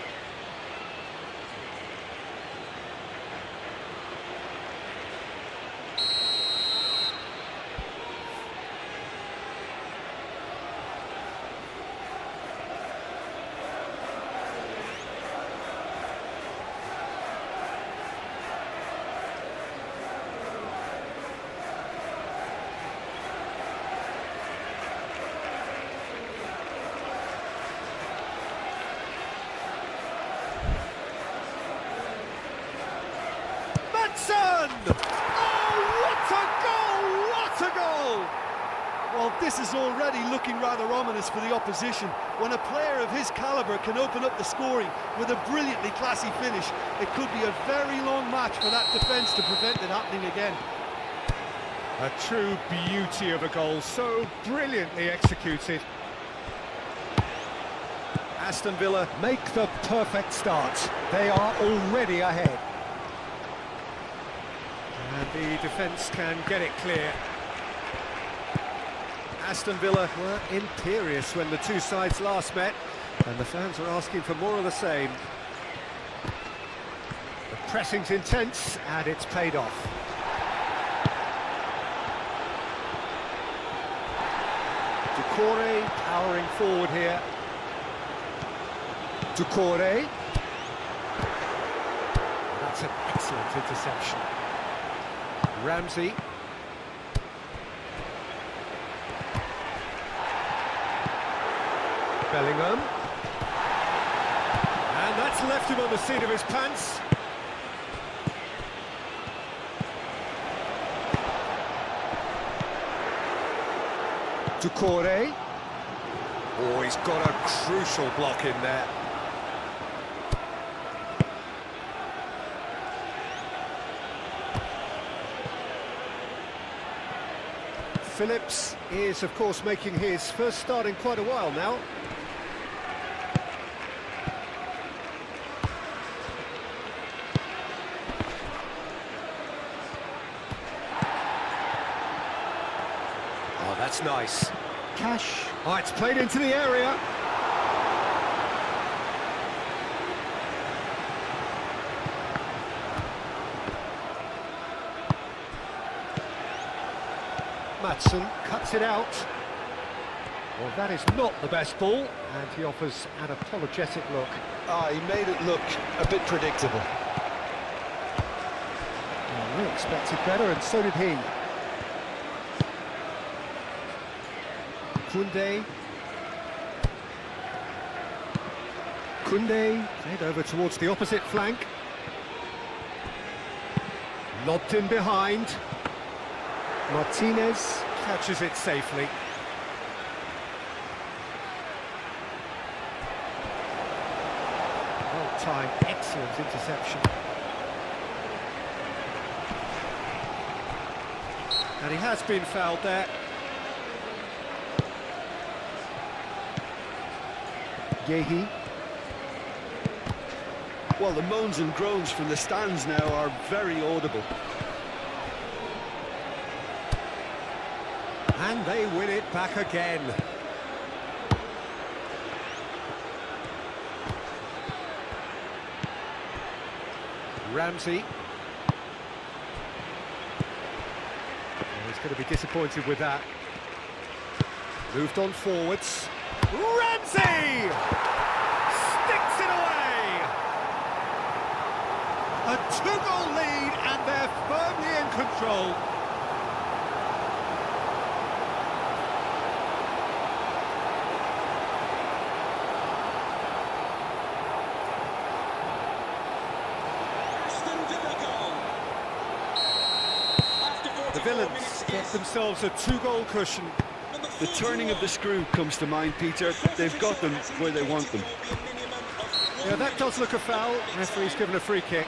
Oh, what a goal! What a goal! Well, this is already looking rather ominous for the opposition. When a player of his calibre can open up the scoring with a brilliantly classy finish, it could be a very long match for that defence to prevent it happening again. A true beauty of a goal, so brilliantly executed. Aston Villa make the perfect start. They are already ahead. And the defence can get it clear. Aston Villa were imperious when the two sides last met, and the fans are asking for more of the same. The pressing's intense, and it's paid off. Doucouré powering forward here. Doucouré. That's an excellent interception. Ramsey. Bellingham. And that's left him on the seat of his pants. Doucouré. Oh, he's got a crucial block in there. Phillips is, of course, making his first start in quite a while now. Oh, that's nice. Cash. Oh, it's played into the area. Matson cuts it out. Well, that is not the best ball, and he offers an apologetic look. He made it look a bit predictable. Well, we expected better, and so did he. Koundé. Kunde, played over towards the opposite flank. Lobbed in behind. Martinez catches it safely. Well timed, excellent interception. And he has been fouled there. Yehi. Well, the moans and groans from the stands now are very audible. And they win it back again. Ramsey. Oh, he's going to be disappointed with that. Moved on forwards. Ramsey! Sticks it away! A two-goal lead and they're firmly in control. The Villains get themselves a two-goal cushion. The turning of the screw comes to mind, Peter. They've got them where they want them. Yeah, that does look a foul. Referee's given a free kick.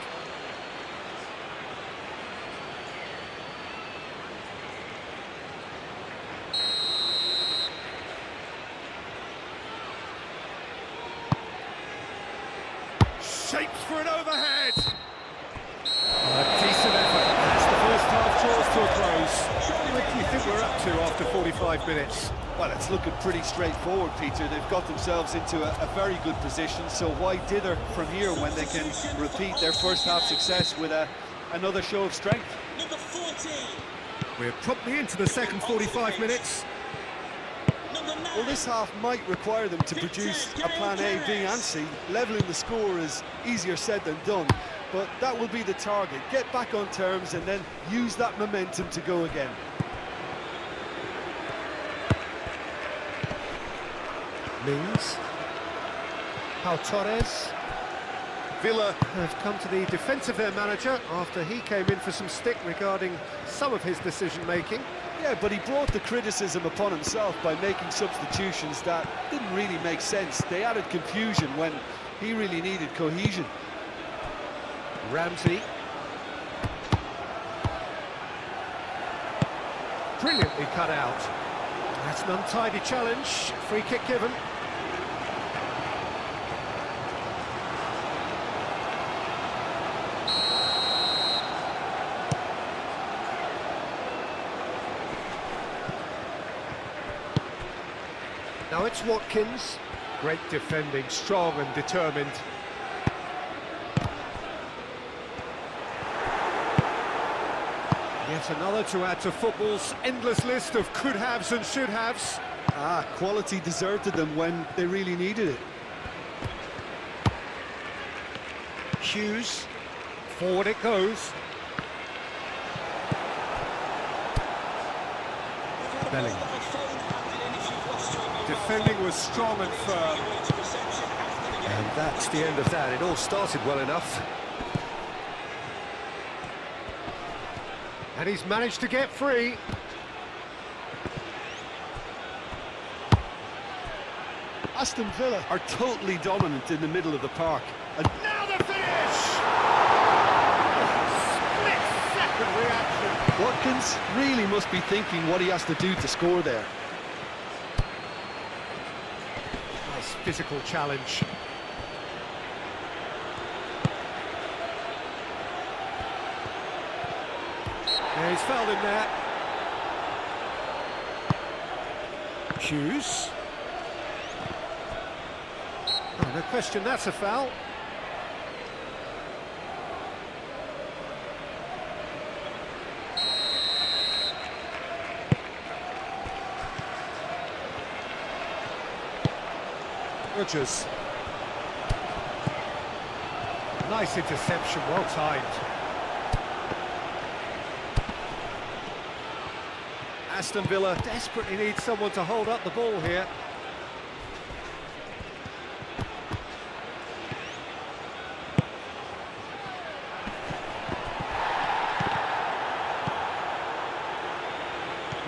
Shapes for an overhead. A decent effort. That's the first half draws to a close. What do you think we're up to after 45 minutes? Well, it's looking pretty straightforward, Peter. They've got themselves into a very good position, so why dither from here when they can repeat their first half success with another show of strength? Number 14. We're promptly into the second 45 minutes. Number 9. Well, this half might require them to produce a plan A, B and C. Levelling the score is easier said than done, but that will be the target. Get back on terms and then use that momentum to go again. Mings. Pau Torres. Villa have come to the defence of their manager after he came in for some stick regarding some of his decision-making. Yeah, but he brought the criticism upon himself by making substitutions that didn't really make sense. They added confusion when he really needed cohesion. Ramsey. Brilliantly cut out. That's an untidy challenge. Free kick given. Now it's Watkins. Great defending, strong and determined. Yet another to add to football's endless list of could-haves and should-haves. Quality deserted them when they really needed it. Hughes. Forward it goes. Bellingham. Defending was strong and firm. And that's the end of that. It all started well enough. And he's managed to get free. Aston Villa are totally dominant in the middle of the park. And Now the finish! Split-second reaction. Watkins really must be thinking what he has to do to score there. Nice physical challenge. Yeah, he's fouled in there. Hughes. Oh, no question, that's a foul. Rodgers. Nice interception, well timed. Aston Villa desperately needs someone to hold up the ball here.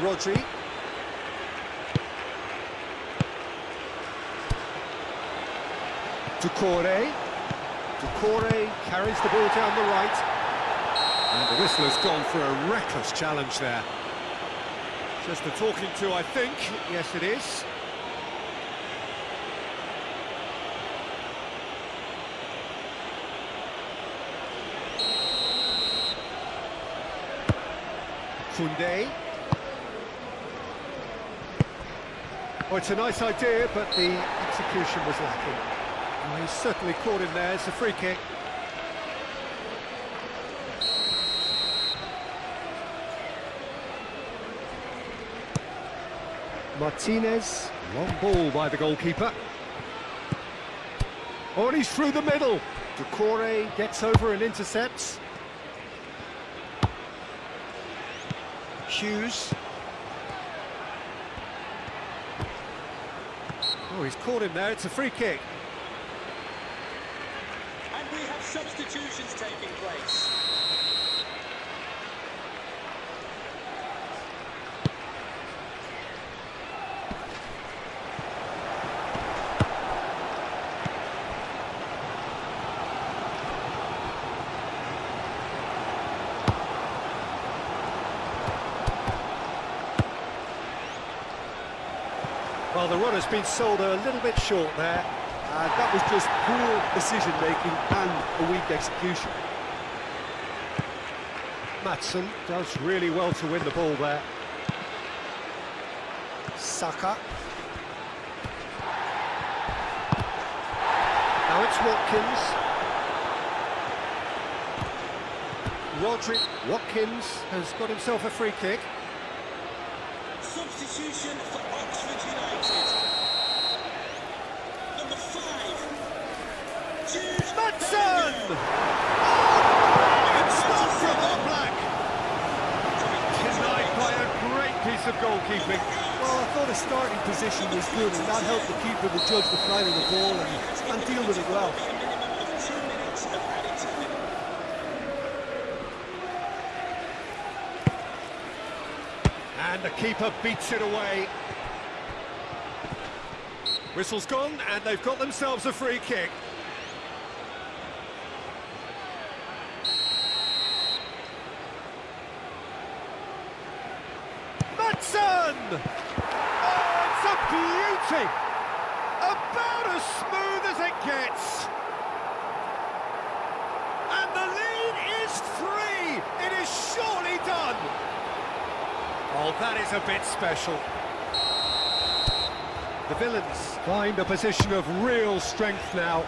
Rodri. Doucouré. Doucouré carries the ball down the right. And the whistle has gone for a reckless challenge there. Just a talking to, I think. Yes, it is. Koundé. Oh, it's a nice idea, but the execution was lacking. Oh, he's certainly caught him there. It's a free kick. Martinez, long ball by the goalkeeper. Oh, and he's through the middle. Doucouré gets over and intercepts. Hughes. Oh, he's caught him there. It's a free kick. And we have substitutions taking place. Well, the run has been sold a little bit short there. That was just poor decision-making and a weak execution. Maatsen does really well to win the ball there. Saka. Now it's Watkins. Rodri. Watkins has got himself a free kick. Substitution for Oxford United. Number 5. Jude Maatsen! Bellingham. Oh, brilliant stop from Oblak! Denied by a great piece of goalkeeping. Well, I thought his starting position was good, and that helped the keeper to judge the flight of the ball and deal with it well. A minimum of 2 minutes of added time. And the keeper beats it away. Whistle's gone, and they've got themselves a free kick. Maatsen! Oh, it's a beauty! About as smooth as it gets. And the lead is 3! It is surely done! Oh, that is a bit special. The Villains find a position of real strength now.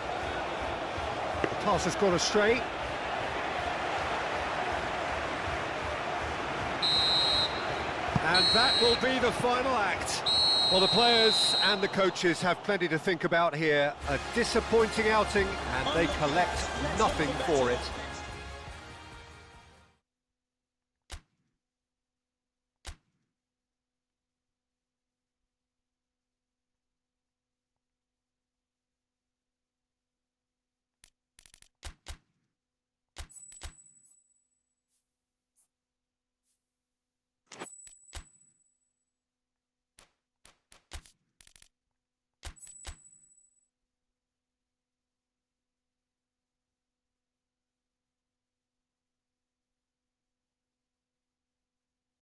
The pass has gone astray. And that will be the final act. Well, the players and the coaches have plenty to think about here. A disappointing outing, and they collect nothing for it.